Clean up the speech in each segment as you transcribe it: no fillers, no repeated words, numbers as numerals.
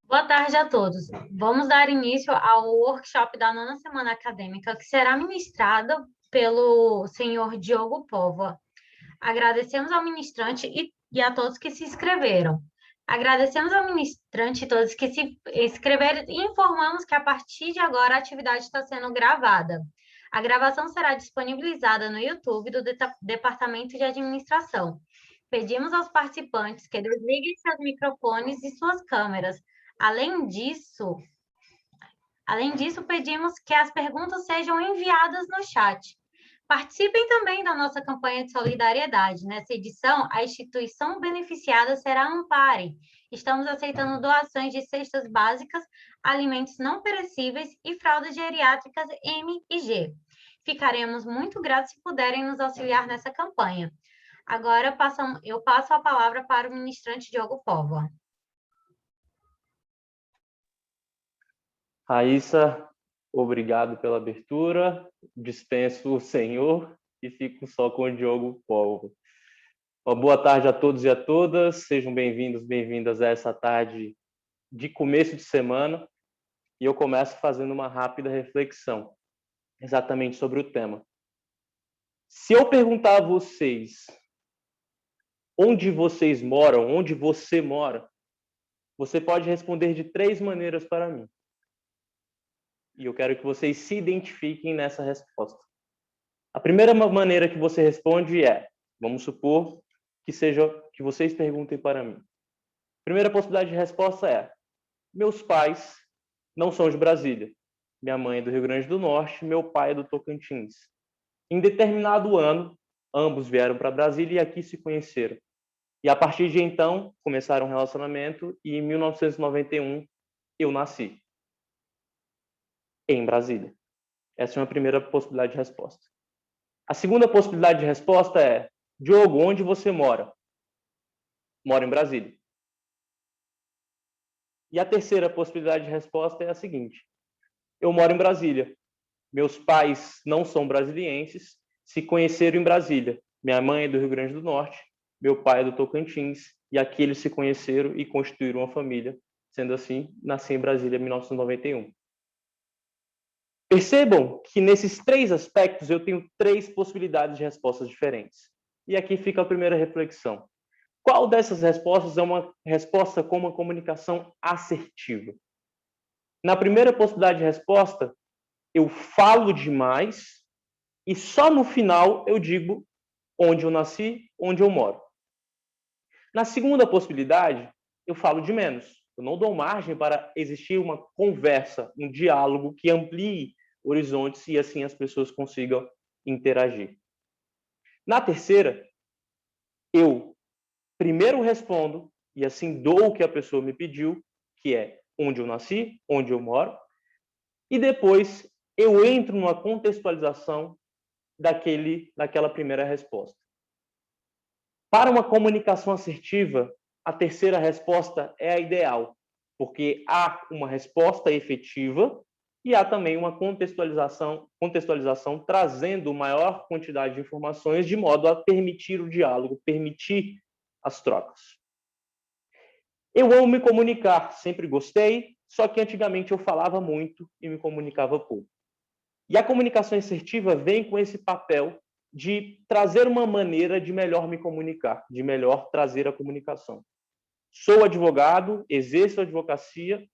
Boa tarde a todos. Vamos dar início ao workshop da nona semana acadêmica, que será ministrado pelo senhor Diogo Póvoa. Agradecemos ao ministrante e a todos que se inscreveram. Agradecemos ao ministrante e todos que se inscreveram e informamos que a partir de agora a atividade está sendo gravada. A gravação será disponibilizada no YouTube do Departamento de Administração. Pedimos aos participantes que desliguem seus microfones e suas câmeras. Além disso, pedimos que as perguntas sejam enviadas no chat. Participem também da nossa campanha de solidariedade. Nessa edição, a instituição beneficiada será a Ampare. Estamos aceitando doações de cestas básicas, alimentos não perecíveis e fraldas geriátricas M e G. Ficaremos muito gratos se puderem nos auxiliar nessa campanha. Agora, eu passo a palavra para o ministrante Diogo Póvoa. Raíssa, obrigado pela abertura. Dispenso o senhor e fico só com o Diogo Póvoa. Boa tarde a todos e a todas. Sejam bem-vindos, bem-vindas a essa tarde de começo de semana. E eu começo fazendo uma rápida reflexão exatamente sobre o tema. Se eu perguntar a vocês onde vocês moram, onde você mora, você pode responder de 3 maneiras para mim. E eu quero que vocês se identifiquem nessa resposta. A primeira maneira que você responde é, vamos supor que seja que vocês perguntem para mim. A primeira possibilidade de resposta é, meus pais não são de Brasília. Minha mãe é do Rio Grande do Norte, meu pai é do Tocantins. Em determinado ano, ambos vieram para Brasília e aqui se conheceram. E a partir de então, começaram um relacionamento e em 1991 eu nasci em Brasília. Essa é uma primeira possibilidade de resposta. A segunda possibilidade de resposta é, Diogo, onde você mora? Moro em Brasília. E a terceira possibilidade de resposta é a seguinte, eu moro em Brasília. Meus pais não são brasilienses, se conheceram em Brasília. Minha mãe é do Rio Grande do Norte, meu pai é do Tocantins, e aqui eles se conheceram e constituíram uma família. Sendo assim, nasci em Brasília em 1991. Percebam que nesses 3 aspectos eu tenho 3 possibilidades de respostas diferentes. E aqui fica a primeira reflexão. Qual dessas respostas é uma resposta com uma comunicação assertiva? Na primeira possibilidade de resposta, eu falo demais e só no final eu digo onde eu nasci, onde eu moro. Na segunda possibilidade, eu falo de menos. Eu não dou margem para existir uma conversa, um diálogo que amplie horizontes e assim as pessoas consigam interagir. Na terceira, eu primeiro respondo e assim dou o que a pessoa me pediu, que é onde eu nasci, onde eu moro, e depois eu entro numa contextualização daquela primeira resposta. Para uma comunicação assertiva, a terceira resposta é a ideal, porque há uma resposta efetiva e há também uma contextualização trazendo maior quantidade de informações de modo a permitir o diálogo, permitir as trocas. Eu amo me comunicar, sempre gostei, só que antigamente eu falava muito e me comunicava pouco. E a comunicação assertiva vem com esse papel de trazer uma maneira de melhor me comunicar, de melhor trazer a comunicação. Sou advogado, exerço a advocacia,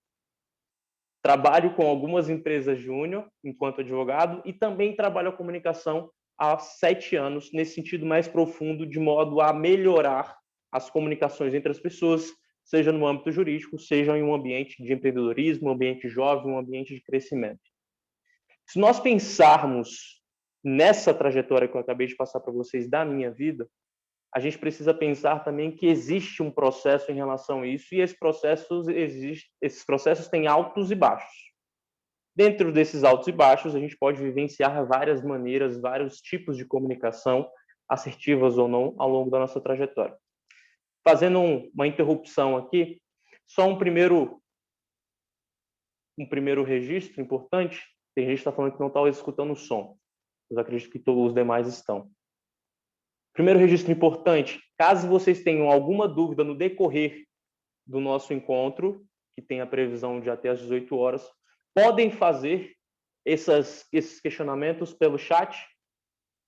trabalho com algumas empresas júnior enquanto advogado e também trabalho a comunicação há 7 anos, nesse sentido mais profundo, de modo a melhorar as comunicações entre as pessoas, seja no âmbito jurídico, seja em um ambiente de empreendedorismo, um ambiente jovem, um ambiente de crescimento. Se nós pensarmos nessa trajetória que eu acabei de passar para vocês da minha vida, a gente precisa pensar também que existe um processo em relação a isso e esses processos têm altos e baixos. Dentro desses altos e baixos, a gente pode vivenciar várias maneiras, vários tipos de comunicação, assertivas ou não, ao longo da nossa trajetória. Fazendo uma interrupção aqui, só um primeiro registro importante. Tem gente que está falando que não está escutando o som, mas acredito que todos os demais estão. Primeiro registro importante, caso vocês tenham alguma dúvida no decorrer do nosso encontro, que tem a previsão de até às 18 horas, podem fazer esses questionamentos pelo chat.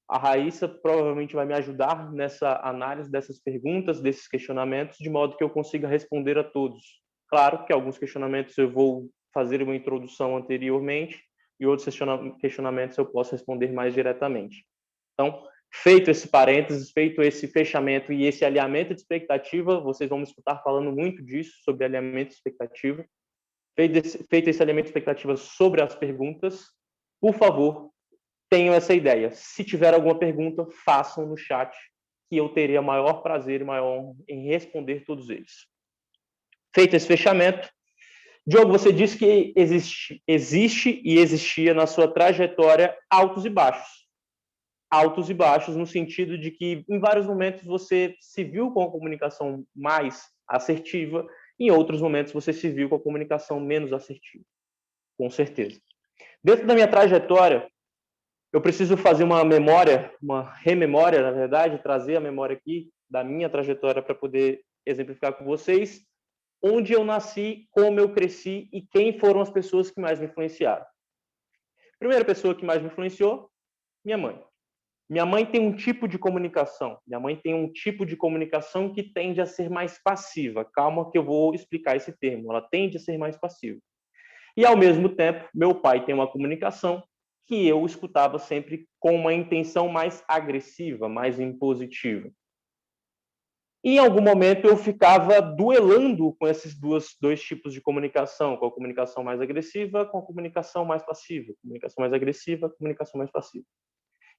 A Raíssa provavelmente vai me ajudar nessa análise dessas perguntas, desses questionamentos, de modo que eu consiga responder a todos. Claro que alguns questionamentos eu vou fazer uma introdução anteriormente e outros questionamentos eu posso responder mais diretamente. Então, feito esse parênteses, feito esse fechamento e esse alinhamento de expectativa, vocês vão me escutar falando muito disso, sobre alinhamento de expectativa. Feito esse alinhamento de expectativa sobre as perguntas, por favor, tenham essa ideia. Se tiver alguma pergunta, façam no chat, que eu teria maior prazer e maior honra em responder todos eles. Feito esse fechamento, Diogo, você disse que existe e existia na sua trajetória altos e baixos. Altos e baixos no sentido de que, em vários momentos, você se viu com a comunicação mais assertiva, em outros momentos, você se viu com a comunicação menos assertiva. Com certeza. Dentro da minha trajetória, eu preciso fazer uma memória, uma rememória, na verdade, trazer a memória aqui da minha trajetória para poder exemplificar com vocês onde eu nasci, como eu cresci e quem foram as pessoas que mais me influenciaram. Primeira pessoa que mais me influenciou, minha mãe. Minha mãe tem um tipo de comunicação. Minha mãe tem um tipo de comunicação que tende a ser mais passiva. Calma que eu vou explicar esse termo. Ela tende a ser mais passiva. E, ao mesmo tempo, meu pai tem uma comunicação que eu escutava sempre com uma intenção mais agressiva, mais impositiva. E, em algum momento, eu ficava duelando com esses dois tipos de comunicação, com a comunicação mais agressiva, com a comunicação mais passiva. Comunicação mais agressiva, comunicação mais passiva.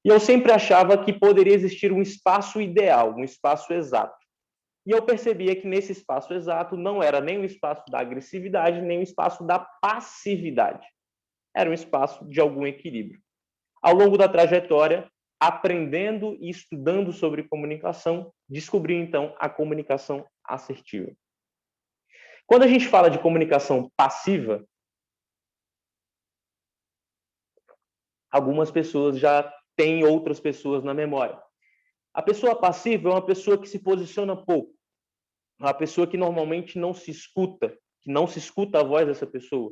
E eu sempre achava que poderia existir um espaço ideal, um espaço exato. E eu percebia que nesse espaço exato não era nem o espaço da agressividade, nem o espaço da passividade. Era um espaço de algum equilíbrio. Ao longo da trajetória, aprendendo e estudando sobre comunicação, descobri, então, a comunicação assertiva. Quando a gente fala de comunicação passiva, algumas pessoas já têm outras pessoas na memória. A pessoa passiva é uma pessoa que se posiciona pouco, uma pessoa que normalmente não se escuta, que não se escuta a voz dessa pessoa.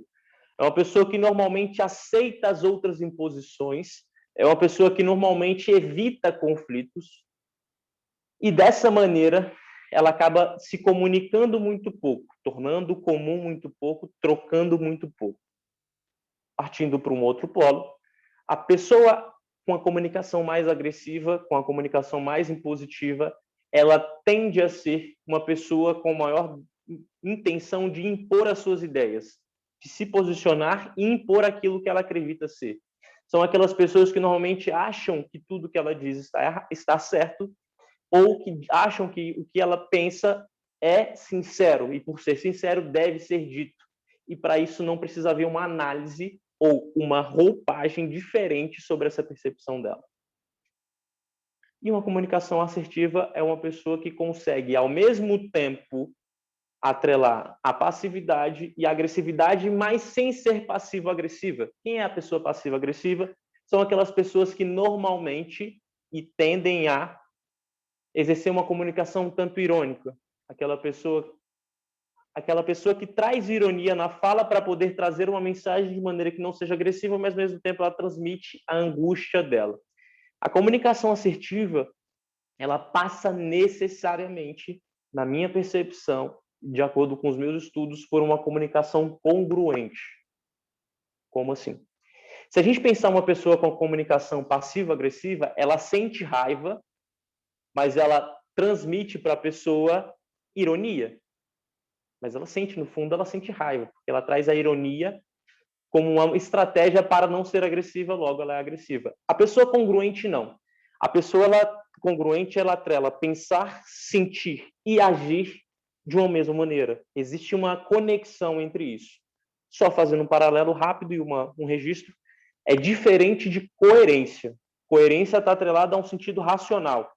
É uma pessoa que normalmente aceita as outras imposições, é uma pessoa que normalmente evita conflitos e, dessa maneira, ela acaba se comunicando muito pouco, tornando comum muito pouco, trocando muito pouco. Partindo para um outro polo, a pessoa com a comunicação mais agressiva, com a comunicação mais impositiva, ela tende a ser uma pessoa com maior intenção de impor as suas ideias, de se posicionar e impor aquilo que ela acredita ser. São aquelas pessoas que normalmente acham que tudo que ela diz está certo, ou que acham que o que ela pensa é sincero, e por ser sincero deve ser dito. E para isso não precisa haver uma análise ou uma roupagem diferente sobre essa percepção dela. E uma comunicação assertiva é uma pessoa que consegue, ao mesmo tempo, atrelar a passividade e a agressividade, mas sem ser passivo-agressiva. Quem é a pessoa passiva-agressiva? São aquelas pessoas que normalmente e tendem a exercer uma comunicação um tanto irônica. Aquela pessoa que traz ironia na fala para poder trazer uma mensagem de maneira que não seja agressiva, mas ao mesmo tempo ela transmite a angústia dela. A comunicação assertiva, ela passa necessariamente, na minha percepção, de acordo com os meus estudos, por uma comunicação congruente. Como assim? Se a gente pensar uma pessoa com comunicação passiva-agressiva, ela sente raiva, mas ela transmite para a pessoa ironia. Mas ela sente, no fundo, ela sente raiva, porque ela traz a ironia como uma estratégia para não ser agressiva, logo ela é agressiva. A pessoa congruente, não. A pessoa congruente, ela atrela pensar, sentir e agir de uma mesma maneira. Existe uma conexão entre isso. Só fazendo um paralelo rápido e um registro, é diferente de coerência. Coerência está atrelada a um sentido racional.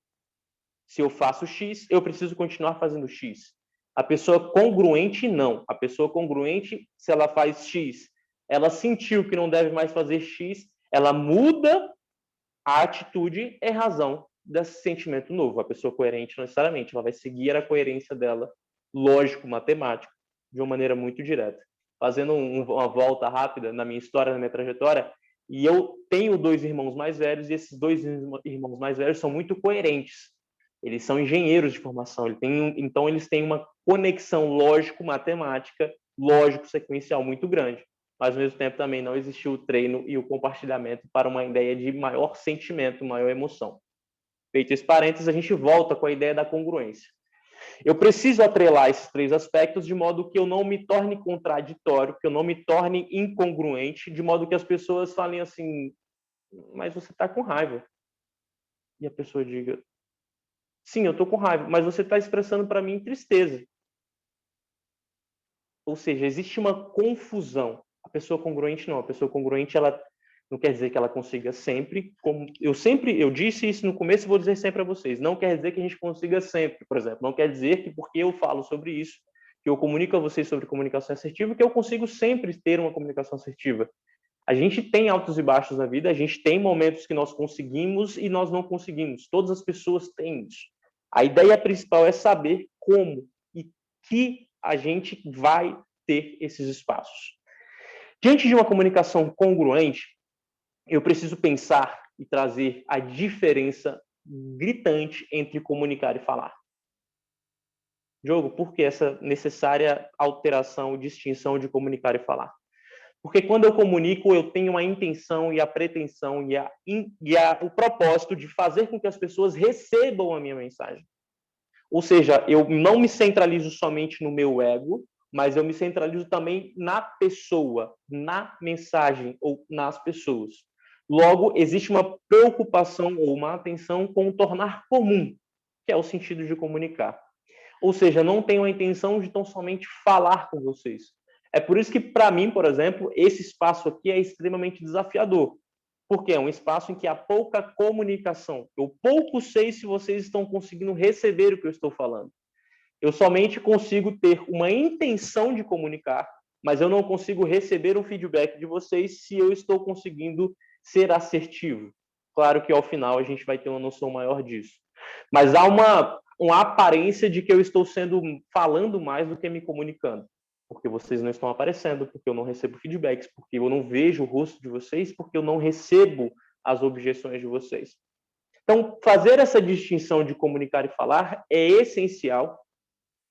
Se eu faço X, eu preciso continuar fazendo X. A pessoa congruente, não. A pessoa congruente, se ela faz X, ela sentiu que não deve mais fazer X, ela muda a atitude em razão desse sentimento novo. A pessoa coerente, não necessariamente, ela vai seguir a coerência dela, lógico, matemático, de uma maneira muito direta. Fazendo uma volta rápida na minha história, na minha trajetória, e eu tenho 2 irmãos mais velhos, e esses 2 irmãos mais velhos são muito coerentes. Eles são engenheiros de formação, então eles têm uma conexão lógico-matemática, lógico-sequencial muito grande. Mas, ao mesmo tempo, também não existiu o treino e o compartilhamento para uma ideia de maior sentimento, maior emoção. Feito esse parênteses, a gente volta com a ideia da congruência. Eu preciso atrelar esses 3 aspectos de modo que eu não me torne contraditório, que eu não me torne incongruente, de modo que as pessoas falem assim, mas você está com raiva. E a pessoa diga, sim, eu estou com raiva, mas você está expressando para mim tristeza. Ou seja, existe uma confusão. A pessoa congruente não. A pessoa congruente, ela não quer dizer que ela consiga sempre. Como eu disse isso no começo e vou dizer sempre a vocês. Não quer dizer que a gente consiga sempre, por exemplo. Não quer dizer que porque eu falo sobre isso, que eu comunico a vocês sobre comunicação assertiva, que eu consigo sempre ter uma comunicação assertiva. A gente tem altos e baixos na vida, a gente tem momentos que nós conseguimos e nós não conseguimos. Todas as pessoas têm isso. A ideia principal é saber como e que a gente vai ter esses espaços. Diante de uma comunicação congruente, eu preciso pensar e trazer a diferença gritante entre comunicar e falar. Diogo, por que essa necessária alteração, distinção de comunicar e falar? Porque quando eu comunico, eu tenho a intenção e a pretensão o propósito de fazer com que as pessoas recebam a minha mensagem. Ou seja, eu não me centralizo somente no meu ego, mas eu me centralizo também na pessoa, na mensagem ou nas pessoas. Logo, existe uma preocupação ou uma atenção com o tornar comum, que é o sentido de comunicar. Ou seja, não tenho a intenção de tão somente falar com vocês. É por isso que, para mim, por exemplo, esse espaço aqui é extremamente desafiador, porque é um espaço em que há pouca comunicação. Eu pouco sei se vocês estão conseguindo receber o que eu estou falando. Eu somente consigo ter uma intenção de comunicar, mas eu não consigo receber um feedback de vocês se eu estou conseguindo ser assertivo. Claro que ao final a gente vai ter uma noção maior disso. Mas há uma aparência de que eu estou falando mais do que me comunicando. Porque vocês não estão aparecendo, porque eu não recebo feedbacks, porque eu não vejo o rosto de vocês, porque eu não recebo as objeções de vocês. Então, fazer essa distinção de comunicar e falar é essencial,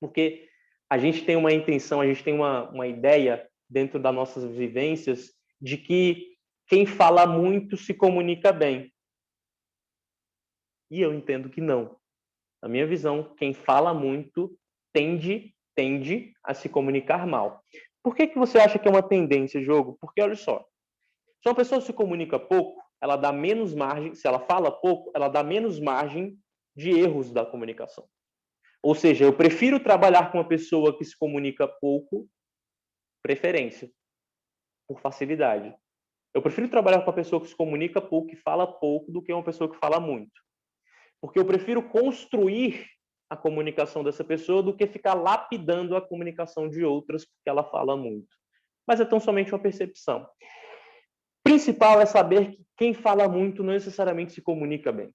porque a gente tem uma intenção, a gente tem uma ideia dentro das nossas vivências de que quem fala muito se comunica bem. E eu entendo que não. Na minha visão, quem fala muito tende a se comunicar mal. Por que você acha que é uma tendência, Diogo? Porque, olha só, se uma pessoa se comunica pouco, ela dá menos margem, se ela fala pouco, ela dá menos margem de erros da comunicação. Ou seja, eu prefiro trabalhar com uma pessoa que se comunica pouco, preferência, por facilidade. Eu prefiro trabalhar com uma pessoa que se comunica pouco e fala pouco do que uma pessoa que fala muito. Porque eu prefiro construir a comunicação dessa pessoa do que ficar lapidando a comunicação de outras porque ela fala muito. Mas é tão somente uma percepção. O principal é saber que quem fala muito não necessariamente se comunica bem.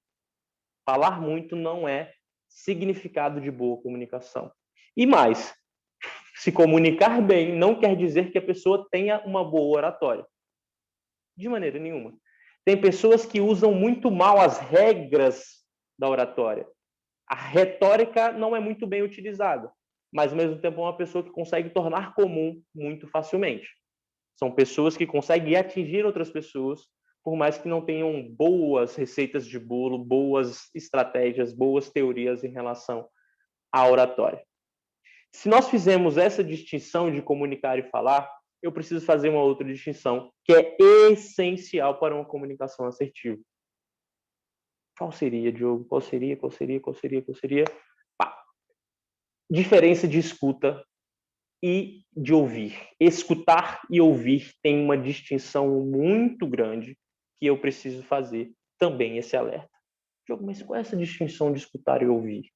Falar muito não é significado de boa comunicação. E mais, se comunicar bem não quer dizer que a pessoa tenha uma boa oratória. De maneira nenhuma. Tem pessoas que usam muito mal as regras da oratória. A retórica não é muito bem utilizada, mas ao mesmo tempo é uma pessoa que consegue tornar comum muito facilmente. São pessoas que conseguem atingir outras pessoas, por mais que não tenham boas receitas de bolo, boas estratégias, boas teorias em relação à oratória. Se nós fizermos essa distinção de comunicar e falar, eu preciso fazer uma outra distinção que é essencial para uma comunicação assertiva. Qual seria, Diogo? Qual seria? Pá. Diferença de escuta e de ouvir. Escutar e ouvir tem uma distinção muito grande que eu preciso fazer também esse alerta. Diogo, mas qual é essa distinção de escutar e ouvir?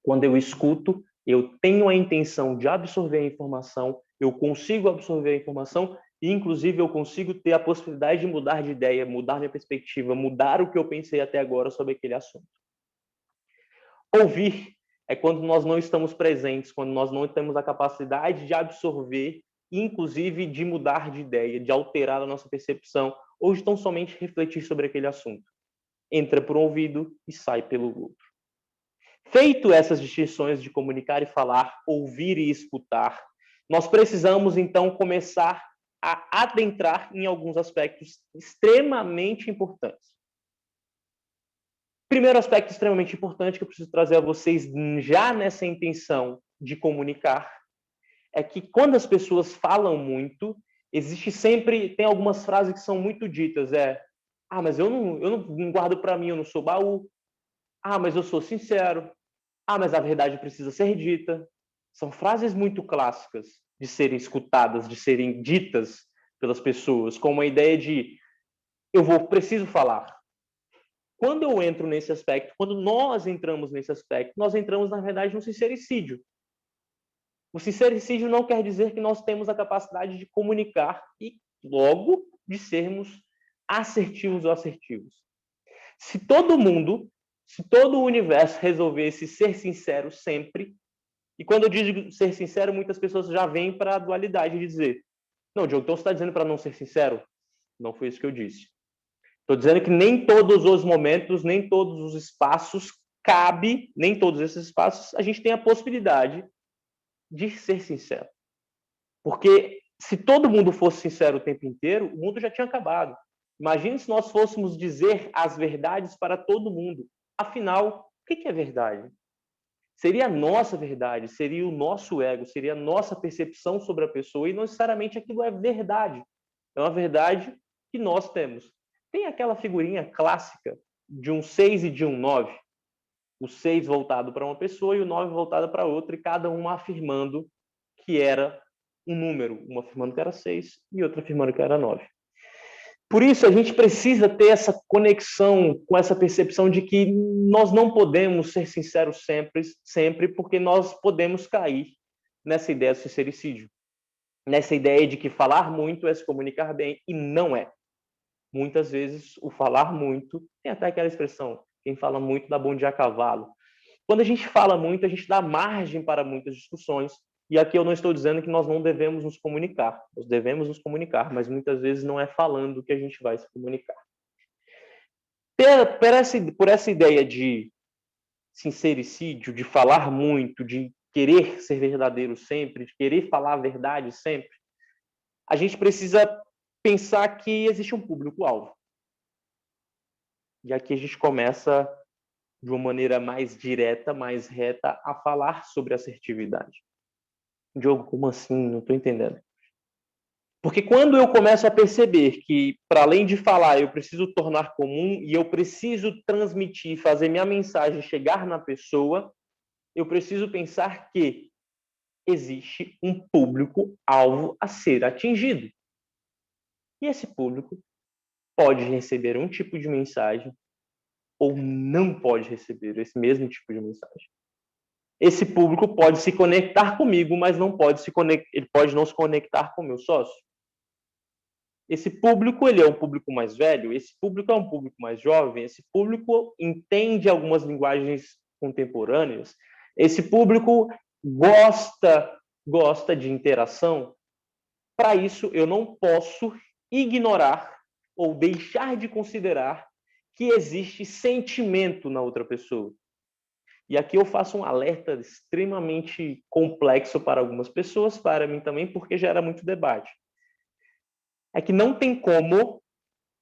Quando eu escuto, eu tenho a intenção de absorver a informação, eu consigo absorver a informação e, inclusive, eu consigo ter a possibilidade de mudar de ideia, mudar minha perspectiva, mudar o que eu pensei até agora sobre aquele assunto. Ouvir É quando nós não estamos presentes, quando nós não temos a capacidade de absorver, inclusive de mudar de ideia, de alterar a nossa percepção, ou de tão somente refletir sobre aquele assunto. Entra por um ouvido e sai pelo outro. Feito essas distinções de comunicar e falar, ouvir e escutar, nós precisamos, então, começar a adentrar em alguns aspectos extremamente importantes. Primeiro aspecto extremamente importante que eu preciso trazer a vocês já nessa intenção de comunicar é que quando as pessoas falam muito, existe sempre, tem algumas frases que são muito ditas, mas eu não guardo para mim, eu não sou baú. Mas eu sou sincero. Mas a verdade precisa ser dita. São frases muito clássicas de serem escutadas, de serem ditas pelas pessoas, com uma ideia de preciso falar. Quando eu entro nesse aspecto, quando nós entramos nesse aspecto, nós entramos, na verdade, no sincericídio. O sincericídio não quer dizer que nós temos a capacidade de comunicar e, logo, de sermos assertivos ou assertivos. Se todo o universo resolvesse ser sincero sempre, e quando eu digo ser sincero, muitas pessoas já vêm para a dualidade de dizer: não, Diogo, então você está dizendo para não ser sincero? Não foi isso que eu disse. Estou dizendo que nem todos os momentos, nem todos os espaços nem todos esses espaços, a gente tem a possibilidade de ser sincero. Porque se todo mundo fosse sincero o tempo inteiro, o mundo já tinha acabado. Imagine se nós fôssemos dizer as verdades para todo mundo. Afinal, o que é verdade? Seria a nossa verdade, seria o nosso ego, seria a nossa percepção sobre a pessoa, e não necessariamente aquilo é verdade. É uma verdade que nós temos. Tem aquela figurinha clássica de um 6 e de um 9. O 6 voltado para uma pessoa e o 9 voltado para outra, e cada uma afirmando que era um número. Uma afirmando que era 6 e outra afirmando que era 9. Por isso, a gente precisa ter essa conexão com essa percepção de que nós não podemos ser sinceros sempre, porque nós podemos cair nessa ideia do sincericídio. Nessa ideia de que falar muito é se comunicar bem, e não é. Muitas vezes, o falar muito, tem até aquela expressão, quem fala muito dá bom dia a cavalo. Quando a gente fala muito, a gente dá margem para muitas discussões, e aqui eu não estou dizendo que nós não devemos nos comunicar. Nós devemos nos comunicar, mas muitas vezes não é falando que a gente vai se comunicar. Por essa ideia de sincericídio, de falar muito, de querer ser verdadeiro sempre, de querer falar a verdade sempre, a gente precisa pensar que existe um público-alvo. E aqui a gente começa, de uma maneira mais direta, mais reta, a falar sobre assertividade. Diogo, como assim? Não estou entendendo. Porque quando eu começo a perceber que, para além de falar, eu preciso tornar comum e eu preciso transmitir, fazer minha mensagem chegar na pessoa, eu preciso pensar que existe um público-alvo a ser atingido. E esse público pode receber um tipo de mensagem ou não pode receber esse mesmo tipo de mensagem. Esse público pode se conectar comigo, mas ele pode não se conectar com o meu sócio. Esse público, ele é um público mais velho, esse público é um público mais jovem, esse público entende algumas linguagens contemporâneas, esse público gosta de interação. Para isso, eu não posso ignorar ou deixar de considerar que existe sentimento na outra pessoa. E aqui eu faço um alerta extremamente complexo para algumas pessoas, para mim também, porque gera muito debate. É que não tem como,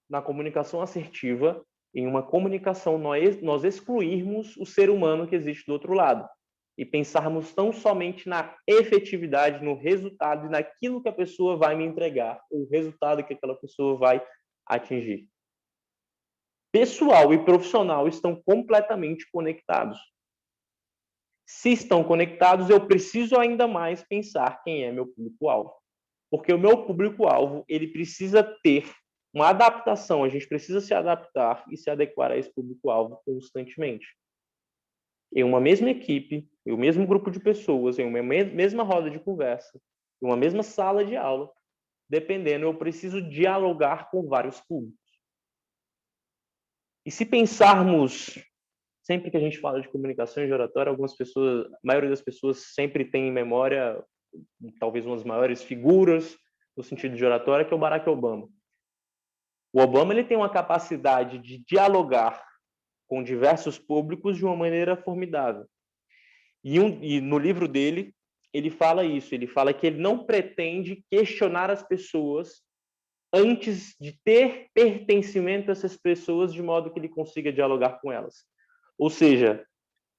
na comunicação assertiva, em uma comunicação, nós excluirmos o ser humano que existe do outro lado e pensarmos tão somente na efetividade, no resultado e naquilo que a pessoa vai me entregar, o resultado que aquela pessoa vai atingir. Pessoal e profissional estão completamente conectados. Se estão conectados, eu preciso ainda mais pensar quem é meu público-alvo. Porque o meu público-alvo, ele precisa ter uma adaptação, a gente precisa se adaptar e se adequar a esse público-alvo constantemente. Em uma mesma equipe, em um mesmo grupo de pessoas, em uma mesma roda de conversa, em uma mesma sala de aula, dependendo, eu preciso dialogar com vários públicos. E se pensarmos Sempre que a gente fala de comunicação e de oratória, algumas pessoas, a maioria das pessoas sempre tem em memória talvez uma das maiores figuras no sentido de oratória, que é o Barack Obama. O Obama ele tem uma capacidade de dialogar com diversos públicos de uma maneira formidável. E no livro dele, ele fala isso, ele fala que ele não pretende questionar as pessoas antes de ter pertencimento a essas pessoas, de modo que ele consiga dialogar com elas. Ou seja,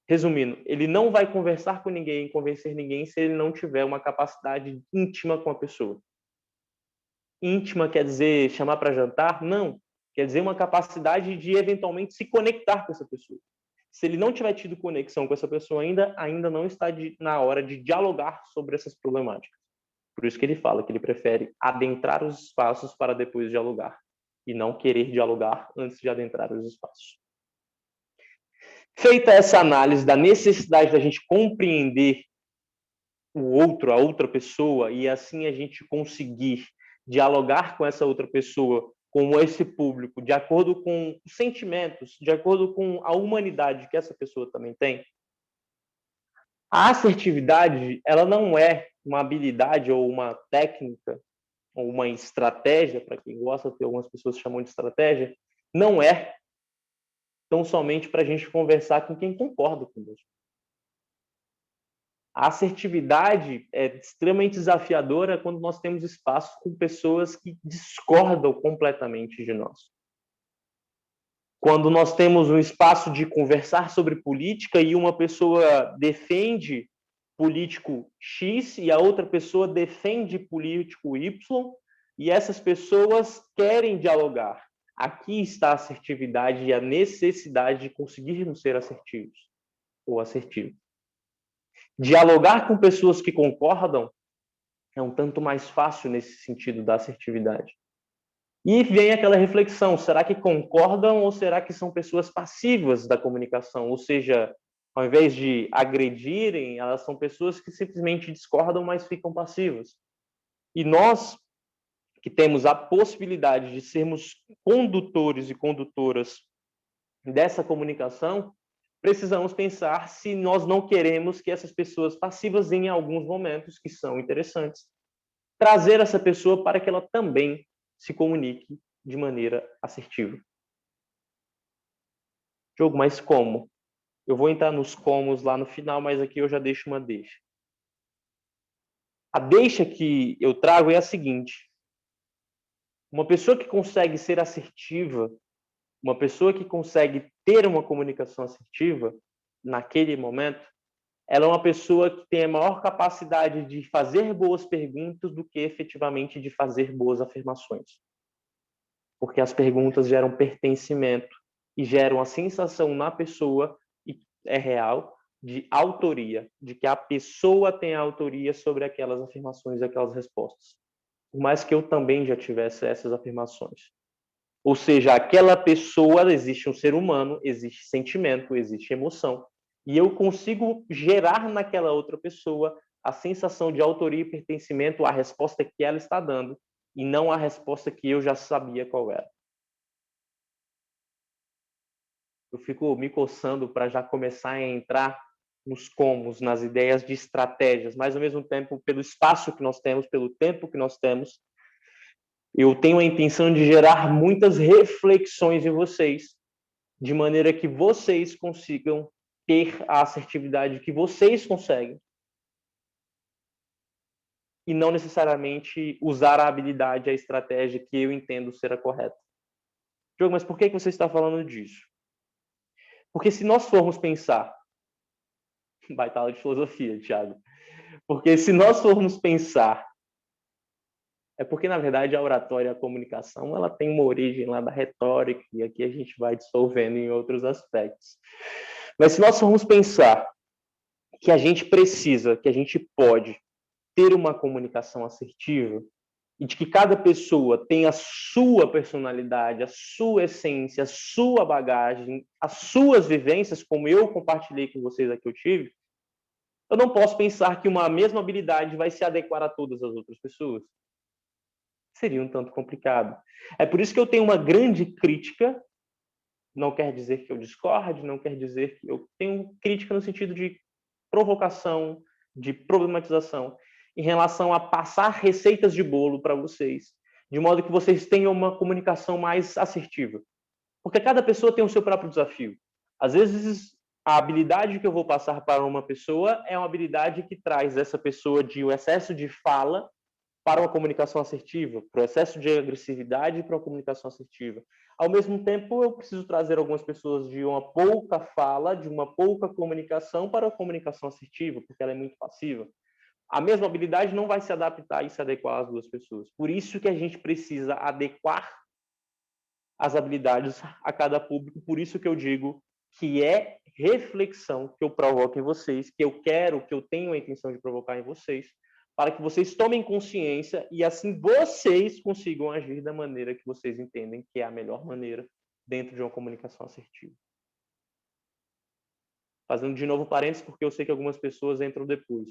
resumindo, ele não vai conversar com ninguém, convencer ninguém, se ele não tiver uma capacidade íntima com a pessoa. Íntima quer dizer chamar para jantar? Não. Quer dizer uma capacidade de, eventualmente, se conectar com essa pessoa. Se ele não tiver tido conexão com essa pessoa ainda não está na hora de dialogar sobre essas problemáticas. Por isso que ele fala que ele prefere adentrar os espaços para depois dialogar, e não querer dialogar antes de adentrar os espaços. Feita essa análise da necessidade da gente compreender o outro, a outra pessoa, e assim a gente conseguir dialogar com essa outra pessoa, com esse público, de acordo com os sentimentos, de acordo com a humanidade que essa pessoa também tem, a assertividade, ela não é uma habilidade ou uma técnica ou uma estratégia, para quem gosta, que algumas pessoas chamam de estratégia, não é tão somente para a gente conversar com quem concorda conosco. A assertividade é extremamente desafiadora quando nós temos espaço com pessoas que discordam completamente de nós. Quando nós temos um espaço de conversar sobre política e uma pessoa defende político X e a outra pessoa defende político Y, e essas pessoas querem dialogar. Aqui está a assertividade e a necessidade de conseguirmos ser assertivos ou assertivos. Dialogar com pessoas que concordam é um tanto mais fácil nesse sentido da assertividade. E vem aquela reflexão, será que concordam ou será que são pessoas passivas da comunicação? Ou seja, ao invés de agredirem, elas são pessoas que simplesmente discordam, mas ficam passivas. E nós, que temos a possibilidade de sermos condutores e condutoras dessa comunicação, precisamos pensar se nós não queremos que essas pessoas passivas, em alguns momentos que são interessantes, trazer essa pessoa para que ela também se comunique de maneira assertiva. Diogo, mas como? Eu vou entrar nos comos lá no final, mas aqui eu já deixo uma deixa. A deixa que eu trago é a seguinte: uma pessoa que consegue ser assertiva, uma pessoa que consegue ter uma comunicação assertiva naquele momento, ela é uma pessoa que tem a maior capacidade de fazer boas perguntas do que efetivamente de fazer boas afirmações. Porque as perguntas geram pertencimento e geram a sensação na pessoa, e é real, de autoria, de que a pessoa tem a autoria sobre aquelas afirmações e aquelas respostas. Por mais que eu também já tivesse essas afirmações. Ou seja, aquela pessoa, existe um ser humano, existe sentimento, existe emoção, e eu consigo gerar naquela outra pessoa a sensação de autoria e pertencimento à resposta que ela está dando, e não à resposta que eu já sabia qual era. Eu fico me coçando para já começar a entrar nos comos, nas ideias de estratégias, mas ao mesmo tempo, pelo espaço que nós temos, pelo tempo que nós temos, eu tenho a intenção de gerar muitas reflexões em vocês, de maneira que vocês consigam ter a assertividade que vocês conseguem e não necessariamente usar a habilidade, a estratégia que eu entendo ser a correta. Diogo, mas por que você está falando disso? Porque se nós formos pensar, baita aula de filosofia, Thiago, porque se nós formos pensar, é porque, na verdade, a oratória e a comunicação, ela tem uma origem lá da retórica, e aqui a gente vai dissolvendo em outros aspectos. Mas se nós formos pensar que a gente precisa, que a gente pode ter uma comunicação assertiva, e de que cada pessoa tem a sua personalidade, a sua essência, a sua bagagem, as suas vivências, como eu compartilhei com vocês aqui eu tive, eu não posso pensar que uma mesma habilidade vai se adequar a todas as outras pessoas. Seria um tanto complicado. É por isso que eu tenho uma grande crítica não quer dizer que eu discorde, não quer dizer que eu tenho crítica no sentido de provocação, de problematização, em relação a passar receitas de bolo para vocês, de modo que vocês tenham uma comunicação mais assertiva. Porque cada pessoa tem o seu próprio desafio. Às vezes, a habilidade que eu vou passar para uma pessoa é uma habilidade que traz essa pessoa de um excesso de fala para uma comunicação assertiva, para o excesso de agressividade para uma comunicação assertiva. Ao mesmo tempo, eu preciso trazer algumas pessoas de uma pouca fala, de uma pouca comunicação para a comunicação assertiva, porque ela é muito passiva. A mesma habilidade não vai se adaptar e se adequar às duas pessoas. Por isso que a gente precisa adequar as habilidades a cada público. Por isso que eu digo que é reflexão que eu provoco em vocês, que eu quero, que eu tenho a intenção de provocar em vocês, para que vocês tomem consciência e assim vocês consigam agir da maneira que vocês entendem que é a melhor maneira dentro de uma comunicação assertiva. Fazendo de novo parênteses, porque eu sei que algumas pessoas entram depois.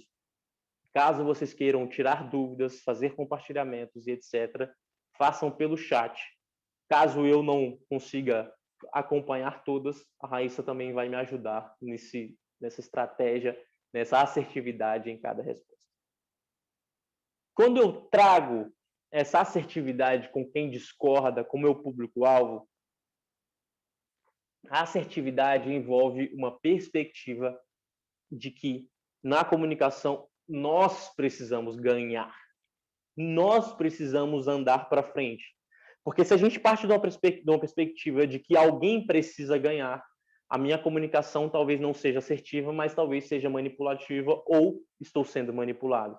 Caso vocês queiram tirar dúvidas, fazer compartilhamentos e etc., façam pelo chat. Caso eu não consiga acompanhar todas, a Raíssa também vai me ajudar nessa estratégia, nessa assertividade em cada resposta. Quando eu trago essa assertividade com quem discorda, com o meu público-alvo, a assertividade envolve uma perspectiva de que na comunicação nós precisamos ganhar. Nós precisamos andar para frente. Porque se a gente parte de uma perspectiva de que alguém precisa ganhar, a minha comunicação talvez não seja assertiva, mas talvez seja manipulativa ou estou sendo manipulado.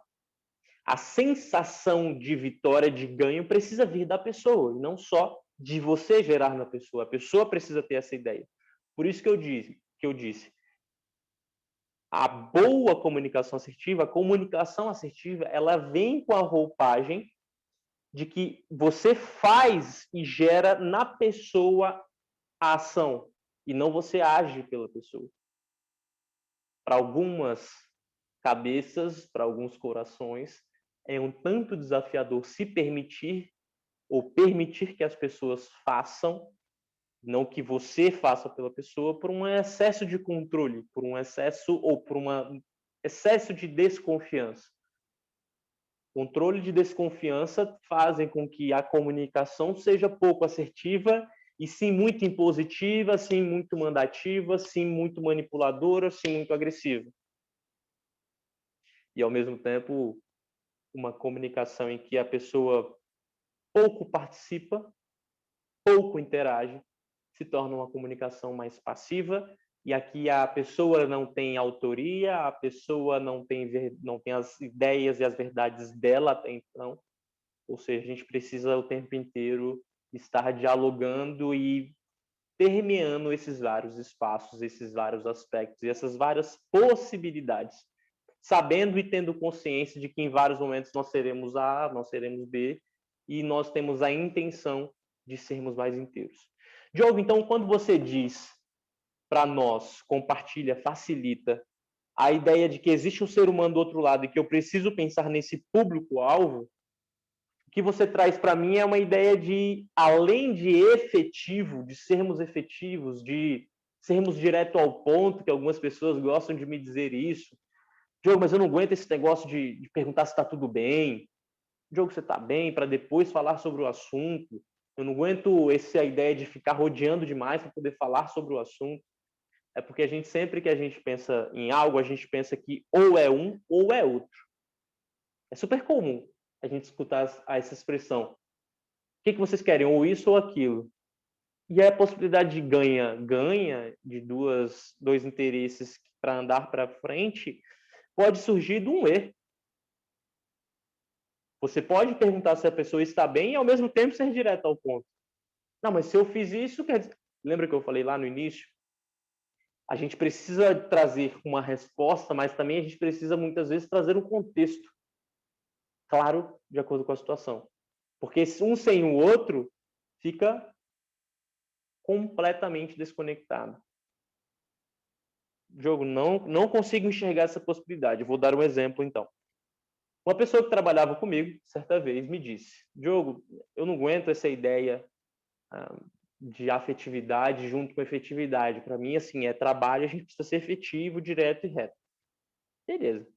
A sensação de vitória, de ganho, precisa vir da pessoa, e não só de você gerar na pessoa. A pessoa precisa ter essa ideia. Por isso que eu disse, a boa comunicação assertiva, ela vem com a roupagem de que você faz e gera na pessoa a ação, e não você age pela pessoa. Para algumas cabeças, para alguns corações, é um tanto desafiador se permitir ou permitir que as pessoas façam, não que você faça pela pessoa, por um excesso de controle, por um excesso ou por um excesso de desconfiança. Controle de desconfiança fazem com que a comunicação seja pouco assertiva e sim muito impositiva, sim muito mandativa, sim muito manipuladora, sim muito agressiva. E, ao mesmo tempo, uma comunicação em que a pessoa pouco participa, pouco interage, se torna uma comunicação mais passiva, e aqui a pessoa não tem autoria, a pessoa não tem as ideias e as verdades dela até então, ou seja, a gente precisa o tempo inteiro estar dialogando e permeando esses vários espaços, esses vários aspectos e essas várias possibilidades, sabendo e tendo consciência de que em vários momentos nós seremos A, nós seremos B, e nós temos a intenção de sermos mais inteiros. Diogo, então, quando você diz para nós, compartilha, facilita, a ideia de que existe um ser humano do outro lado e que eu preciso pensar nesse público-alvo, o que você traz para mim é uma ideia de, além de efetivo, de sermos efetivos, de sermos direto ao ponto, que algumas pessoas gostam de me dizer isso. Diogo, mas eu não aguento esse negócio de perguntar se está tudo bem. Diogo, você está bem? Para depois falar sobre o assunto. Eu não aguento essa ideia de ficar rodeando demais para poder falar sobre o assunto. É porque sempre que a gente pensa em algo, a gente pensa que ou é um ou é outro. É super comum a gente escutar essa expressão. O que vocês querem? Ou isso ou aquilo. E a possibilidade de ganha, de dois interesses para andar para frente, pode surgir de um erro. Você pode perguntar se a pessoa está bem e, ao mesmo tempo, ser direto ao ponto. Não, mas se eu fiz isso, quer dizer... Lembra que eu falei lá no início? A gente precisa trazer uma resposta, mas também a gente precisa, muitas vezes, trazer um contexto claro, de acordo com a situação. Porque um sem o outro fica completamente desconectado. Diogo, não consigo enxergar essa possibilidade. Eu vou dar um exemplo, então. Uma pessoa que trabalhava comigo, certa vez, me disse: Diogo, eu não aguento essa ideia de afetividade junto com efetividade. Para mim, assim, é trabalho, a gente precisa ser efetivo, direto e reto. Beleza.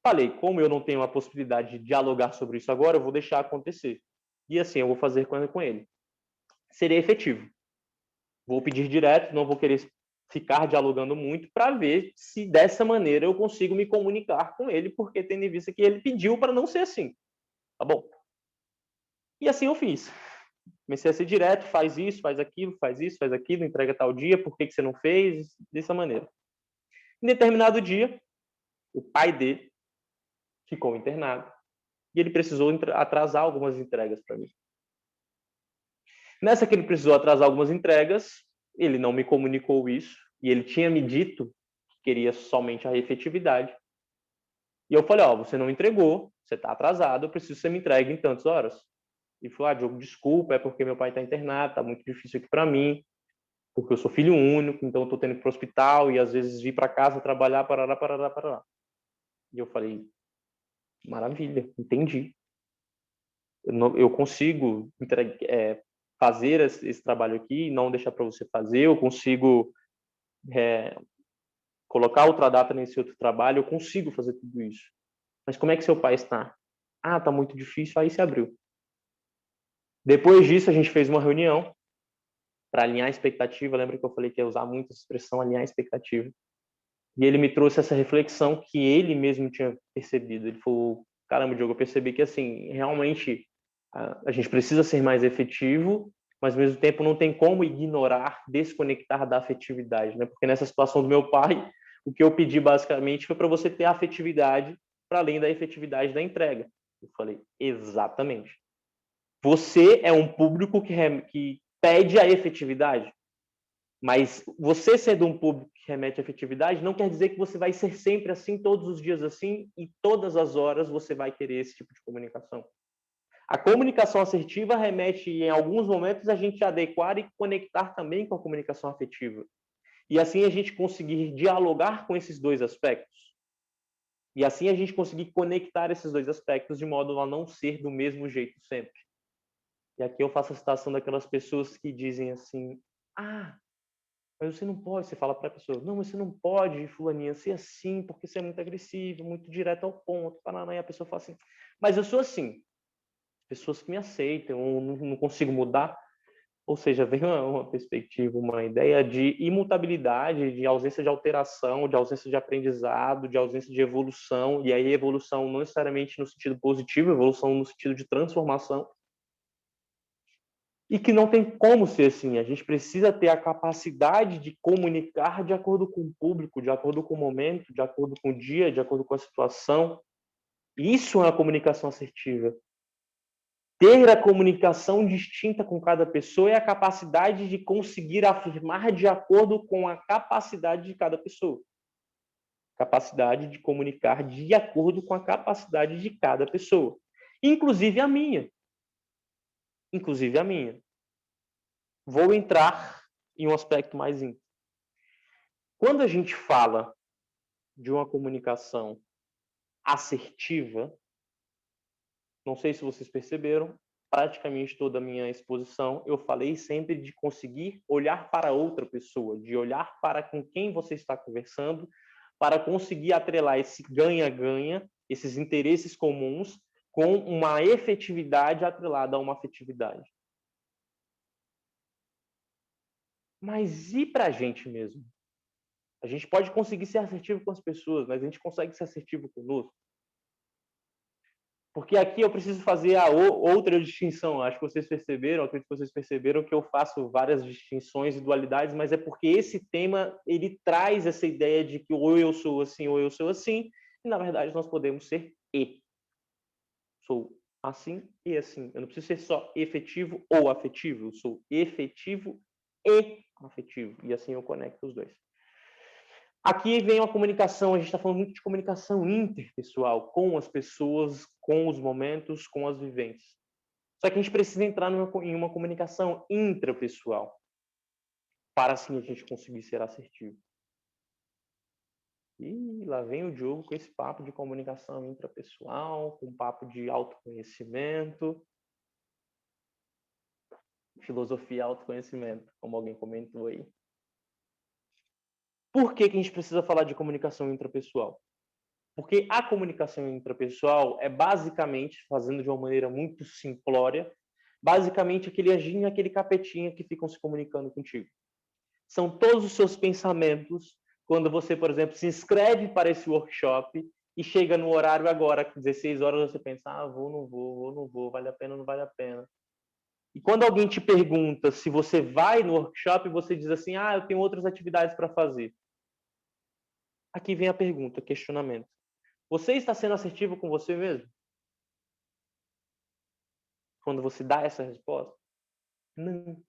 Falei, como eu não tenho a possibilidade de dialogar sobre isso agora, eu vou deixar acontecer. E assim, eu vou fazer com ele. Serei efetivo. Vou pedir direto, não vou querer ficar dialogando muito para ver se dessa maneira eu consigo me comunicar com ele, porque tendo em vista que ele pediu para não ser assim. Tá bom? E assim eu fiz. Comecei a ser direto, faz isso, faz aquilo, faz isso, faz aquilo, entrega tal dia, por que você não fez? Dessa maneira. Em determinado dia, o pai dele ficou internado e ele precisou atrasar algumas entregas para mim. Nessa que ele precisou atrasar algumas entregas, ele não me comunicou isso e ele tinha me dito que queria somente a efetividade. E eu falei, ó, você não entregou, você está atrasado, eu preciso que você me entregue em tantas horas. E falou, Diogo, desculpa, é porque meu pai está internado, está muito difícil aqui para mim, porque eu sou filho único, então eu estou tendo que ir para o hospital e às vezes vir para casa trabalhar, parará, parará, parará. E eu falei, maravilha, entendi. Eu consigo fazer esse trabalho aqui, não deixar para você fazer, eu consigo colocar outra data nesse outro trabalho, eu consigo fazer tudo isso. Mas como é que seu pai está? Ah, está muito difícil, aí se abriu. Depois disso, a gente fez uma reunião para alinhar a expectativa. Lembra que eu falei que ia usar muito essa expressão, alinhar a expectativa? E ele me trouxe essa reflexão que ele mesmo tinha percebido. Ele falou, caramba, Diogo, eu percebi que, assim, realmente a gente precisa ser mais efetivo, mas, ao mesmo tempo, não tem como ignorar, desconectar da afetividade, né? Porque nessa situação do meu pai, o que eu pedi, basicamente, foi para você ter afetividade para além da efetividade da entrega. Eu falei, exatamente. Você é um público que pede a efetividade, mas você sendo um público que remete à efetividade não quer dizer que você vai ser sempre assim, todos os dias assim, e todas as horas você vai querer esse tipo de comunicação. A comunicação assertiva remete, em alguns momentos, a gente adequar e conectar também com a comunicação afetiva. E assim a gente conseguir dialogar com esses dois aspectos. E assim a gente conseguir conectar esses dois aspectos de modo a não ser do mesmo jeito sempre. E aqui eu faço a citação daquelas pessoas que dizem assim, ah, mas você não pode, você fala para a pessoa, não, você não pode, fulaninha, ser assim, porque você é muito agressivo, muito direto ao ponto, paraná, e a pessoa fala assim, mas eu sou assim. Pessoas que me aceitam, eu não consigo mudar. Ou seja, vem uma perspectiva, uma ideia de imutabilidade, de ausência de alteração, de ausência de aprendizado, de ausência de evolução, e aí evolução não necessariamente no sentido positivo, evolução no sentido de transformação. E que não tem como ser assim. A gente precisa ter a capacidade de comunicar de acordo com o público, de acordo com o momento, de acordo com o dia, de acordo com a situação. Isso é a comunicação assertiva. Ter a comunicação distinta com cada pessoa é a capacidade de conseguir afirmar de acordo com a capacidade de cada pessoa. Capacidade de comunicar de acordo com a capacidade de cada pessoa. Inclusive a minha. Inclusive a minha. Vou entrar em um aspecto mais íntimo. Quando a gente fala de uma comunicação assertiva, não sei se vocês perceberam, praticamente toda a minha exposição, eu falei sempre de conseguir olhar para outra pessoa, de olhar para com quem você está conversando, para conseguir atrelar esse ganha-ganha, esses interesses comuns, com uma efetividade atrelada a uma afetividade. Mas e para a gente mesmo? A gente pode conseguir ser assertivo com as pessoas, mas a gente consegue ser assertivo conosco? Porque aqui eu preciso fazer a outra distinção. Acho que vocês perceberam, acredito que vocês perceberam que eu faço várias distinções e dualidades, mas é porque esse tema ele traz essa ideia de que ou eu sou assim ou eu sou assim, e na verdade nós podemos ser e. Sou assim e assim. Eu não preciso ser só efetivo ou afetivo, eu sou efetivo e afetivo. E assim eu conecto os dois. Aqui vem a comunicação, a gente está falando muito de comunicação interpessoal, com as pessoas, com os momentos, com as vivências. Só que a gente precisa entrar em uma comunicação intrapessoal, para assim a gente conseguir ser assertivo. E lá vem o Diogo com esse papo de comunicação intrapessoal, com papo de autoconhecimento. Filosofia e autoconhecimento, como alguém comentou aí. Por que que a gente precisa falar de comunicação intrapessoal? Porque a comunicação intrapessoal é basicamente, fazendo de uma maneira muito simplória, basicamente aquele anjinho e aquele capetinha que ficam se comunicando contigo. São todos os seus pensamentos, quando você, por exemplo, se inscreve para esse workshop e chega no horário agora, 16 horas, você pensa, vou, não vou, vou, não vou, vale a pena, não vale a pena. E quando alguém te pergunta se você vai no workshop, você diz assim, eu tenho outras atividades para fazer. Aqui vem a pergunta, questionamento. Você está sendo assertivo com você mesmo? Quando você dá essa resposta? Não.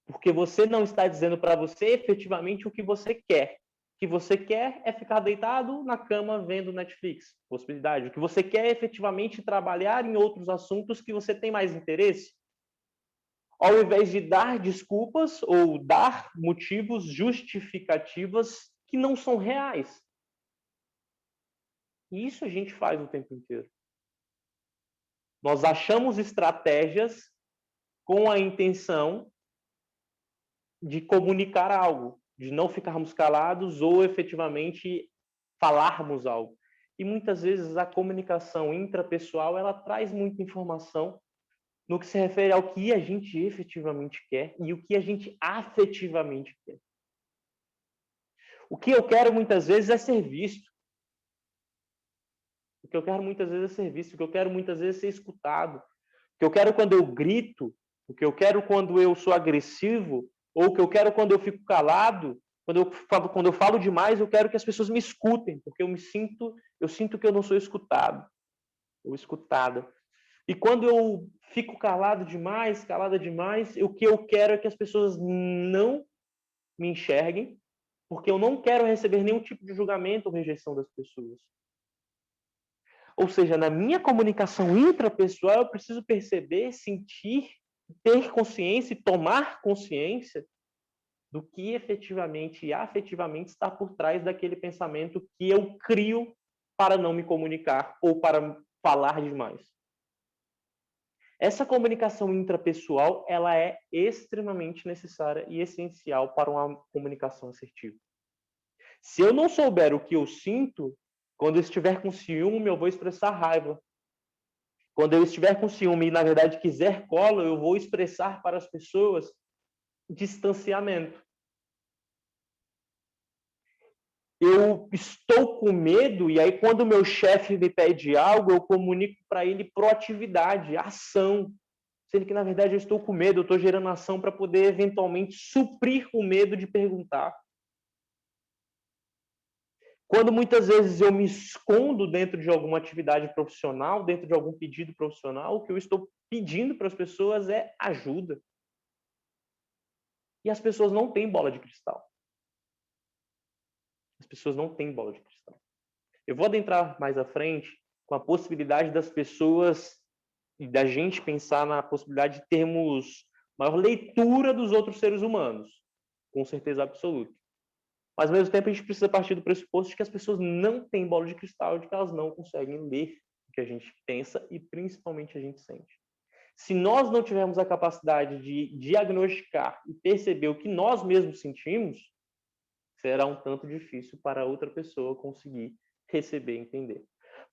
Porque você não está dizendo para você efetivamente o que você quer. O que você quer é ficar deitado na cama vendo Netflix. Possibilidade. O que você quer é efetivamente trabalhar em outros assuntos que você tem mais interesse. Ao invés de dar desculpas ou dar motivos, justificativas que não são reais. E isso a gente faz o tempo inteiro. Nós achamos estratégias com a intenção de comunicar algo, de não ficarmos calados ou efetivamente falarmos algo. E muitas vezes a comunicação intrapessoal, ela traz muita informação no que se refere ao que a gente efetivamente quer e o que a gente afetivamente quer. O que eu quero muitas vezes é ser visto. O que eu quero muitas vezes é ser visto. O que eu quero muitas vezes é ser escutado. O que eu quero quando eu grito, o que eu quero quando eu sou agressivo, ou o que eu quero quando eu fico calado, quando eu falo demais, eu quero que as pessoas me escutem, porque eu sinto que eu não sou escutado ou escutada. E quando eu fico calado demais, calada demais, o que eu quero é que as pessoas não me enxerguem, porque eu não quero receber nenhum tipo de julgamento ou rejeição das pessoas. Ou seja, na minha comunicação intrapessoal, eu preciso perceber, sentir, ter consciência e tomar consciência do que efetivamente e afetivamente está por trás daquele pensamento que eu crio para não me comunicar ou para falar demais. Essa comunicação intrapessoal, ela é extremamente necessária e essencial para uma comunicação assertiva. Se eu não souber o que eu sinto, quando eu estiver com ciúme, eu vou expressar raiva. Quando eu estiver com ciúme e, na verdade, quiser colo, eu vou expressar para as pessoas distanciamento. Eu estou com medo e aí quando o meu chefe me pede algo, eu comunico para ele proatividade, ação. Sendo que, na verdade, eu estou com medo, eu estou gerando ação para poder, eventualmente, suprir o medo de perguntar. Quando muitas vezes eu me escondo dentro de alguma atividade profissional, dentro de algum pedido profissional, o que eu estou pedindo para as pessoas é ajuda. E as pessoas não têm bola de cristal. As pessoas não têm bola de cristal. Eu vou adentrar mais à frente com a possibilidade das pessoas e da gente pensar na possibilidade de termos maior leitura dos outros seres humanos, com certeza absoluta. Mas, ao mesmo tempo, a gente precisa partir do pressuposto de que as pessoas não têm bola de cristal, de que elas não conseguem ler o que a gente pensa e, principalmente, a gente sente. Se nós não tivermos a capacidade de diagnosticar e perceber o que nós mesmos sentimos, será um tanto difícil para outra pessoa conseguir receber e entender.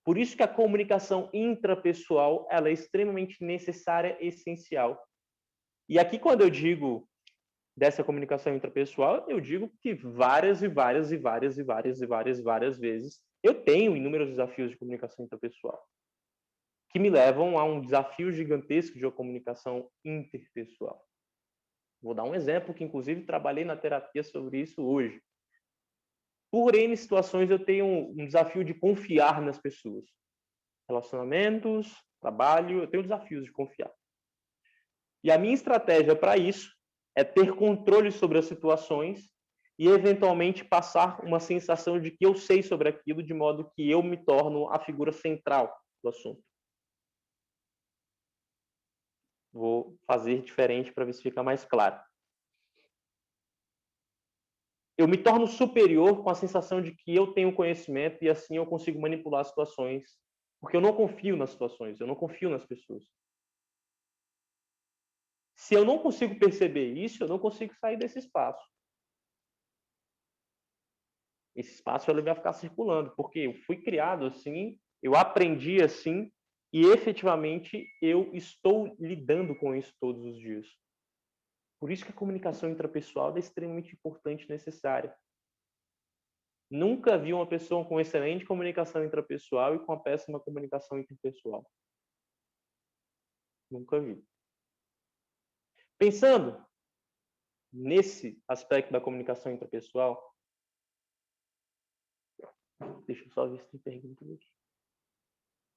Por isso que a comunicação intrapessoal ela é extremamente necessária e essencial. E aqui, quando eu digo dessa comunicação intrapessoal, eu digo que várias vezes eu tenho inúmeros desafios de comunicação intrapessoal que me levam a um desafio gigantesco de uma comunicação interpessoal. Vou dar um exemplo que, inclusive, trabalhei na terapia sobre isso hoje. Por N situações, eu tenho um desafio de confiar nas pessoas. Relacionamentos, trabalho, eu tenho desafios de confiar. E a minha estratégia para isso é ter controle sobre as situações e, eventualmente, passar uma sensação de que eu sei sobre aquilo, de modo que eu me torno a figura central do assunto. Vou fazer diferente para ver se fica mais claro. Eu me torno superior com a sensação de que eu tenho conhecimento e assim eu consigo manipular as situações, porque eu não confio nas situações, eu não confio nas pessoas. Se eu não consigo perceber isso, eu não consigo sair desse espaço. Esse espaço ele vai ficar circulando, porque eu fui criado assim, eu aprendi assim, e efetivamente eu estou lidando com isso todos os dias. Por isso que a comunicação intrapessoal é extremamente importante e necessária. Nunca vi uma pessoa com excelente comunicação intrapessoal e com uma péssima comunicação interpessoal. Nunca vi. Pensando nesse aspecto da comunicação intrapessoal, deixa eu só ver se tem perguntas aqui.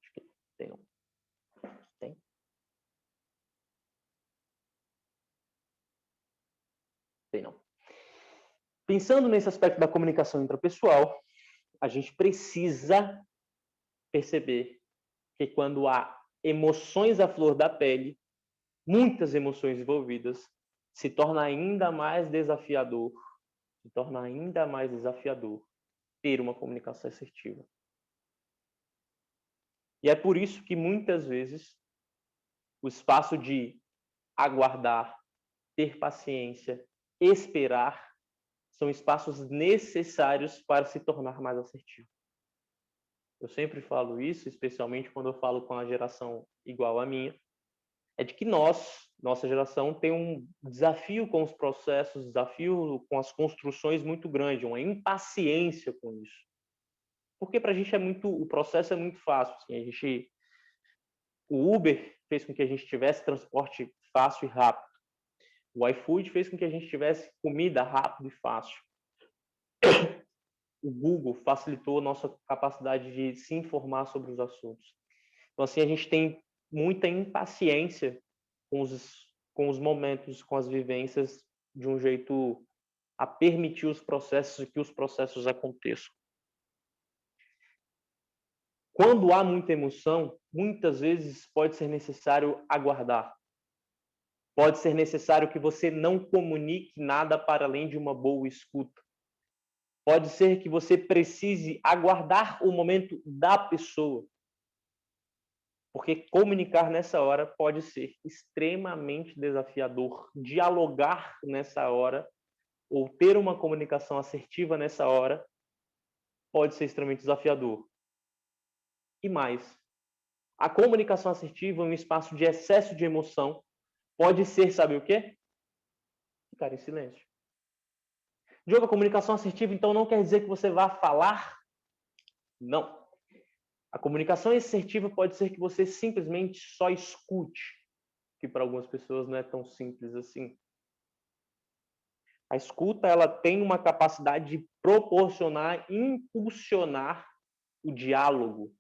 Acho que tem não. Tem? Tem não. Pensando nesse aspecto da comunicação intrapessoal, a gente precisa perceber que quando há emoções à flor da pele, muitas emoções envolvidas, se torna ainda mais desafiador, ter uma comunicação assertiva. E é por isso que muitas vezes o espaço de aguardar, ter paciência, esperar, são espaços necessários para se tornar mais assertivo. Eu sempre falo isso, especialmente quando eu falo com a geração igual à minha, é de que nossa geração tem um desafio com os processos, desafio com as construções muito grande, uma impaciência com isso. Porque para a gente o processo é muito fácil. Assim, o Uber fez com que a gente tivesse transporte fácil e rápido. O iFood fez com que a gente tivesse comida rápido e fácil. O Google facilitou a nossa capacidade de se informar sobre os assuntos. Então, assim, a gente tem muita impaciência com os momentos, com as vivências, de um jeito a permitir os processos e que os processos aconteçam. Quando há muita emoção, muitas vezes pode ser necessário aguardar. Pode ser necessário que você não comunique nada para além de uma boa escuta. Pode ser que você precise aguardar o momento da pessoa. Porque comunicar nessa hora pode ser extremamente desafiador. Dialogar nessa hora, ou ter uma comunicação assertiva nessa hora, pode ser extremamente desafiador. E mais, a comunicação assertiva em um espaço de excesso de emoção pode ser, sabe o quê? Ficar em silêncio. Diogo, a comunicação assertiva, então, não quer dizer que você vá falar? Não. A comunicação assertiva pode ser que você simplesmente só escute, que para algumas pessoas não é tão simples assim. A escuta, ela tem uma capacidade de proporcionar, impulsionar o diálogo.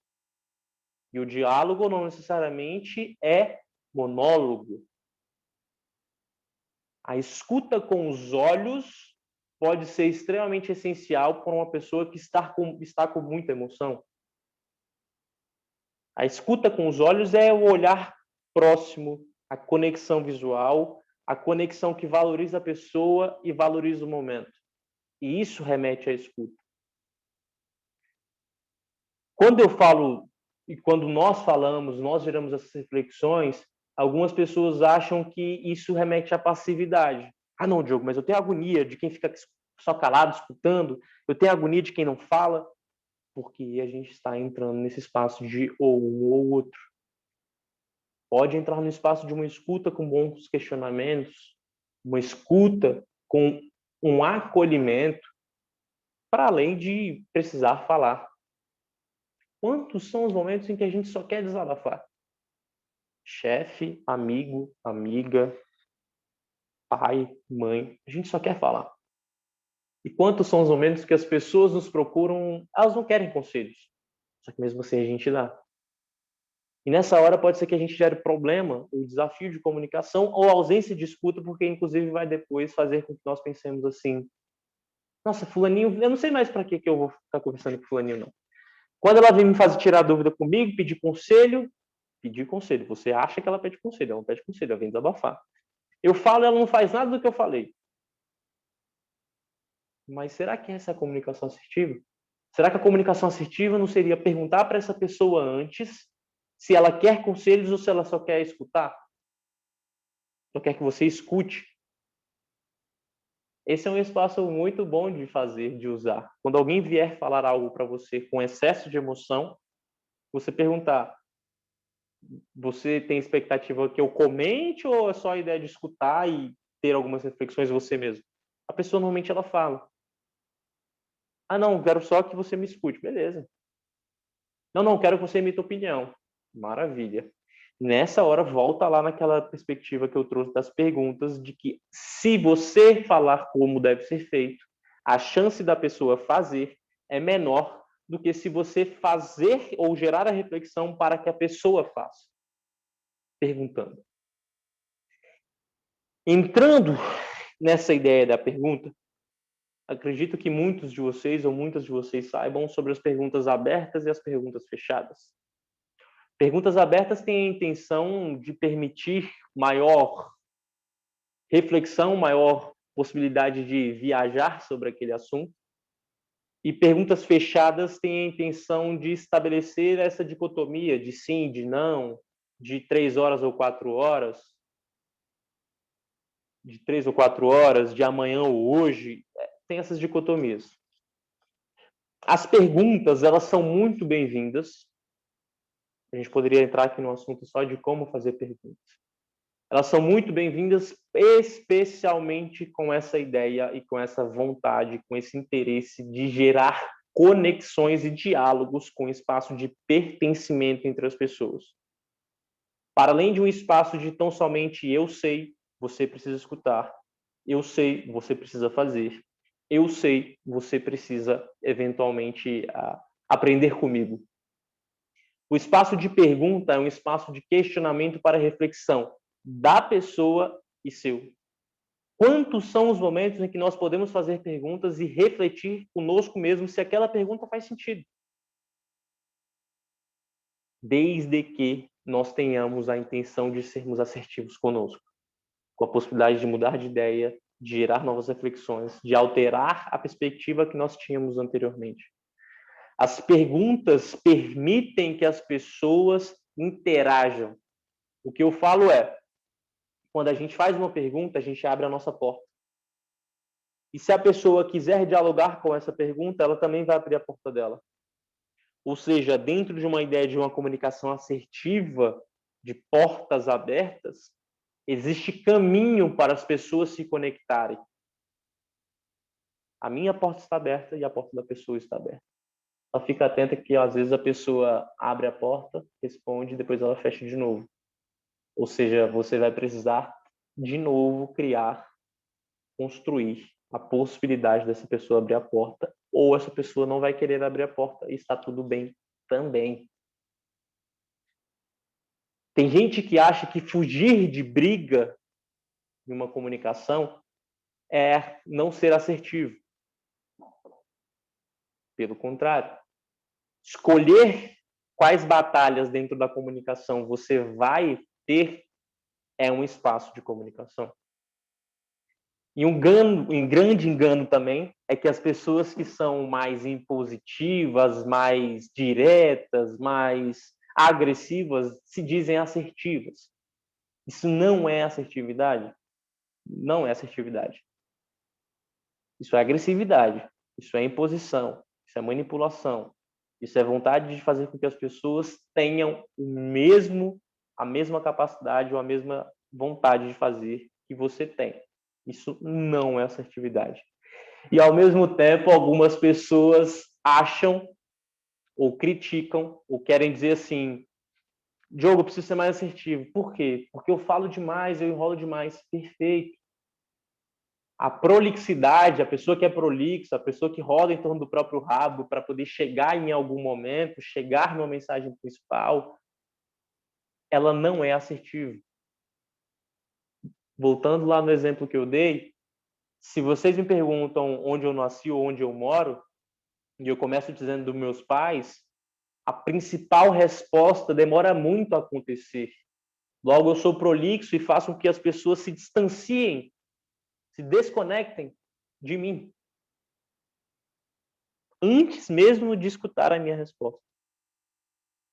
E o diálogo não necessariamente é monólogo. A escuta com os olhos pode ser extremamente essencial para uma pessoa que está com muita emoção. A escuta com os olhos é o olhar próximo, a conexão visual, a conexão que valoriza a pessoa e valoriza o momento. E isso remete à escuta. Quando eu falo e quando nós falamos, nós geramos essas reflexões, algumas pessoas acham que isso remete à passividade. Ah, não, Diogo, mas eu tenho agonia de quem fica só calado, escutando. Eu tenho agonia de quem não fala. Porque a gente está entrando nesse espaço de ou um ou outro. Pode entrar no espaço de uma escuta com bons questionamentos, uma escuta com um acolhimento, para além de precisar falar. Quantos são os momentos em que a gente só quer desabafar? Chefe, amigo, amiga, pai, mãe, a gente só quer falar. E quantos são os momentos que as pessoas nos procuram, elas não querem conselhos, só que mesmo assim a gente dá. E nessa hora pode ser que a gente gere problema, o desafio de comunicação ou ausência de escuta, porque inclusive vai depois fazer com que nós pensemos assim: nossa, fulaninho, eu não sei mais para que eu vou ficar conversando com fulaninho, não. Quando ela vem me fazer tirar dúvida comigo, pedir conselho, você acha que ela pede conselho, ela não pede conselho, ela vem desabafar. Eu falo, ela não faz nada do que eu falei. Mas será que essa é a comunicação assertiva? Será que a comunicação assertiva não seria perguntar para essa pessoa antes se ela quer conselhos ou se ela só quer escutar? Ela quer que você escute. Esse é um espaço muito bom de fazer, de usar. Quando alguém vier falar algo para você com excesso de emoção, você perguntar: você tem expectativa que eu comente ou é só a ideia de escutar e ter algumas reflexões você mesmo? A pessoa normalmente ela fala: ah, não, quero só que você me escute. Beleza. Não, não, quero que você emita opinião. Maravilha. Nessa hora, volta lá naquela perspectiva que eu trouxe das perguntas, de que se você falar como deve ser feito, a chance da pessoa fazer é menor do que se você fazer ou gerar a reflexão para que a pessoa faça, perguntando. Entrando nessa ideia da pergunta, acredito que muitos de vocês ou muitas de vocês saibam sobre as perguntas abertas e as perguntas fechadas. Perguntas abertas têm a intenção de permitir maior reflexão, maior possibilidade de viajar sobre aquele assunto. E perguntas fechadas têm a intenção de estabelecer essa dicotomia de sim, de não, de 3 horas ou 4 horas, de 3 ou 4 horas, de amanhã ou hoje. Tem essas dicotomias. As perguntas, elas são muito bem-vindas. A gente poderia entrar aqui no assunto só de como fazer perguntas. Elas são muito bem-vindas, especialmente com essa ideia e com essa vontade, com esse interesse de gerar conexões e diálogos com espaço de pertencimento entre as pessoas. Para além de um espaço de tão somente eu sei, você precisa escutar, eu sei, você precisa fazer, eu sei, você precisa eventualmente aprender comigo. O espaço de pergunta é um espaço de questionamento para reflexão da pessoa e seu. Quantos são os momentos em que nós podemos fazer perguntas e refletir conosco mesmo se aquela pergunta faz sentido? Desde que nós tenhamos a intenção de sermos assertivos conosco, com a possibilidade de mudar de ideia, de gerar novas reflexões, de alterar a perspectiva que nós tínhamos anteriormente. As perguntas permitem que as pessoas interajam. O que eu falo é, quando a gente faz uma pergunta, a gente abre a nossa porta. E se a pessoa quiser dialogar com essa pergunta, ela também vai abrir a porta dela. Ou seja, dentro de uma ideia de uma comunicação assertiva, de portas abertas, existe caminho para as pessoas se conectarem. A minha porta está aberta e a porta da pessoa está aberta. Só fica atenta que às vezes a pessoa abre a porta, responde e depois ela fecha de novo. Ou seja, você vai precisar de novo criar, construir a possibilidade dessa pessoa abrir a porta, ou essa pessoa não vai querer abrir a porta e está tudo bem também. Tem gente que acha que fugir de briga em uma comunicação é não ser assertivo. Pelo contrário, escolher quais batalhas dentro da comunicação você vai ter é um espaço de comunicação. E um grande engano também é que as pessoas que são mais impositivas, mais diretas, mais agressivas, se dizem assertivas. Isso não é assertividade. Não é assertividade. Isso é agressividade. Isso é imposição. Isso é manipulação. Isso é vontade de fazer com que as pessoas tenham a mesma capacidade ou a mesma vontade de fazer que você tem. Isso não é assertividade. E, ao mesmo tempo, algumas pessoas acham ou criticam ou querem dizer assim: Diogo, eu preciso ser mais assertivo. Por quê? Porque eu falo demais, eu enrolo demais. Perfeito. A prolixidade, a pessoa que é prolixa, a pessoa que roda em torno do próprio rabo para poder chegar em algum momento, chegar numa mensagem principal, ela não é assertiva. Voltando lá no exemplo que eu dei, se vocês me perguntam onde eu nasci ou onde eu moro, e eu começo dizendo dos meus pais, a principal resposta demora muito a acontecer. Logo, eu sou prolixo e faço com que as pessoas se distanciem, se desconectem de mim, antes mesmo de escutar a minha resposta.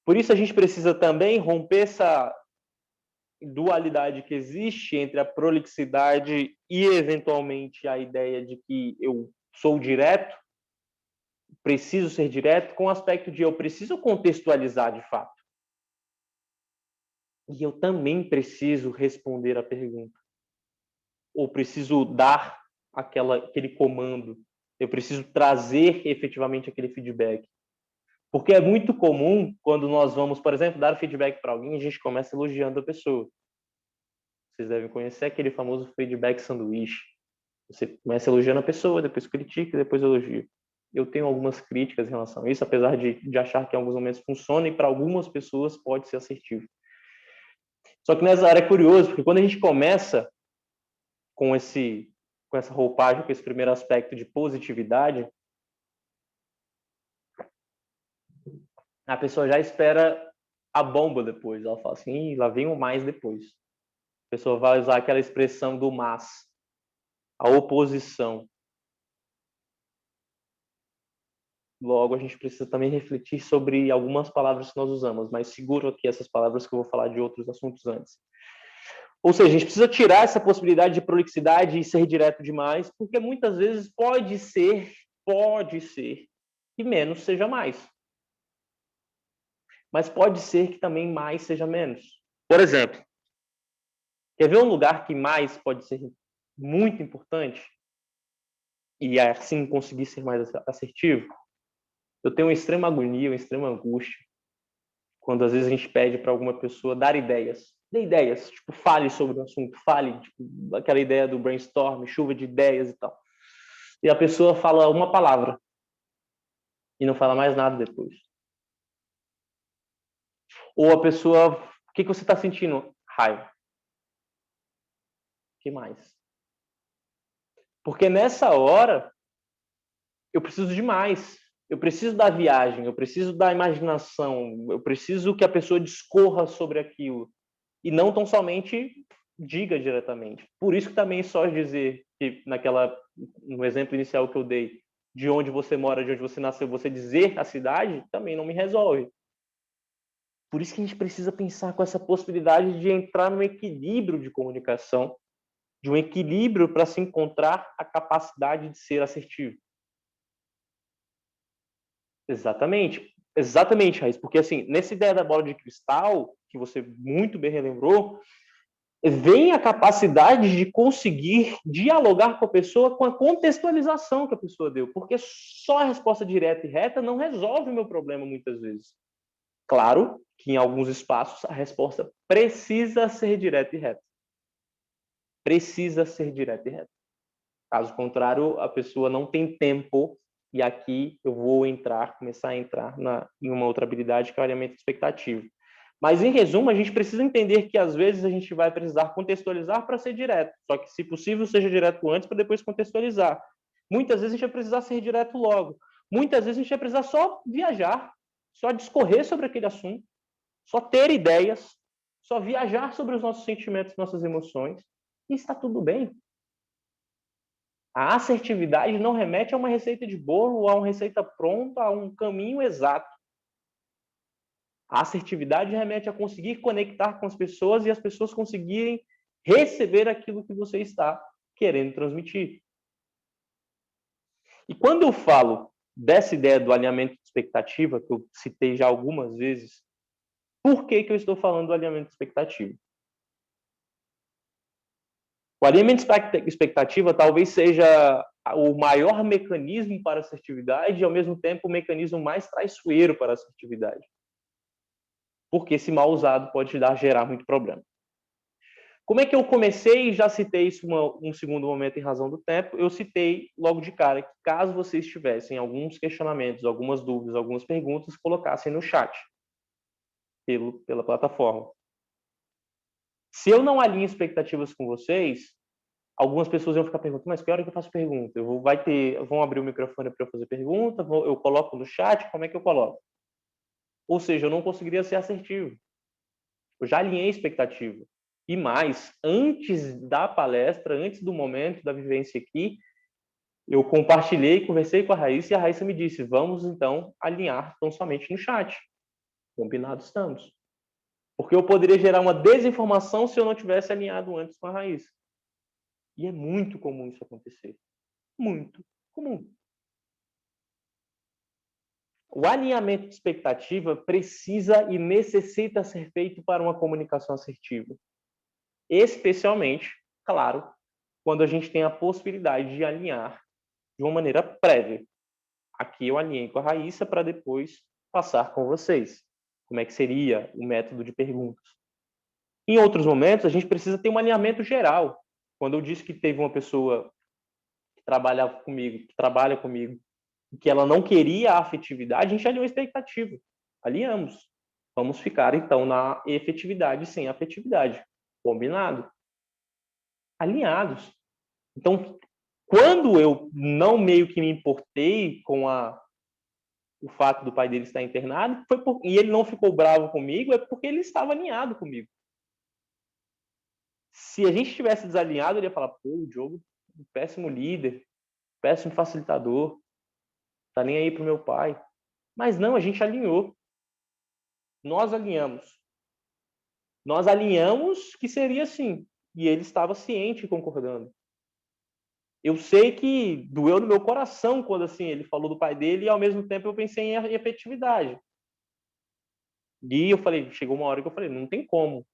Por isso, a gente precisa também romper dualidade que existe entre a prolixidade e, eventualmente, a ideia de que eu sou direto, preciso ser direto, com o aspecto de eu preciso contextualizar de fato. E eu também preciso responder a pergunta. Ou preciso dar aquele comando. Eu preciso trazer efetivamente aquele feedback. Porque é muito comum, quando nós vamos, por exemplo, dar feedback para alguém, a gente começa elogiando a pessoa. Vocês devem conhecer aquele famoso feedback sanduíche. Você começa elogiando a pessoa, depois critica, depois elogia. Eu tenho algumas críticas em relação a isso, apesar de achar que em alguns momentos funciona e para algumas pessoas pode ser assertivo. Só que nessa área é curioso, porque quando a gente começa com essa roupagem, com esse primeiro aspecto de positividade, a pessoa já espera a bomba depois. Ela fala assim, lá vem um mais depois. A pessoa vai usar aquela expressão do mas, a oposição. Logo, a gente precisa também refletir sobre algumas palavras que nós usamos, mas seguro aqui essas palavras que eu vou falar de outros assuntos antes. Ou seja, a gente precisa tirar essa possibilidade de prolixidade e ser direto demais, porque muitas vezes pode ser que menos seja mais. Mas pode ser que também mais seja menos. Por exemplo, quer ver um lugar que mais pode ser muito importante e assim conseguir ser mais assertivo? Eu tenho uma extrema agonia, uma extrema angústia quando às vezes a gente pede para alguma pessoa dar ideias. Dê ideias, tipo, fale sobre o assunto, fale, tipo, aquela ideia do brainstorm, chuva de ideias e tal. E a pessoa fala uma palavra e não fala mais nada depois. Ou a pessoa, o que você está sentindo? Raiva. O que mais? Porque nessa hora, eu preciso de mais. Eu preciso da viagem, eu preciso da imaginação, eu preciso que a pessoa discorra sobre aquilo. E não tão somente diga diretamente. Por isso que também só dizer que no exemplo inicial que eu dei, de onde você mora, de onde você nasceu, você dizer a cidade, também não me resolve. Por isso que a gente precisa pensar com essa possibilidade de entrar num equilíbrio de comunicação, de um equilíbrio para se encontrar a capacidade de ser assertivo. Exatamente. Exatamente, Raiz. Porque, assim, nessa ideia da bola de cristal, que você muito bem relembrou, vem a capacidade de conseguir dialogar com a pessoa com a contextualização que a pessoa deu. Porque só a resposta direta e reta não resolve o meu problema, muitas vezes. Claro que, em alguns espaços, a resposta precisa ser direta e reta. Precisa ser direta e reta. Caso contrário, a pessoa não tem tempo, e aqui eu vou começar a entrar em uma outra habilidade que é o alinhamento expectativo. Mas, em resumo, a gente precisa entender que, às vezes, a gente vai precisar contextualizar para ser direto. Só que, se possível, seja direto antes para depois contextualizar. Muitas vezes a gente vai precisar ser direto logo. Muitas vezes a gente vai precisar só viajar, só discorrer sobre aquele assunto, só ter ideias, só viajar sobre os nossos sentimentos, nossas emoções, e está tudo bem. A assertividade não remete a uma receita de bolo, a uma receita pronta, a um caminho exato. A assertividade remete a conseguir conectar com as pessoas e as pessoas conseguirem receber aquilo que você está querendo transmitir. E quando eu falo dessa ideia do alinhamento de expectativa, que eu citei já algumas vezes, por que eu estou falando do alinhamento de expectativa? O alinhamento de expectativa talvez seja o maior mecanismo para a assertividade e, ao mesmo tempo, o mecanismo mais traiçoeiro para a assertividade. Porque, se mal usado, pode gerar muito problema. Como é que eu comecei? Já citei isso um segundo momento em razão do tempo. Eu citei logo de cara que, caso vocês tivessem alguns questionamentos, algumas dúvidas, algumas perguntas, colocassem no chat pela plataforma. Se eu não alinho expectativas com vocês, algumas pessoas iam ficar perguntando, mas que hora que eu faço pergunta? Vão abrir o microfone para eu fazer pergunta? Eu coloco no chat? Como é que eu coloco? Ou seja, eu não conseguiria ser assertivo. Eu já alinhei a expectativa. E mais, antes da palestra, antes do momento da vivência aqui, eu compartilhei, conversei com a Raíssa e a Raíssa me disse, vamos então alinhar tão somente no chat. Combinados estamos. Porque eu poderia gerar uma desinformação se eu não tivesse alinhado antes com a raiz. E é muito comum isso acontecer. Muito comum. O alinhamento de expectativa precisa e necessita ser feito para uma comunicação assertiva. Especialmente, claro, quando a gente tem a possibilidade de alinhar de uma maneira prévia. Aqui eu alinhei com a Raíssa para depois passar com vocês. Como é que seria o método de perguntas? Em outros momentos, a gente precisa ter um alinhamento geral. Quando eu disse que teve uma pessoa que trabalha comigo, que ela não queria a afetividade, a gente alinhou a expectativa. Alinhamos. Vamos ficar, então, na efetividade sem afetividade. Combinado? Alinhados. Então, quando eu não meio que me importei com o fato do pai dele estar internado, e ele não ficou bravo comigo, é porque ele estava alinhado comigo. Se a gente tivesse desalinhado, ele ia falar, pô, o Diogo, um péssimo líder, péssimo facilitador, tá nem aí pro meu pai. Mas não, a gente alinhou. Nós alinhamos. Nós alinhamos que seria assim. E ele estava ciente e concordando. Eu sei que doeu no meu coração quando assim ele falou do pai dele e ao mesmo tempo eu pensei em efetividade. E eu falei, chegou uma hora que eu falei, não tem como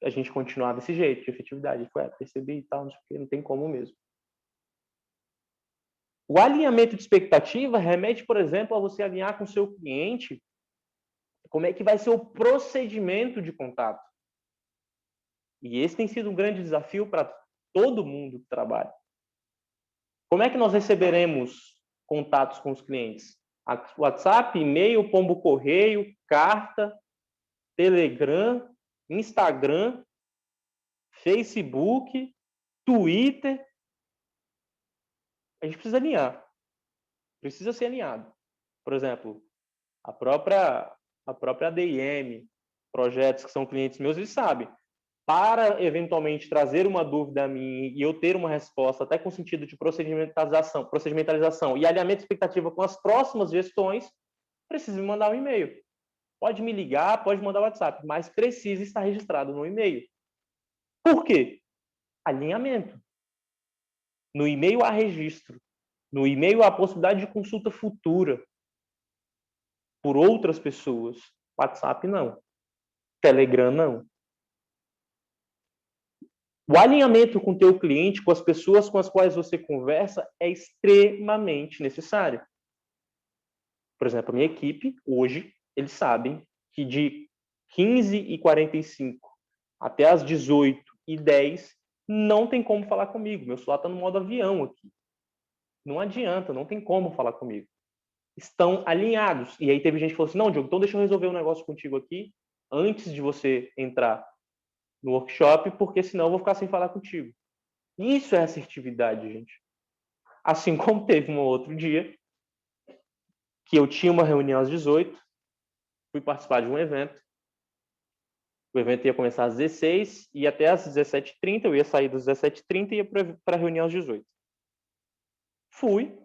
a gente continuar desse jeito, de efetividade. Ele falou, percebi e tal, não sei o quê, não tem como mesmo. O alinhamento de expectativa remete, por exemplo, a você alinhar com o seu cliente como é que vai ser o procedimento de contato. E esse tem sido um grande desafio para todo mundo que trabalha. Como é que nós receberemos contatos com os clientes? WhatsApp, e-mail, pombo correio, carta, Telegram, Instagram, Facebook, Twitter. A gente precisa alinhar. Precisa ser alinhado. Por exemplo, a própria ADM, projetos que são clientes meus, eles sabem. Para eventualmente trazer uma dúvida a mim e eu ter uma resposta, até com sentido de procedimentalização e alinhamento de expectativa com as próximas gestões, precisa me mandar um e-mail. Pode me ligar, pode mandar WhatsApp, mas precisa estar registrado no e-mail. Por quê? Alinhamento. No e-mail há registro. No e-mail há a possibilidade de consulta futura por outras pessoas. WhatsApp não. Telegram não. O alinhamento com o teu cliente, com as pessoas com as quais você conversa, é extremamente necessário. Por exemplo, a minha equipe, hoje, eles sabem que de 15h45 até as 18h10, não tem como falar comigo. Meu celular está no modo avião aqui. Não adianta, não tem como falar comigo. Estão alinhados. E aí teve gente que falou assim, não, Diogo, então deixa eu resolver um negócio contigo aqui antes de você entrar no workshop, porque senão eu vou ficar sem falar contigo. Isso é assertividade, gente. Assim como teve um outro dia que eu tinha uma reunião às 18h, fui participar de um evento. O evento ia começar às 16h e até às 17h30, eu ia sair das 17h30 e ia para a reunião às 18h. Fui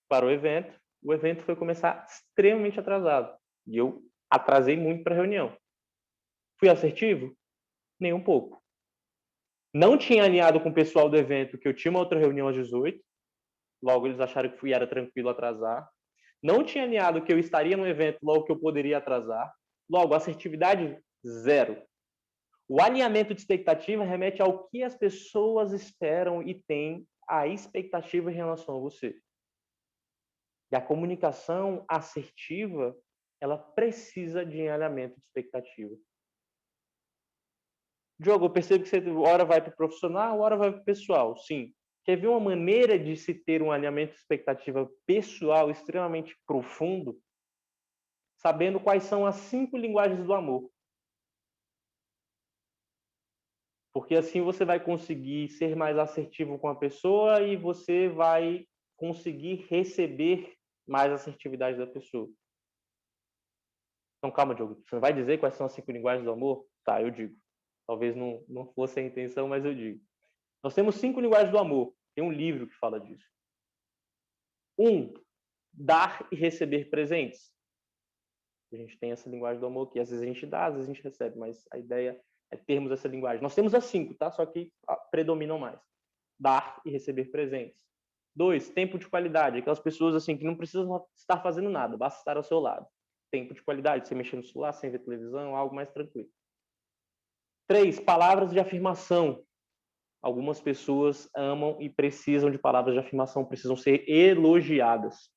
para o evento foi começar extremamente atrasado. E eu atrasei muito para a reunião. Fui assertivo? Nem um pouco. Não tinha alinhado com o pessoal do evento que eu tinha uma outra reunião às 18h. Logo, eles acharam que era tranquilo atrasar. Não tinha alinhado que eu estaria no evento, logo que eu poderia atrasar. Logo, assertividade, zero. O alinhamento de expectativa remete ao que as pessoas esperam e têm a expectativa em relação a você. E a comunicação assertiva, ela precisa de alinhamento de expectativa. Diogo, eu percebo que você hora vai para o profissional, hora vai para o pessoal. Sim. Quer ver uma maneira de se ter um alinhamento de expectativa pessoal extremamente profundo? Sabendo quais são as 5 linguagens do amor. Porque assim você vai conseguir ser mais assertivo com a pessoa e você vai conseguir receber mais assertividade da pessoa. Então, calma, Diogo. Você não vai dizer quais são as 5 linguagens do amor? Tá, eu digo. Talvez não fosse a intenção, mas eu digo. Nós temos 5 linguagens do amor. Tem um livro que fala disso. 1. Dar e receber presentes. A gente tem essa linguagem do amor que às vezes a gente dá, às vezes a gente recebe, mas a ideia é termos essa linguagem. Nós temos as 5, tá? Só que predominam mais. Dar e receber presentes. 2, tempo de qualidade. Aquelas pessoas assim que não precisam estar fazendo nada, basta estar ao seu lado. Tempo de qualidade, você mexer no celular, sem ver televisão, algo mais tranquilo. 3, palavras de afirmação. Algumas pessoas amam e precisam de palavras de afirmação, precisam ser elogiadas.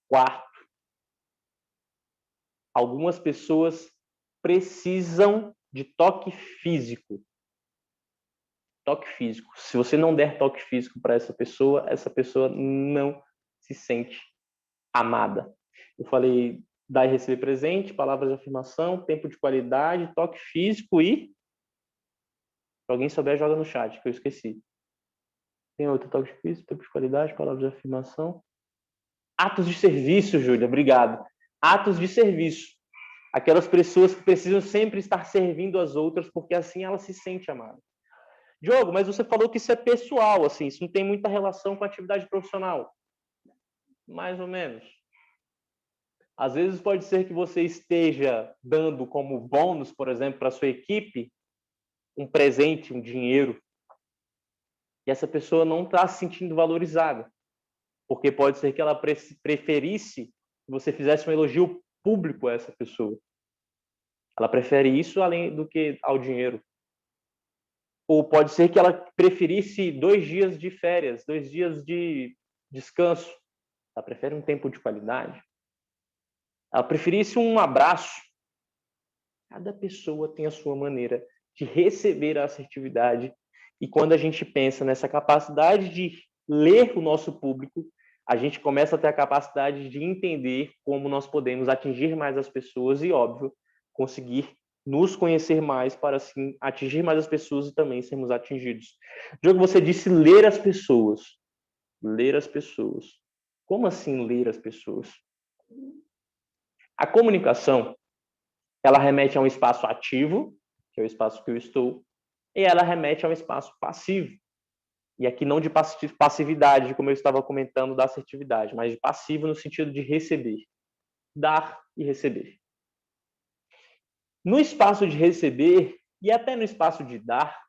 4, algumas pessoas precisam de toque físico. Toque físico. Se você não der toque físico para essa pessoa não se sente amada. Eu falei dar e receber presente, palavras de afirmação, tempo de qualidade, toque físico e... Se alguém souber, joga no chat, que eu esqueci. Tem outro toque físico, tempo de qualidade, palavras de afirmação. Atos de serviço, Júlia, obrigado. Atos de serviço. Aquelas pessoas que precisam sempre estar servindo as outras, porque assim ela se sente amada. Diogo, mas você falou que isso é pessoal, assim, isso não tem muita relação com a atividade profissional. Mais ou menos. Às vezes pode ser que você esteja dando como bônus, por exemplo, para a sua equipe, um presente, um dinheiro, e essa pessoa não está se sentindo valorizada, porque pode ser que ela preferisse que você fizesse um elogio público a essa pessoa. Ela prefere isso além do que ao dinheiro. Ou pode ser que ela preferisse 2 dias de férias, 2 dias de descanso. Ela prefere um tempo de qualidade. Ela preferisse um abraço. Cada pessoa tem a sua maneira de receber a assertividade. E quando a gente pensa nessa capacidade de ler o nosso público, a gente começa a ter a capacidade de entender como nós podemos atingir mais as pessoas e, óbvio, conseguir nos conhecer mais para, assim, atingir mais as pessoas e também sermos atingidos. Diogo, você disse ler as pessoas. Ler as pessoas. Como assim ler as pessoas? A comunicação, ela remete a um espaço ativo, que é o espaço que eu estou, e ela remete a um espaço passivo. E aqui não de passividade, como eu estava comentando, da assertividade, mas de passivo no sentido de receber. Dar e receber. No espaço de receber e até no espaço de dar,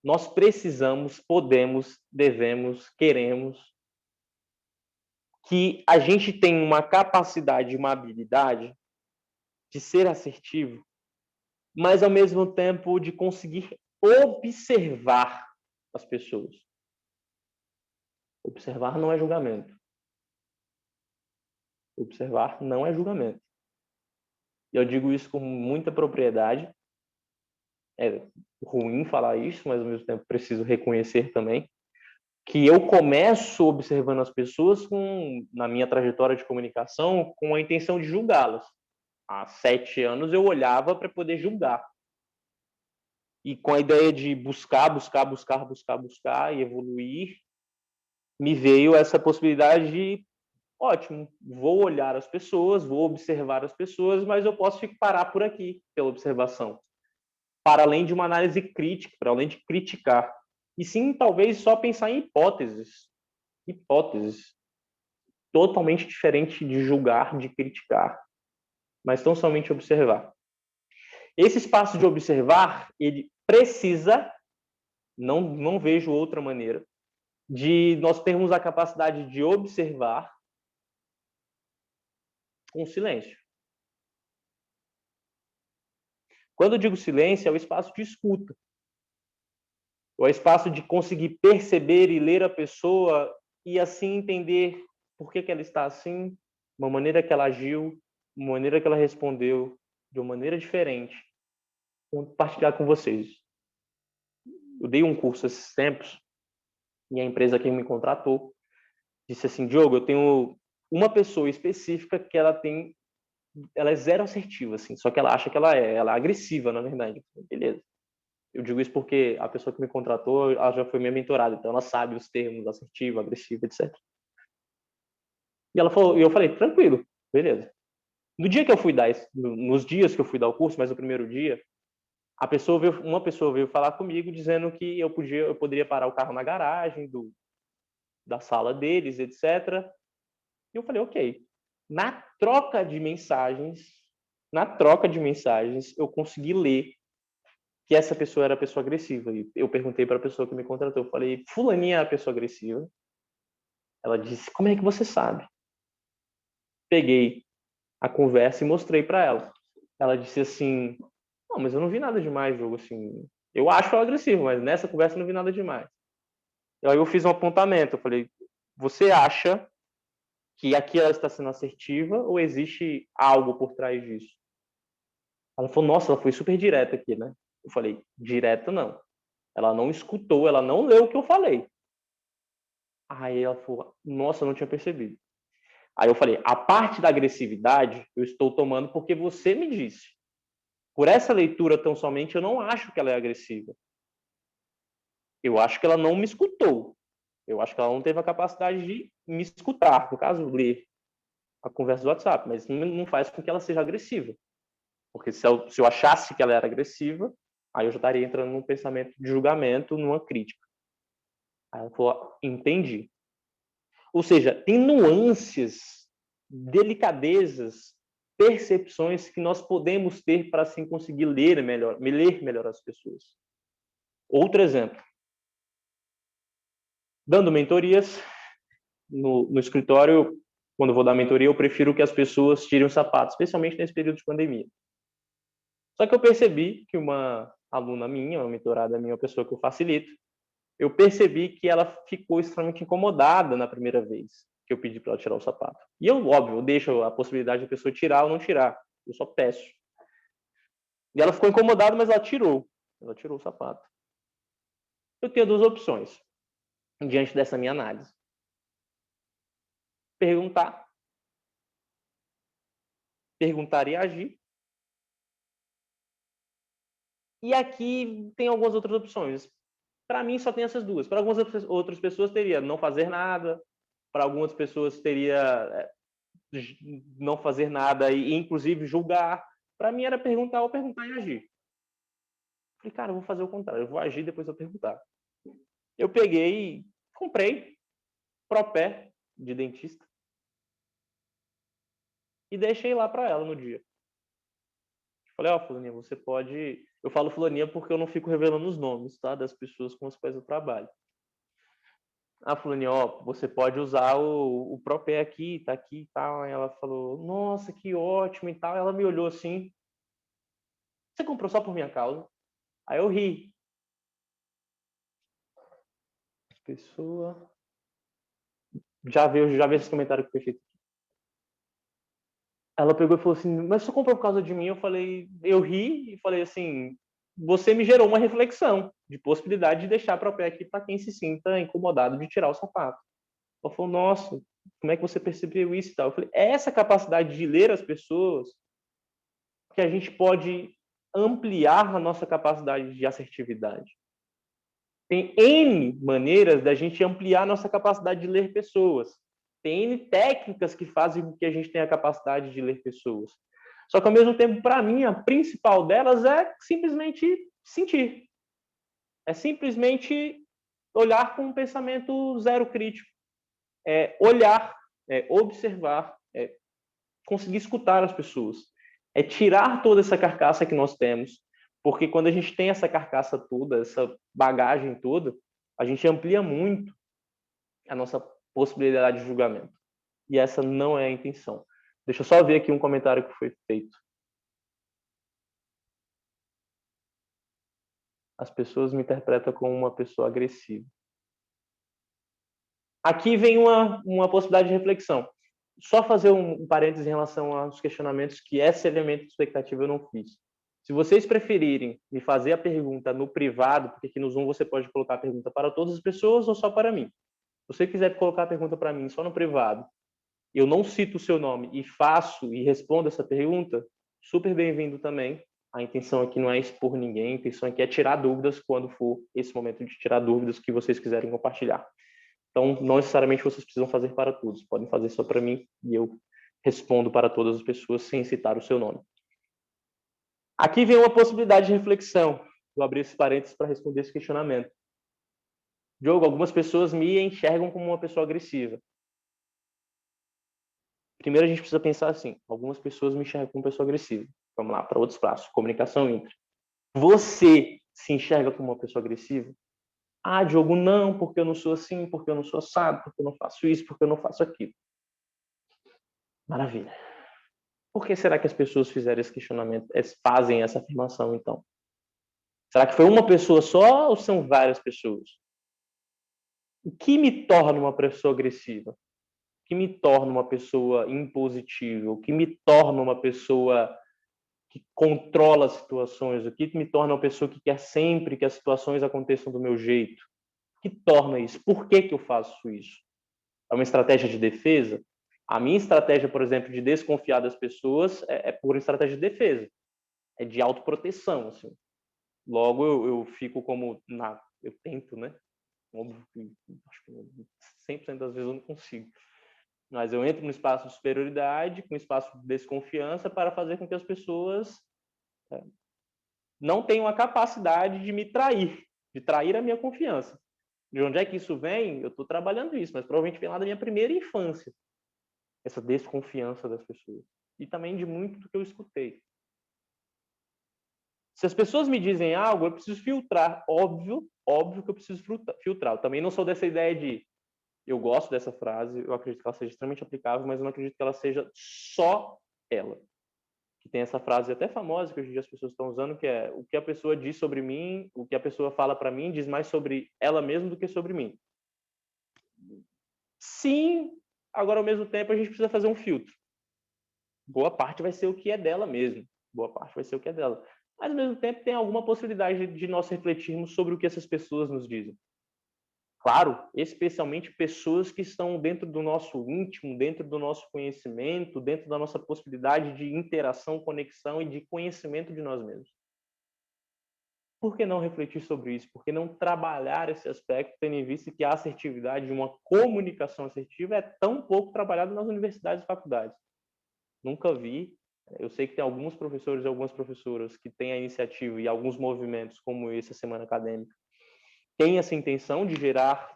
nós precisamos, podemos, devemos, queremos que a gente tenha uma capacidade, uma habilidade de ser assertivo, mas ao mesmo tempo de conseguir observar as pessoas. Observar não é julgamento. Observar não é julgamento. E eu digo isso com muita propriedade. É ruim falar isso, mas ao mesmo tempo preciso reconhecer também que eu começo observando as pessoas na minha trajetória de comunicação com a intenção de julgá-las. Há 7 anos eu olhava para poder julgar. E com a ideia de buscar e evoluir, me veio essa possibilidade de, ótimo, vou olhar as pessoas, vou observar as pessoas, mas eu posso parar por aqui, pela observação. Para além de uma análise crítica, para além de criticar. E sim, talvez só pensar em hipóteses. Hipóteses. Totalmente diferente de julgar, de criticar. Mas tão somente observar. Esse espaço de observar, ele precisa, não vejo outra maneira, de nós termos a capacidade de observar com silêncio. Quando eu digo silêncio, é o espaço de escuta. É o espaço de conseguir perceber e ler a pessoa e assim entender por que ela está assim, uma maneira que ela agiu, uma maneira que ela respondeu, de uma maneira diferente. Vou compartilhar com vocês. Eu dei um curso esses tempos e a empresa que me contratou disse assim: Diogo, eu tenho uma pessoa específica que ela é zero assertiva, assim, só que ela acha que ela é agressiva, na verdade. Beleza. Eu digo isso porque a pessoa que me contratou, ela já foi minha mentorada, então ela sabe os termos assertivo, agressivo, etc. E ela falou, e eu falei, tranquilo, beleza. No dia que eu fui nos dias que eu fui dar o curso, mas no primeiro dia, uma pessoa veio falar comigo dizendo que eu poderia parar o carro na garagem da sala deles, etc. E eu falei, ok. Na troca de mensagens, eu consegui ler que essa pessoa era a pessoa agressiva. E eu perguntei para a pessoa que me contratou, eu falei, fulaninha é a pessoa agressiva? Ela disse, como é que você sabe? Peguei a conversa e mostrei para ela. Ela disse assim, não, mas eu não vi nada demais, jogo assim. Eu acho ela agressiva, mas nessa conversa eu não vi nada demais. Aí eu fiz um apontamento, eu falei, você acha que aqui ela está sendo assertiva ou existe algo por trás disso? Ela falou, nossa, ela foi super direta aqui, né? Eu falei, direta não. Ela não escutou, ela não leu o que eu falei. Aí ela falou, nossa, eu não tinha percebido. Aí eu falei, a parte da agressividade eu estou tomando porque você me disse. Por essa leitura tão somente, eu não acho que ela é agressiva. Eu acho que ela não me escutou. Eu acho que ela não teve a capacidade de me escutar, no caso, ler a conversa do WhatsApp, mas não faz com que ela seja agressiva. Porque se eu achasse que ela era agressiva, aí eu já estaria entrando num pensamento de julgamento, numa crítica. Aí ela falou, entendi. Ou seja, tem nuances, delicadezas, percepções que nós podemos ter para assim conseguir ler melhor as pessoas. Outro exemplo. Dando mentorias, no escritório, quando eu vou dar mentoria, eu prefiro que as pessoas tirem os sapatos, especialmente nesse período de pandemia. Só que eu percebi que uma aluna minha, uma mentorada minha, uma pessoa que eu facilito, eu percebi que ela ficou extremamente incomodada na primeira vez que eu pedi para ela tirar o sapato. E eu, óbvio, eu deixo a possibilidade da pessoa tirar ou não tirar. Eu só peço. E ela ficou incomodada, mas ela tirou. Ela tirou o sapato. Eu tenho duas opções diante dessa minha análise. Perguntar e agir. E aqui tem algumas outras opções. Para mim, só tem essas duas. Para algumas outras pessoas, teria não fazer nada. Para algumas pessoas, teria não fazer nada e, inclusive, julgar. Para mim, era perguntar e agir. Falei, cara, eu vou fazer o contrário. Eu vou agir, depois eu perguntar. Eu peguei, comprei Propé de dentista e deixei lá para ela no dia. Falei, ó, fulaninha, você pode... Eu falo fulaninha porque eu não fico revelando os nomes, tá? Das pessoas com as quais eu trabalho. Ah, fulaninha, ó, você pode usar o Propé aqui, tá aqui e tal. Aí ela falou, nossa, que ótimo e tal. Ela me olhou assim, você comprou só por minha causa? Aí eu ri. Pessoa... Já veio esse comentário que foi feito. Ela pegou e falou assim, mas você comprou por causa de mim? Eu ri e falei assim, você me gerou uma reflexão de possibilidade de deixar para o pé aqui para quem se sinta incomodado de tirar o sapato. Ela falou, nossa, como é que você percebeu isso e tal? Eu falei, é essa capacidade de ler as pessoas que a gente pode ampliar a nossa capacidade de assertividade. Tem N maneiras da gente ampliar a nossa capacidade de ler pessoas. Tem N técnicas que fazem com que a gente tenha a capacidade de ler pessoas. Só que, ao mesmo tempo, para mim, a principal delas é simplesmente sentir. É simplesmente olhar com um pensamento zero crítico. É olhar, é observar, é conseguir escutar as pessoas. É tirar toda essa carcaça que nós temos. Porque quando a gente tem essa carcaça toda, essa bagagem toda, a gente amplia muito a nossa possibilidade de julgamento. E essa não é a intenção. Deixa eu só ver aqui um comentário que foi feito. As pessoas me interpretam como uma pessoa agressiva. Aqui vem uma possibilidade de reflexão. Só fazer um parênteses em relação aos questionamentos que esse elemento de expectativa eu não fiz. Se vocês preferirem me fazer a pergunta no privado, porque aqui no Zoom você pode colocar a pergunta para todas as pessoas ou só para mim. Se você quiser colocar a pergunta para mim só no privado, eu não cito o seu nome e faço e respondo essa pergunta, super bem-vindo também. A intenção aqui não é expor ninguém, a intenção aqui é tirar dúvidas quando for esse momento de tirar dúvidas que vocês quiserem compartilhar. Então, não necessariamente vocês precisam fazer para todos, podem fazer só para mim e eu respondo para todas as pessoas sem citar o seu nome. Aqui vem uma possibilidade de reflexão. Vou abrir esse parênteses para responder esse questionamento. Diogo, algumas pessoas me enxergam como uma pessoa agressiva. Primeiro a gente precisa pensar assim, algumas pessoas me enxergam como pessoa agressiva. Vamos lá, para outros passos, comunicação intra. Você se enxerga como uma pessoa agressiva? Ah, Diogo, não, porque eu não sou assim, porque eu não sou assado, porque eu não faço isso, porque eu não faço aquilo. Maravilha. Por que será que as pessoas fizeram esse questionamento, fazem essa afirmação, então? Será que foi uma pessoa só ou são várias pessoas? O que me torna uma pessoa agressiva? O que me torna uma pessoa impositiva? O que me torna uma pessoa que controla as situações? O que me torna uma pessoa que quer sempre que as situações aconteçam do meu jeito? O que torna isso? Por que eu faço isso? É uma estratégia de defesa? A minha estratégia, por exemplo, de desconfiar das pessoas é por estratégia de defesa. É de autoproteção, assim. Logo, eu fico como... eu tento, né? Óbvio que acho que 100% das vezes eu não consigo. Mas eu entro no espaço de superioridade, com espaço de desconfiança, para fazer com que as pessoas não tenham a capacidade de me trair, de trair a minha confiança. De onde é que isso vem? Eu estou trabalhando isso, mas provavelmente vem lá da minha primeira infância. Essa desconfiança das pessoas. E também de muito do que eu escutei. Se as pessoas me dizem algo, eu preciso filtrar. Óbvio que eu preciso filtrar. Eu também não sou dessa ideia de... Eu gosto dessa frase, eu acredito que ela seja extremamente aplicável, mas eu não acredito que ela seja só ela. Que tem essa frase até famosa que hoje em dia as pessoas estão usando, que é: o que a pessoa diz sobre mim, o que a pessoa fala para mim, diz mais sobre ela mesma do que sobre mim. Sim, agora ao mesmo tempo a gente precisa fazer um filtro. Boa parte vai ser o que é dela mesmo. Boa parte vai ser o que é dela. Mas ao mesmo tempo tem alguma possibilidade de nós refletirmos sobre o que essas pessoas nos dizem. Claro, especialmente pessoas que estão dentro do nosso íntimo, dentro do nosso conhecimento, dentro da nossa possibilidade de interação, conexão e de conhecimento de nós mesmos. Por que não refletir sobre isso? Por que não trabalhar esse aspecto, tendo em vista que a assertividade de uma comunicação assertiva é tão pouco trabalhada nas universidades e faculdades? Nunca vi. Eu sei que tem alguns professores e algumas professoras que têm a iniciativa e alguns movimentos, como esse, a Semana Acadêmica, tem essa intenção de gerar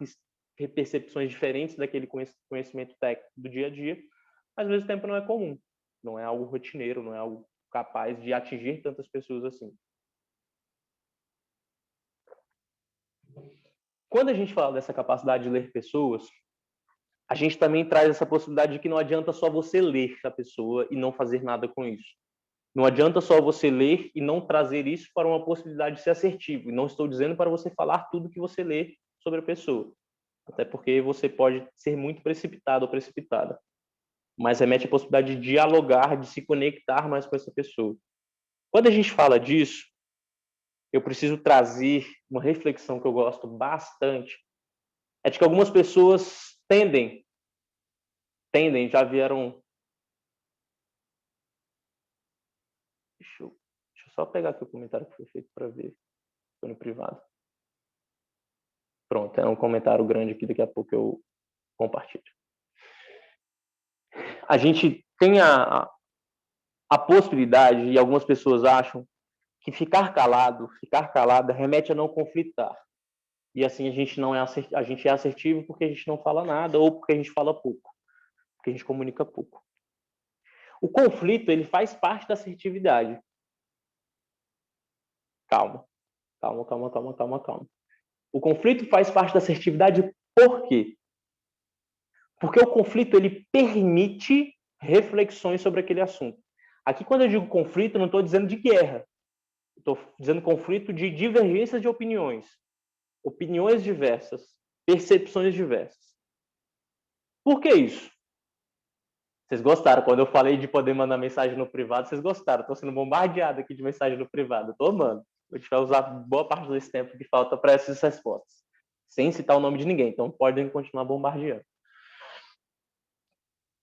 percepções diferentes daquele conhecimento técnico do dia a dia, mas ao mesmo tempo não é comum, não é algo rotineiro, não é algo capaz de atingir tantas pessoas assim. Quando a gente fala dessa capacidade de ler pessoas, a gente também traz essa possibilidade de que não adianta só você ler a pessoa e não fazer nada com isso. Não adianta só você ler e não trazer isso para uma possibilidade de ser assertivo. E não estou dizendo para você falar tudo que você lê sobre a pessoa. Até porque você pode ser muito precipitado ou precipitada. Mas remete à possibilidade de dialogar, de se conectar mais com essa pessoa. Quando a gente fala disso, eu preciso trazer uma reflexão que eu gosto bastante. É de que algumas pessoas tendem, já vieram... Deixa eu só pegar aqui o comentário que foi feito para ver. Foi no privado. Pronto, é um comentário grande aqui, daqui a pouco eu compartilho. A gente tem a possibilidade, e algumas pessoas acham, que ficar calada remete a não conflitar. E assim a gente não é a gente é assertivo porque a gente não fala nada ou porque a gente fala pouco, porque a gente comunica pouco. O conflito, ele faz parte da assertividade. Calma. O conflito faz parte da assertividade por quê? Porque o conflito, ele permite reflexões sobre aquele assunto. Aqui, quando eu digo conflito, não estou dizendo de guerra. Estou dizendo conflito de divergências de opiniões. Opiniões diversas, percepções diversas. Por que isso? Vocês gostaram? Quando eu falei de poder mandar mensagem no privado, vocês gostaram. Estou sendo bombardeado aqui de mensagem no privado. Estou amando. A gente vai usar boa parte desse tempo que falta para essas respostas. Sem citar o nome de ninguém. Então, podem continuar bombardeando.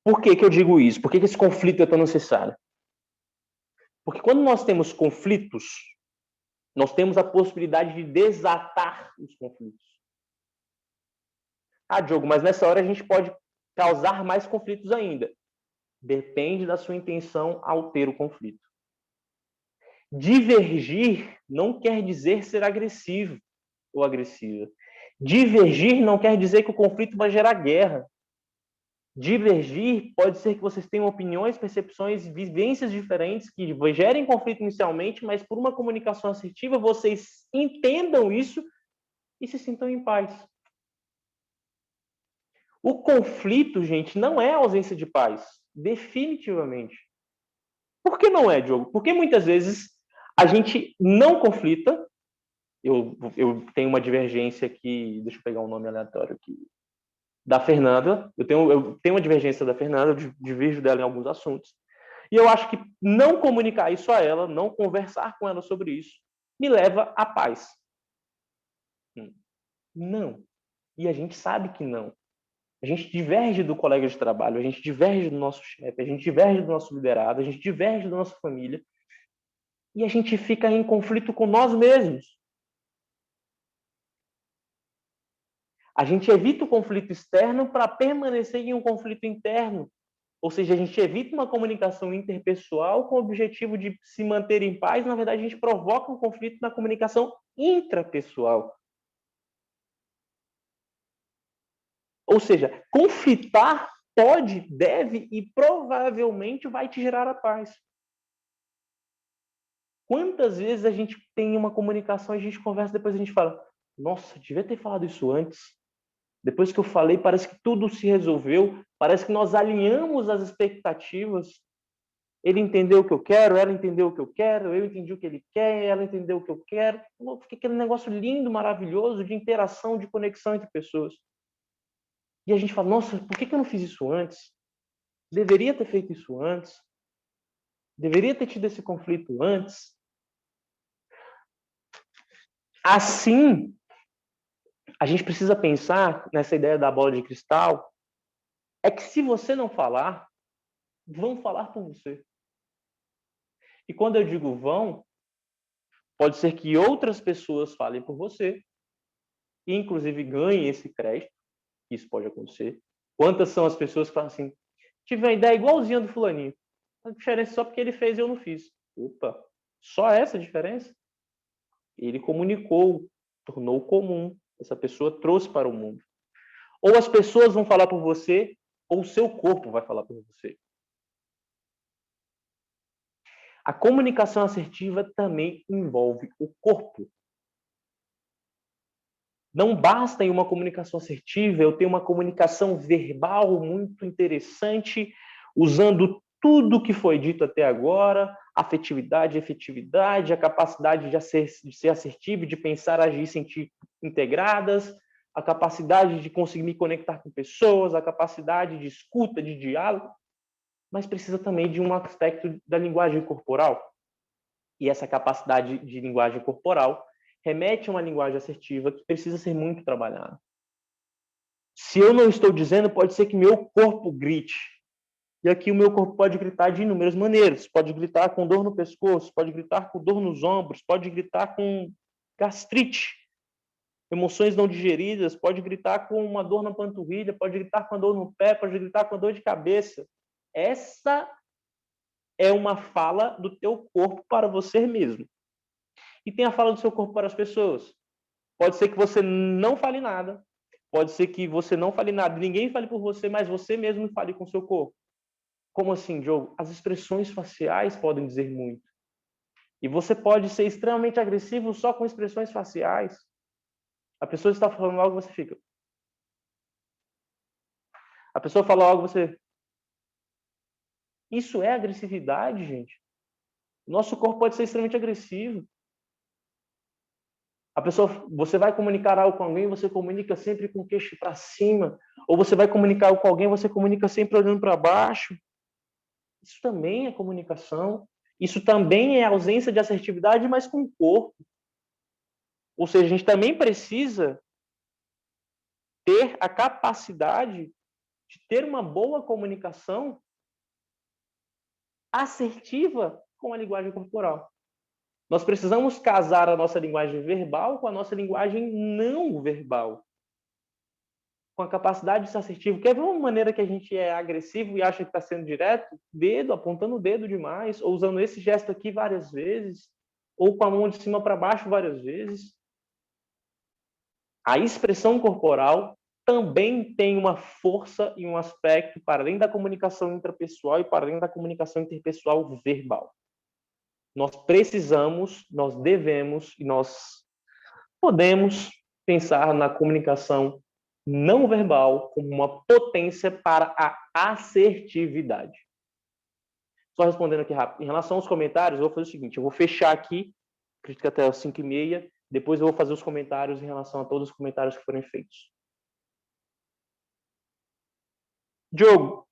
Por que eu digo isso? Por que esse conflito é tão necessário? Porque quando nós temos conflitos, nós temos a possibilidade de desatar os conflitos. Ah, Diogo, mas nessa hora a gente pode causar mais conflitos ainda. Depende da sua intenção ao ter o conflito. Divergir não quer dizer ser agressivo ou agressiva. Divergir não quer dizer que o conflito vai gerar guerra. Divergir pode ser que vocês tenham opiniões, percepções, vivências diferentes que gerem conflito inicialmente, mas por uma comunicação assertiva vocês entendam isso e se sintam em paz. O conflito, gente, não é a ausência de paz, definitivamente. Por que não é, Diogo? Porque muitas vezes a gente não conflita. Eu tenho uma divergência aqui, deixa eu pegar um nome aleatório aqui, da Fernanda. Eu tenho uma divergência da Fernanda, eu divirjo dela em alguns assuntos. E eu acho que não comunicar isso a ela, não conversar com ela sobre isso, me leva à paz. Não. E a gente sabe que não. A gente diverge do colega de trabalho, a gente diverge do nosso chefe, a gente diverge do nosso liderado, a gente diverge da nossa família. E a gente fica em conflito com nós mesmos. A gente evita o conflito externo para permanecer em um conflito interno. Ou seja, a gente evita uma comunicação interpessoal com o objetivo de se manter em paz. Na verdade, a gente provoca um conflito na comunicação intrapessoal. Ou seja, conflitar pode, deve e provavelmente vai te gerar a paz. Quantas vezes a gente tem uma comunicação, a gente conversa, depois a gente fala, nossa, devia ter falado isso antes. Depois que eu falei, parece que tudo se resolveu, parece que nós alinhamos as expectativas. Ele entendeu o que eu quero, ela entendeu o que eu quero, eu entendi o que ele quer, ela entendeu o que eu quero. Fica aquele negócio lindo, maravilhoso, de interação, de conexão entre pessoas. E a gente fala, nossa, por que eu não fiz isso antes? Deveria ter feito isso antes. Deveria ter tido esse conflito antes. Assim, a gente precisa pensar nessa ideia da bola de cristal, é que se você não falar, vão falar por você. E quando eu digo vão, pode ser que outras pessoas falem por você, e inclusive ganhem esse crédito, isso pode acontecer. Quantas são as pessoas que falam assim, tive uma ideia igualzinha do fulaninho, a diferença é só porque ele fez e eu não fiz. Opa, só essa diferença? Ele comunicou, tornou comum, essa pessoa trouxe para o mundo. Ou as pessoas vão falar por você, ou o seu corpo vai falar por você. A comunicação assertiva também envolve o corpo. Não basta em uma comunicação assertiva eu ter uma comunicação verbal muito interessante, usando tudo que foi dito até agora, afetividade, efetividade, a capacidade de ser assertivo, de pensar, agir e sentir integradas, a capacidade de conseguir me conectar com pessoas, a capacidade de escuta, de diálogo, mas precisa também de um aspecto da linguagem corporal. E essa capacidade de linguagem corporal remete a uma linguagem assertiva que precisa ser muito trabalhada. Se eu não estou dizendo, pode ser que meu corpo grite. E aqui o meu corpo pode gritar de inúmeras maneiras. Pode gritar com dor no pescoço, pode gritar com dor nos ombros, pode gritar com gastrite, emoções não digeridas, pode gritar com uma dor na panturrilha, pode gritar com a dor no pé, pode gritar com a dor de cabeça. Essa é uma fala do teu corpo para você mesmo. E tem a fala do seu corpo para as pessoas. Pode ser que você não fale nada, pode ser que você não fale nada, ninguém fale por você, mas você mesmo fale com o seu corpo. Como assim, Diogo? As expressões faciais podem dizer muito. E você pode ser extremamente agressivo só com expressões faciais. A pessoa está falando algo, você fica. A pessoa fala algo, você... Isso é agressividade, gente. Nosso corpo pode ser extremamente agressivo. A pessoa, você vai comunicar algo com alguém, você comunica sempre com o queixo para cima, ou você vai comunicar algo com alguém, você comunica sempre olhando para baixo. Isso também é comunicação. Isso também é ausência de assertividade, mas com o corpo. Ou seja, a gente também precisa ter a capacidade de ter uma boa comunicação assertiva com a linguagem corporal. Nós precisamos casar a nossa linguagem verbal com a nossa linguagem não verbal. Com a capacidade de ser assertivo. Quer ver uma maneira que a gente é agressivo e acha que está sendo direto? Dedo, apontando o dedo demais, ou usando esse gesto aqui várias vezes, ou com a mão de cima para baixo várias vezes. A expressão corporal também tem uma força e um aspecto para além da comunicação intrapessoal e para além da comunicação interpessoal verbal. Nós precisamos, nós devemos e nós podemos pensar na comunicação não verbal como uma potência para a assertividade. Só respondendo aqui rápido. Em relação aos comentários, eu vou fazer o seguinte, eu vou fechar aqui, acredito que até as 5h30, depois eu vou fazer os comentários em relação a todos os comentários que forem feitos. Diogo,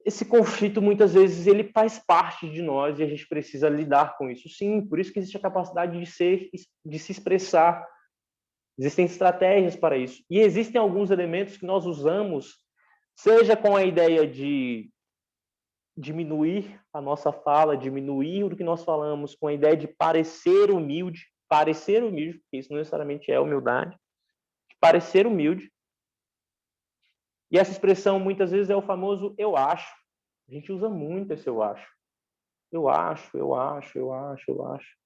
esse conflito muitas vezes ele faz parte de nós e a gente precisa lidar com isso. Sim, por isso que existe a capacidade de se expressar. Existem estratégias para isso. E existem alguns elementos que nós usamos, seja com a ideia de diminuir a nossa fala, diminuir o que nós falamos, com a ideia de parecer humilde, porque isso não necessariamente é humildade, de parecer humilde. E essa expressão muitas vezes é o famoso eu acho. A gente usa muito esse eu acho. Eu acho, eu acho, eu acho, eu acho.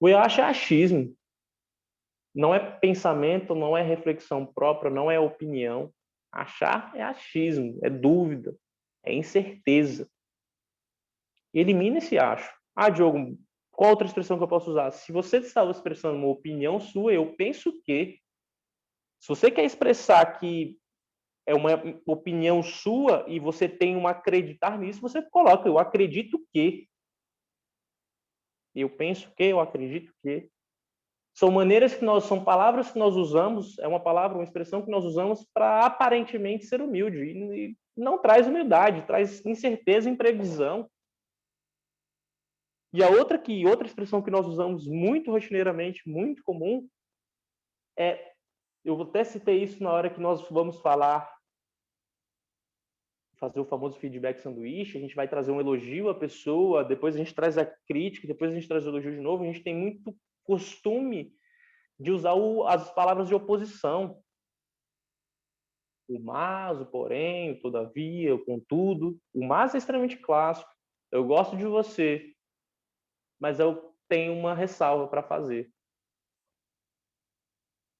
O eu acho é achismo. Não é pensamento, não é reflexão própria, não é opinião. Achar é achismo, é dúvida, é incerteza. Elimina esse acho. Ah, Diogo, qual outra expressão que eu posso usar? Se você estava expressando uma opinião sua, eu penso que. Se você quer expressar que é uma opinião sua e você tem um acreditar nisso, você coloca eu acredito que. Eu penso que, eu acredito que. São maneiras que são palavras que nós usamos, é uma palavra, uma expressão que nós usamos para aparentemente ser humilde. E não traz humildade, traz incerteza e imprevisão. E outra expressão que nós usamos muito rotineiramente, muito comum, eu até citei isso na hora que nós vamos fazer o famoso feedback sanduíche, a gente vai trazer um elogio à pessoa, depois a gente traz a crítica, depois a gente traz o elogio de novo, a gente tem muito costume de usar as palavras de oposição. O mas, o porém, o todavia, o contudo. O mas é extremamente clássico. Eu gosto de você, mas eu tenho uma ressalva para fazer.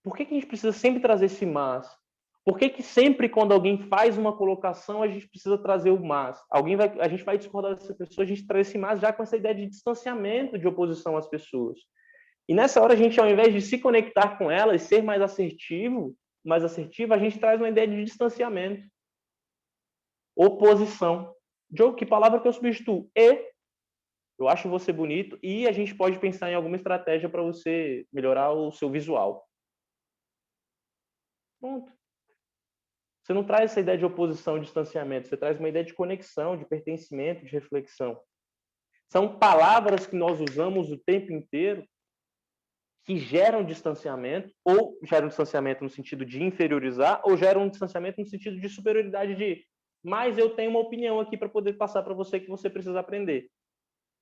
Por que a gente precisa sempre trazer esse mas? Por que sempre quando alguém faz uma colocação a gente precisa trazer o mas? A gente vai discordar dessa pessoa, a gente traz esse mas já com essa ideia de distanciamento, de oposição às pessoas. E nessa hora a gente, ao invés de se conectar com ela e ser mais assertivo, mais assertiva, a gente traz uma ideia de distanciamento, oposição. Diogo, que palavra que eu substituo? E. Eu acho você bonito e a gente pode pensar em alguma estratégia para você melhorar o seu visual. Pronto. Você não traz essa ideia de oposição, de distanciamento, você traz uma ideia de conexão, de pertencimento, de reflexão. São palavras que nós usamos o tempo inteiro que geram distanciamento, ou geram distanciamento no sentido de inferiorizar, ou geram distanciamento no sentido de superioridade de mas eu tenho uma opinião aqui para poder passar para você que você precisa aprender.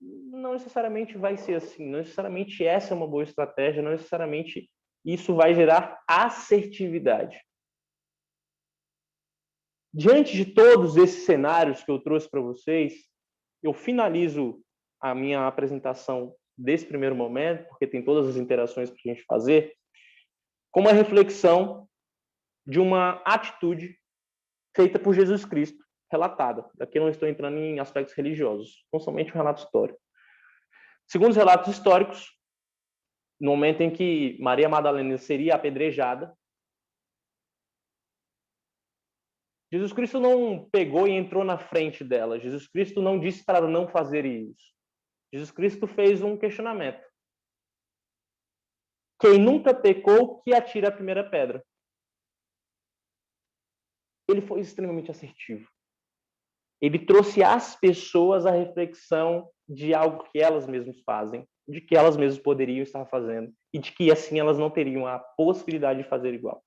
Não necessariamente vai ser assim, não necessariamente essa é uma boa estratégia, não necessariamente isso vai gerar assertividade. Diante de todos esses cenários que eu trouxe para vocês, eu finalizo a minha apresentação desse primeiro momento, porque tem todas as interações para a gente fazer, com uma reflexão de uma atitude feita por Jesus Cristo, relatada. Aqui eu não estou entrando em aspectos religiosos, não somente um relato histórico. Segundo os relatos históricos, no momento em que Maria Madalena seria apedrejada, Jesus Cristo não pegou e entrou na frente dela. Jesus Cristo não disse para ela não fazer isso. Jesus Cristo fez um questionamento. Quem nunca pecou, que atire a primeira pedra. Ele foi extremamente assertivo. Ele trouxe às pessoas a reflexão de algo que elas mesmas fazem, de que elas mesmas poderiam estar fazendo, e de que assim elas não teriam a possibilidade de fazer igual.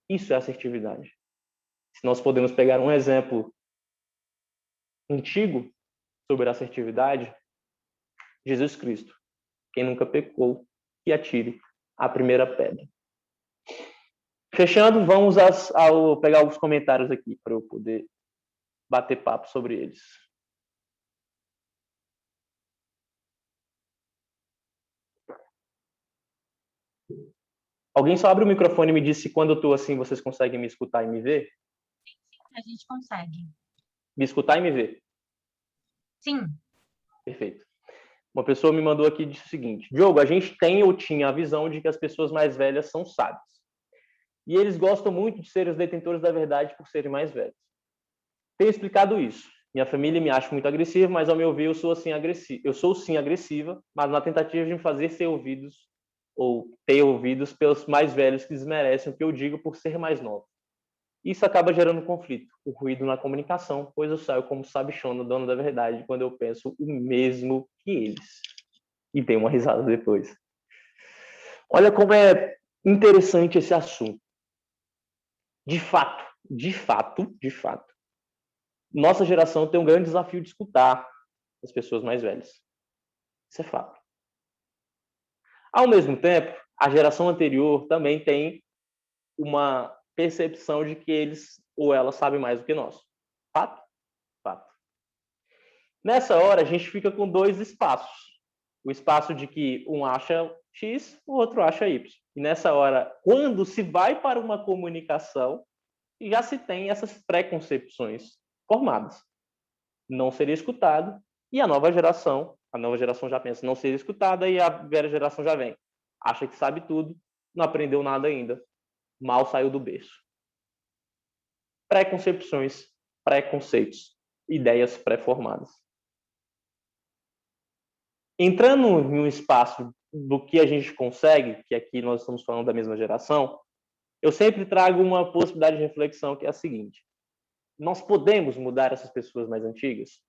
Isso é assertividade. Se nós podemos pegar um exemplo antigo sobre a assertividade, Jesus Cristo. Quem nunca pecou, que atire a primeira pedra. Fechando, vamos pegar alguns comentários aqui para eu poder bater papo sobre eles. Alguém só abre o microfone e me diz se quando eu estou assim, vocês conseguem me escutar e me ver? A gente consegue. Me escutar e me ver. Sim. Perfeito. Uma pessoa me mandou aqui e disse o seguinte: Diogo, a gente tem ou tinha a visão de que as pessoas mais velhas são sábias. E eles gostam muito de serem os detentores da verdade por serem mais velhos. Tenho explicado isso. Minha família me acha muito agressivo, mas ao meu ver eu sou assim agressivo. Eu sou sim agressiva, mas na tentativa de me fazer ser ouvidos ou ter ouvidos pelos mais velhos que desmerecem o que eu digo por ser mais novo. Isso acaba gerando conflito, o ruído na comunicação, pois eu saio como sabichona, dono da verdade, quando eu penso o mesmo que eles. E tem uma risada depois. Olha como é interessante esse assunto. De fato, nossa geração tem um grande desafio de escutar as pessoas mais velhas. Isso é fato. Ao mesmo tempo, a geração anterior também tem uma percepção de que eles ou elas sabem mais do que nós. Fato? Fato. Nessa hora, a gente fica com dois espaços. O espaço de que um acha X, o outro acha Y. E nessa hora, quando se vai para uma comunicação, já se tem essas preconcepções formadas. Não seria escutado, e a nova geração já pensa não ser escutada, e a velha geração já vem. Acha que sabe tudo, não aprendeu nada ainda, mal saiu do berço. Preconcepções, preconceitos, ideias pré-formadas. Entrando em um espaço do que a gente consegue, que aqui nós estamos falando da mesma geração, eu sempre trago uma possibilidade de reflexão que é a seguinte: nós podemos mudar essas pessoas mais antigas?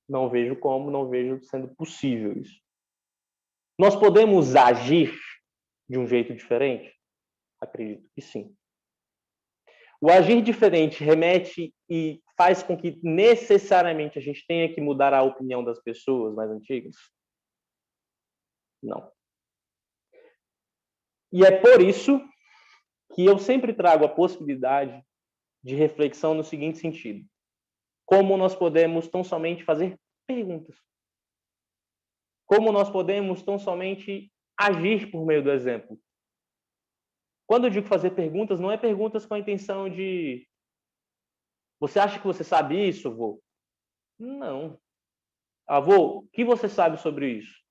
Não vejo como, não vejo sendo possível isso. Nós podemos agir de um jeito diferente? Acredito que sim. O agir diferente remete e faz com que necessariamente a gente tenha que mudar a opinião das pessoas mais antigas? Não. E é por isso que eu sempre trago a possibilidade de reflexão no seguinte sentido: como nós podemos tão somente fazer perguntas? Como nós podemos tão somente agir por meio do exemplo? Quando eu digo fazer perguntas, não é perguntas com a intenção de você acha que você sabe isso, avô? Não. Avô, o que você sabe sobre isso?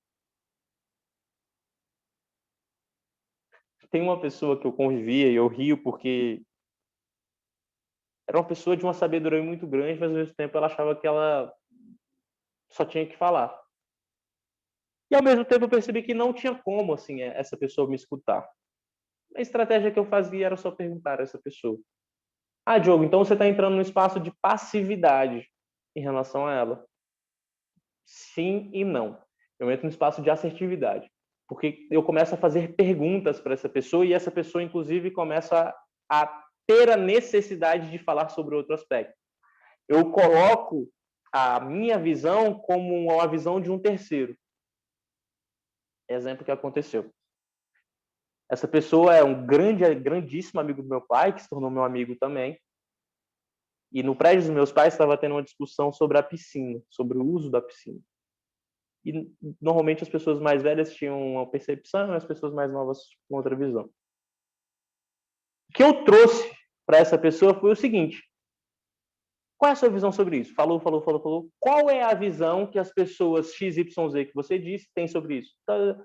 Tem uma pessoa que eu convivia e eu rio porque era uma pessoa de uma sabedoria muito grande, mas ao mesmo tempo ela achava que ela só tinha que falar. E ao mesmo tempo eu percebi que não tinha como assim essa pessoa me escutar. A estratégia que eu fazia era só perguntar a essa pessoa: ah, Diogo, então você está entrando num espaço de passividade em relação a ela? Sim e não. Eu entro no espaço de assertividade, porque eu começo a fazer perguntas para essa pessoa e essa pessoa, inclusive, começa a ter a necessidade de falar sobre outro aspecto. Eu coloco a minha visão como uma visão de um terceiro. Exemplo que aconteceu. Essa pessoa é um grandíssimo amigo do meu pai, que se tornou meu amigo também. E no prédio dos meus pais estava tendo uma discussão sobre a piscina, sobre o uso da piscina. E normalmente as pessoas mais velhas tinham uma percepção e as pessoas mais novas com outra visão. O que eu trouxe para essa pessoa foi o seguinte: qual é a sua visão sobre isso? Falou. Qual é a visão que as pessoas XYZ que você disse têm sobre isso? Então,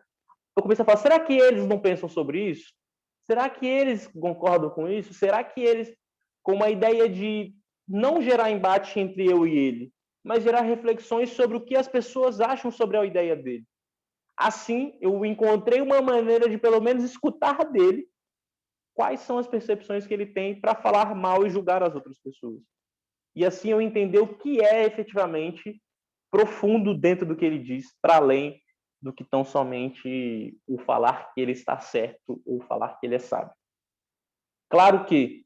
eu comecei a falar: será que eles não pensam sobre isso? Será que eles concordam com isso? Será que eles, com uma ideia de não gerar embate entre eu e ele, mas gerar reflexões sobre o que as pessoas acham sobre a ideia dele? Assim, eu encontrei uma maneira de, pelo menos, escutar dele quais são as percepções que ele tem para falar mal e julgar as outras pessoas. E assim eu entender o que é efetivamente profundo dentro do que ele diz, para além do que tão somente o falar que ele está certo ou falar que ele é sábio. Claro que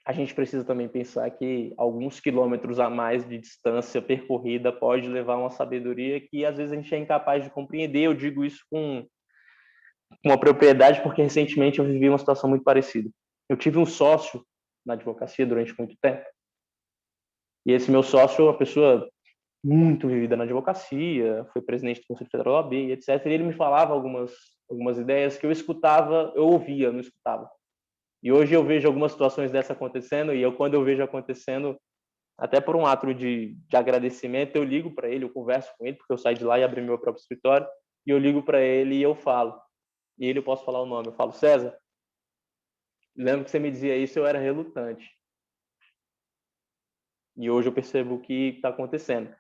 a gente precisa também pensar que alguns quilômetros a mais de distância percorrida pode levar a uma sabedoria que às vezes a gente é incapaz de compreender. Eu digo isso com uma propriedade porque recentemente eu vivi uma situação muito parecida. Eu tive um sócio na advocacia durante muito tempo, e esse meu sócio é uma pessoa muito vivida na advocacia, foi presidente do Conselho Federal da OAB, etc. E ele me falava algumas algumas ideias que eu escutava, eu ouvia, não escutava. E hoje eu vejo algumas situações dessa acontecendo, e quando eu vejo acontecendo, até por um ato de agradecimento, eu ligo para ele, eu converso com ele, porque eu saio de lá e abri meu próprio escritório, e eu ligo para ele e eu falo. E ele, eu posso falar o nome, eu falo: César, lembro que você me dizia isso, eu era relutante. E hoje eu percebo o que está acontecendo.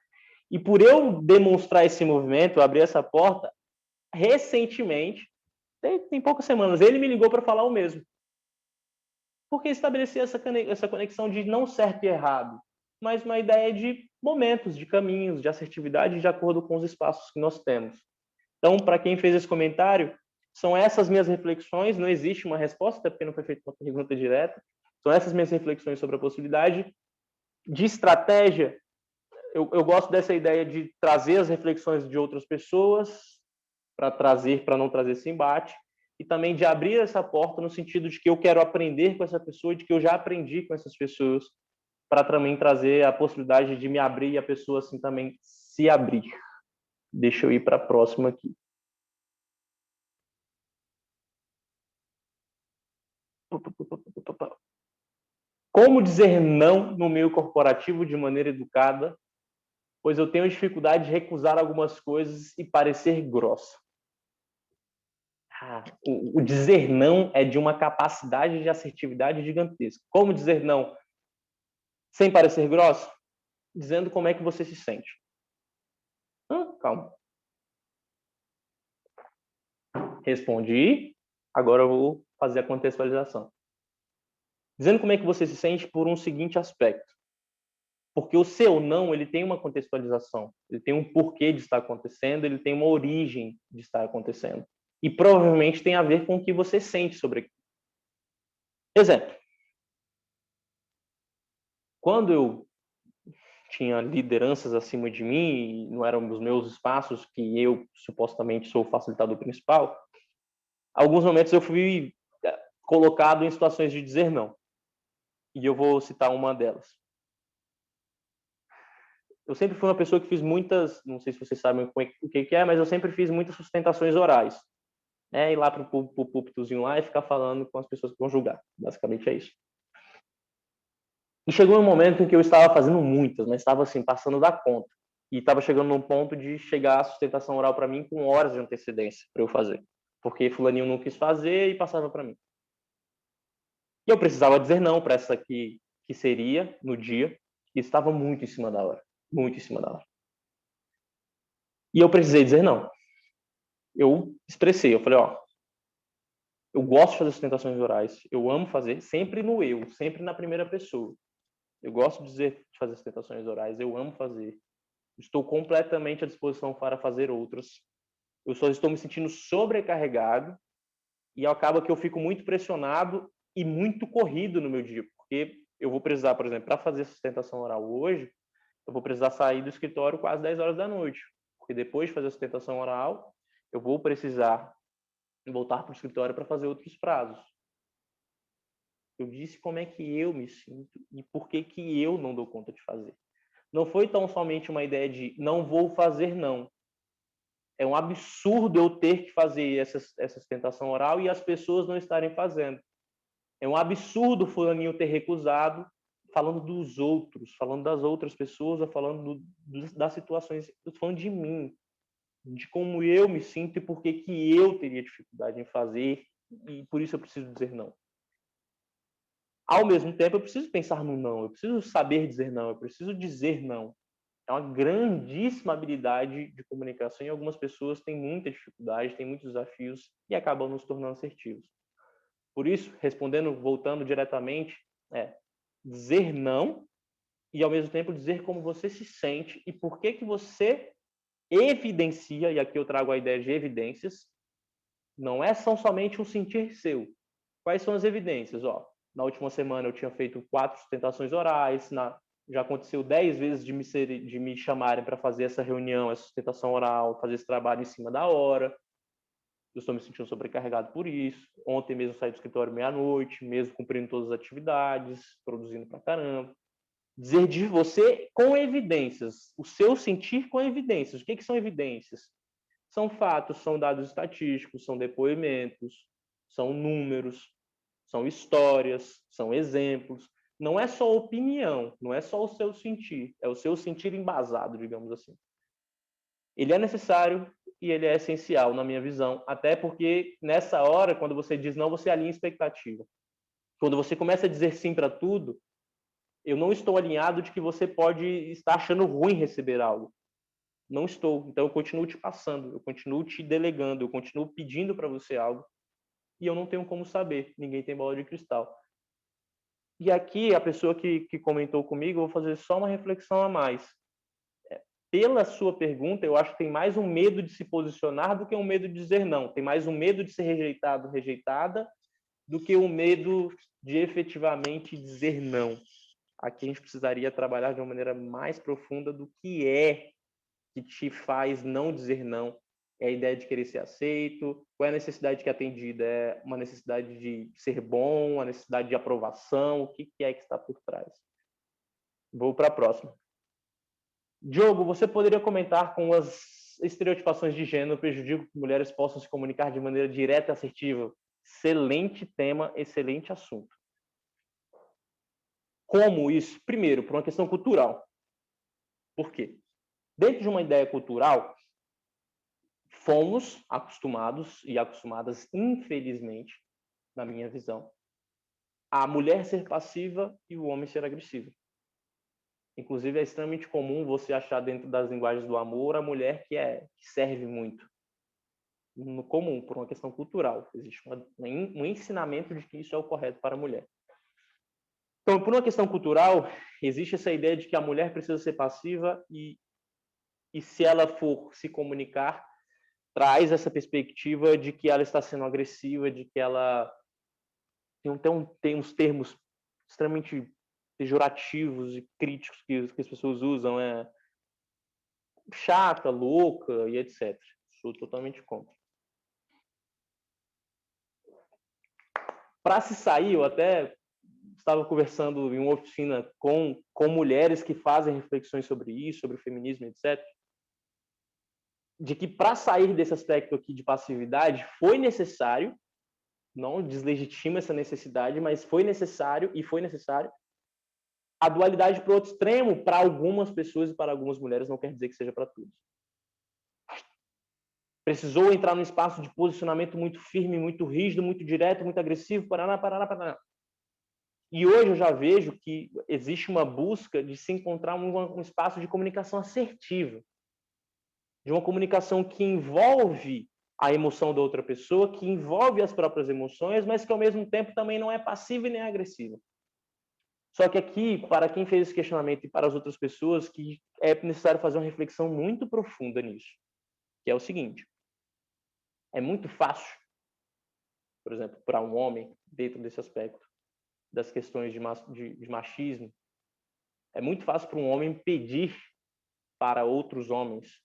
E por eu demonstrar esse movimento, abrir essa porta, recentemente, tem poucas semanas, ele me ligou para falar o mesmo. Porque estabelecer essa conexão de não certo e errado, mas uma ideia de momentos, de caminhos, de assertividade de acordo com os espaços que nós temos. Então, para quem fez esse comentário, são essas minhas reflexões, não existe uma resposta, até porque não foi feita uma pergunta direta, são essas minhas reflexões sobre a possibilidade de estratégia. Eu gosto dessa ideia de trazer as reflexões de outras pessoas para não trazer esse embate, e também de abrir essa porta no sentido de que eu quero aprender com essa pessoa, de que eu já aprendi com essas pessoas, para também trazer a possibilidade de me abrir e a pessoa assim também se abrir. Deixa eu ir para a próxima aqui. Como dizer não no meio corporativo de maneira educada, pois eu tenho dificuldade de recusar algumas coisas e parecer grossa. O dizer não é de uma capacidade de assertividade gigantesca. Como dizer não sem parecer grossa? Dizendo como é que você se sente. Calma. Respondi. Agora eu vou fazer a contextualização. Dizendo como é que você se sente por um seguinte aspecto. Porque o seu não, ele tem uma contextualização. Ele tem um porquê de estar acontecendo, ele tem uma origem de estar acontecendo. E provavelmente tem a ver com o que você sente sobre aquilo. Exemplo. Quando eu tinha lideranças acima de mim, e não eram os meus espaços, que eu supostamente sou o facilitador principal, alguns momentos eu fui colocado em situações de dizer não. E eu vou citar uma delas. Eu sempre fui uma pessoa que fiz muitas, não sei se vocês sabem o que é, mas eu sempre fiz muitas sustentações orais. Ir lá para o púlpitozinho lá e ficar falando com as pessoas que vão julgar. Basicamente é isso. E chegou um momento em que eu estava fazendo muitas, mas estava assim, passando da conta. E estava chegando num ponto de chegar a sustentação oral para mim com horas de antecedência para eu fazer. Porque fulaninho não quis fazer e passava para mim. E eu precisava dizer não para essa que seria no dia, e estava muito em cima da hora. Muito em cima da hora. E eu precisei dizer não. Eu expressei, eu falei, eu gosto de fazer sustentações orais, eu amo fazer, sempre no eu, sempre na primeira pessoa. Eu gosto de fazer sustentações orais, eu amo fazer. Estou completamente à disposição para fazer outras. Eu só estou me sentindo sobrecarregado e acaba que eu fico muito pressionado e muito corrido no meu dia, porque eu vou precisar, por exemplo, para fazer sustentação oral hoje, eu vou precisar sair do escritório quase 10 horas da noite, porque depois de fazer a sustentação oral, eu vou precisar voltar para o escritório para fazer outros prazos. Eu disse como é que eu me sinto e por que eu não dou conta de fazer. Não foi tão somente uma ideia de não vou fazer, não. É um absurdo eu ter que fazer essa sustentação oral e as pessoas não estarem fazendo. É um absurdo o fulaninho ter recusado, falando dos outros, falando das outras pessoas, falando das situações. Eu estou falando de mim, de como eu me sinto e por que eu teria dificuldade em fazer e por isso eu preciso dizer não. Ao mesmo tempo, eu preciso pensar no não, eu preciso saber dizer não, eu preciso dizer não. É uma grandíssima habilidade de comunicação e algumas pessoas têm muita dificuldade, têm muitos desafios e acabam nos tornando assertivos. Por isso, respondendo, voltando diretamente, dizer não e, ao mesmo tempo, dizer como você se sente e por que você evidencia, e aqui eu trago a ideia de evidências, não são somente um sentir seu. Quais são as evidências? Na última semana eu tinha feito 4 sustentações orais, já aconteceu 10 vezes de me chamarem para fazer essa reunião, essa sustentação oral, fazer esse trabalho em cima da hora. Eu estou me sentindo sobrecarregado por isso. Ontem mesmo saí do escritório meia-noite, mesmo cumprindo todas as atividades, produzindo pra caramba. Dizer de você com evidências, o seu sentir com evidências. O que são evidências? São fatos, são dados estatísticos, são depoimentos, são números, são histórias, são exemplos. Não é só opinião, não é só o seu sentir, é o seu sentir embasado, digamos assim. Ele é necessário e ele é essencial, na minha visão, até porque nessa hora, quando você diz não, você alinha expectativa. Quando você começa a dizer sim para tudo, eu não estou alinhado de que você pode estar achando ruim receber algo. Não estou. Então eu continuo te passando, eu continuo te delegando, eu continuo pedindo para você algo e eu não tenho como saber. Ninguém tem bola de cristal. E aqui, a pessoa que comentou comigo, eu vou fazer só uma reflexão a mais. Pela sua pergunta, eu acho que tem mais um medo de se posicionar do que um medo de dizer não. Tem mais um medo de ser rejeitado, rejeitada, do que um medo de efetivamente dizer não. Aqui a gente precisaria trabalhar de uma maneira mais profunda do que te faz não dizer não. É a ideia de querer ser aceito? Qual é a necessidade que é atendida? É uma necessidade de ser bom, uma necessidade de aprovação? O que é que está por trás? Vou para a próxima. Diogo, você poderia comentar como as estereotipações de gênero prejudicam que mulheres possam se comunicar de maneira direta e assertiva? Excelente tema, excelente assunto. Como isso? Primeiro, por uma questão cultural. Por quê? Dentro de uma ideia cultural, fomos acostumados e acostumadas, infelizmente, na minha visão, a mulher ser passiva e o homem ser agressivo. Inclusive, é extremamente comum você achar dentro das linguagens do amor a mulher que serve muito. No comum, por uma questão cultural. Existe um ensinamento de que isso é o correto para a mulher. Então, por uma questão cultural, existe essa ideia de que a mulher precisa ser passiva e se ela for se comunicar, traz essa perspectiva de que ela está sendo agressiva, de que ela tem uns termos extremamente pejorativos e críticos que as pessoas usam, chata, louca e etc. Sou totalmente contra. Para se sair, eu até estava conversando em uma oficina com mulheres que fazem reflexões sobre isso, sobre o feminismo, etc., de que para sair desse aspecto aqui de passividade foi necessário, não deslegitima essa necessidade, mas foi necessário a dualidade para o outro extremo, para algumas pessoas e para algumas mulheres, não quer dizer que seja para todos. Precisou entrar num espaço de posicionamento muito firme, muito rígido, muito direto, muito agressivo, paraná. E hoje eu já vejo que existe uma busca de se encontrar um espaço de comunicação assertiva, de uma comunicação que envolve a emoção da outra pessoa, que envolve as próprias emoções, mas que ao mesmo tempo também não é passiva e nem agressiva. Só que aqui, para quem fez esse questionamento e para as outras pessoas, que é necessário fazer uma reflexão muito profunda nisso, que é o seguinte: é muito fácil, por exemplo, para um homem, dentro desse aspecto das questões de machismo, é muito fácil para um homem pedir para outros homens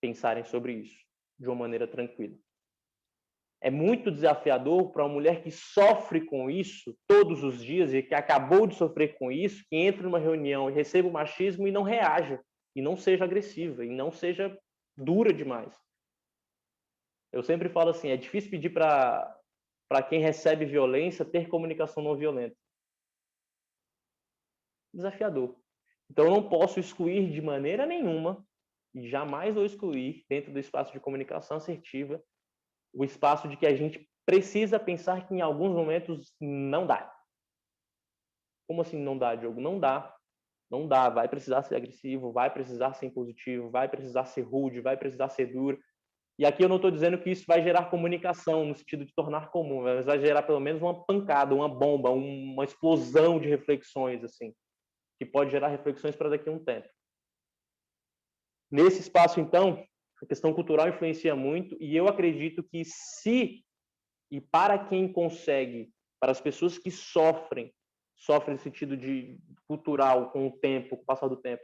pensarem sobre isso de uma maneira tranquila. É muito desafiador para uma mulher que sofre com isso todos os dias e que acabou de sofrer com isso, que entra numa reunião e receba o machismo e não reaja, e não seja agressiva, e não seja dura demais. Eu sempre falo assim, é difícil pedir para quem recebe violência ter comunicação não violenta. Desafiador. Então eu não posso excluir de maneira nenhuma, e jamais vou excluir, dentro do espaço de comunicação assertiva, o espaço de que a gente precisa pensar que em alguns momentos não dá. Como assim não dá, Diogo? Não dá. Não dá. Vai precisar ser agressivo, vai precisar ser impositivo, vai precisar ser rude, vai precisar ser duro. E aqui eu não estou dizendo que isso vai gerar comunicação, no sentido de tornar comum, mas vai gerar pelo menos uma pancada, uma bomba, uma explosão de reflexões, assim, que pode gerar reflexões para daqui a um tempo. Nesse espaço, então, a questão cultural influencia muito, e eu acredito que e para quem consegue, para as pessoas que sofrem no sentido de cultural, com o tempo, com o passar do tempo,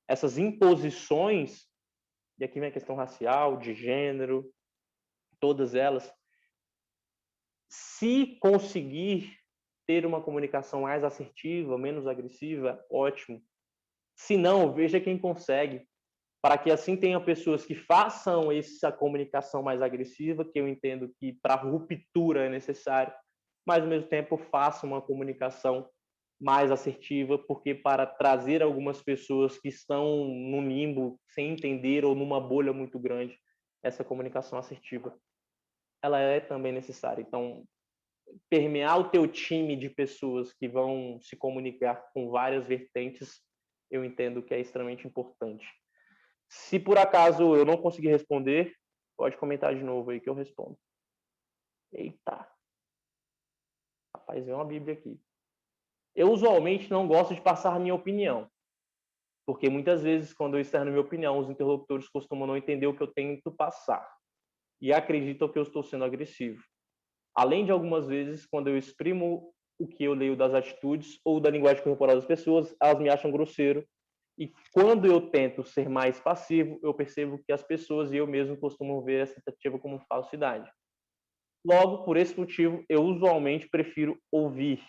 essas imposições, e aqui vem a questão racial, de gênero, todas elas, se conseguir ter uma comunicação mais assertiva, menos agressiva, ótimo. Se não, veja quem consegue. para que assim tenha pessoas que façam essa comunicação mais agressiva, que eu entendo que para ruptura é necessário, mas ao mesmo tempo façam uma comunicação mais assertiva, porque para trazer algumas pessoas que estão no limbo, sem entender ou numa bolha muito grande, essa comunicação assertiva, ela é também necessária. Então, permear o teu time de pessoas que vão se comunicar com várias vertentes, eu entendo que é extremamente importante. Se por acaso eu não conseguir responder, pode comentar de novo aí que eu respondo. Eita. Rapaz, vem uma Bíblia aqui. Eu usualmente não gosto de passar minha opinião, porque muitas vezes quando eu externo minha opinião, os interlocutores costumam não entender o que eu tento passar e acreditam que eu estou sendo agressivo. Além de algumas vezes, quando eu exprimo o que eu leio das atitudes ou da linguagem corporal das pessoas, elas me acham grosseiro. E quando eu tento ser mais passivo, eu percebo que as pessoas e eu mesmo costumam ver essa tentativa como falsidade. Logo, por esse motivo, eu usualmente prefiro ouvir,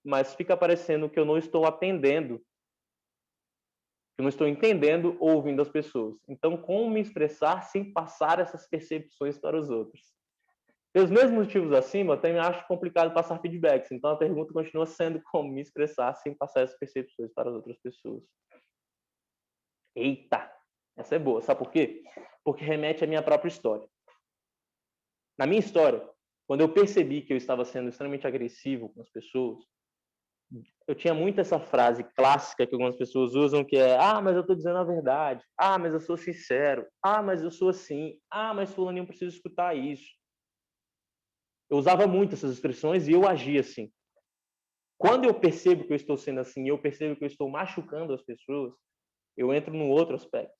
mas fica parecendo que eu não estou atendendo, que eu não estou entendendo ou ouvindo as pessoas. Então, como me expressar sem passar essas percepções para os outros? Pelos mesmos motivos acima, eu também acho complicado passar feedbacks. Então, a pergunta continua sendo como me expressar sem passar essas percepções para as outras pessoas. Eita! Essa é boa. Sabe por quê? Porque remete à minha própria história. Na minha história, quando eu percebi que eu estava sendo extremamente agressivo com as pessoas, eu tinha muito essa frase clássica que algumas pessoas usam, que é: ah, mas eu estou dizendo a verdade. Ah, mas eu sou sincero. Ah, mas eu sou assim. Ah, mas fulaninho precisa escutar isso. Eu usava muito essas expressões e eu agia assim. Quando eu percebo que eu estou sendo assim, eu percebo que eu estou machucando as pessoas, eu entro num outro aspecto.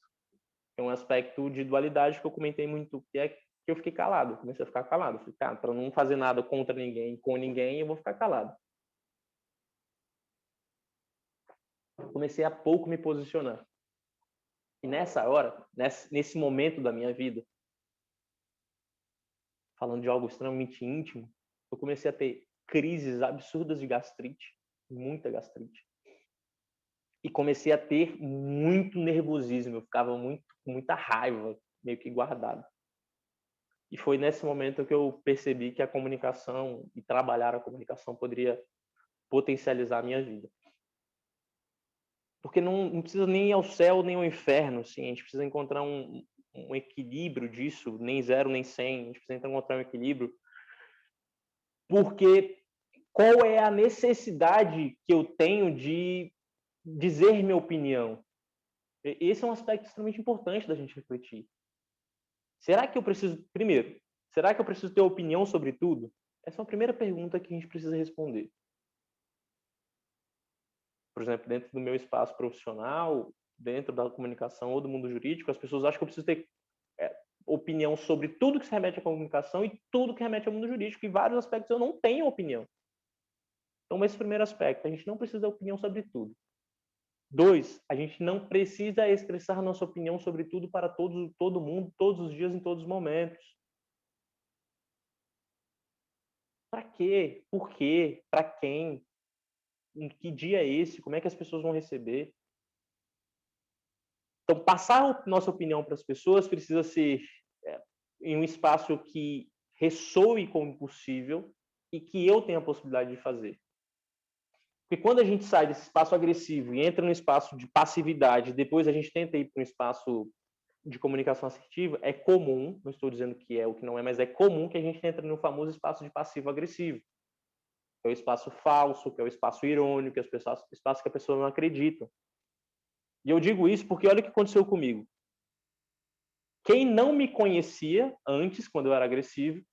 É um aspecto de dualidade que eu comentei muito, que é que eu fiquei calado. Comecei a ficar calado. Falei, cara, para não fazer nada contra ninguém, com ninguém, eu vou ficar calado. Comecei a pouco me posicionar. E nessa hora, nesse momento da minha vida, falando de algo extremamente íntimo, eu comecei a ter crises absurdas de gastrite, muita gastrite. E comecei a ter muito nervosismo, eu ficava com muita raiva, meio que guardado. E foi nesse momento que eu percebi que a comunicação e trabalhar a comunicação poderia potencializar a minha vida. Porque não precisa nem ir ao céu nem ao inferno, assim, a gente precisa encontrar um equilíbrio disso, nem 0 nem 100, a gente precisa encontrar um equilíbrio, porque qual é a necessidade que eu tenho de dizer minha opinião? Esse é um aspecto extremamente importante da gente refletir. Será que eu preciso, primeiro, será que eu preciso ter opinião sobre tudo? Essa é a primeira pergunta que a gente precisa responder. Por exemplo, dentro do meu espaço profissional, dentro da comunicação ou do mundo jurídico, as pessoas acham que eu preciso ter opinião sobre tudo que se remete à comunicação e tudo que remete ao mundo jurídico. E vários aspectos eu não tenho opinião. Então, esse primeiro aspecto, a gente não precisa ter opinião sobre tudo. 2, a gente não precisa expressar nossa opinião sobre tudo para todo mundo, todos os dias, em todos os momentos. Para quê? Por quê? Para quem? Em que dia é esse? Como é que as pessoas vão receber? Então, passar a nossa opinião para as pessoas precisa ser em um espaço que ressoe como possível e que eu tenha a possibilidade de fazer. Porque quando a gente sai desse espaço agressivo e entra no espaço de passividade, depois a gente tenta ir para um espaço de comunicação assertiva, é comum, não estou dizendo que é o que não é, mas é comum que a gente entre no famoso espaço de passivo-agressivo. Que é o espaço falso, que é o espaço irônico, que é o espaço que a pessoa não acredita. E eu digo isso porque olha o que aconteceu comigo. Quem não me conhecia antes, quando eu era agressivo,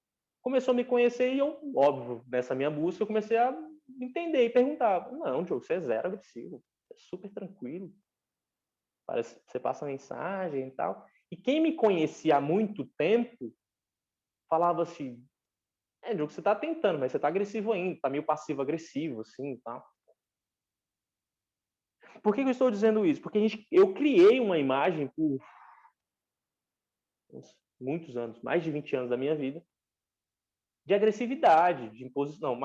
começou a me conhecer e eu, óbvio, nessa minha busca, eu comecei a entender e perguntar. Não, Diogo, você é zero agressivo. É super tranquilo. Parece, você passa mensagem e tal. E quem me conhecia há muito tempo falava assim, Diogo, você tá tentando, mas você tá agressivo ainda, tá meio passivo-agressivo, assim, e tal. Por que eu estou dizendo isso? Porque eu criei uma imagem por muitos anos, mais de 20 anos da minha vida, de agressividade, de imposição,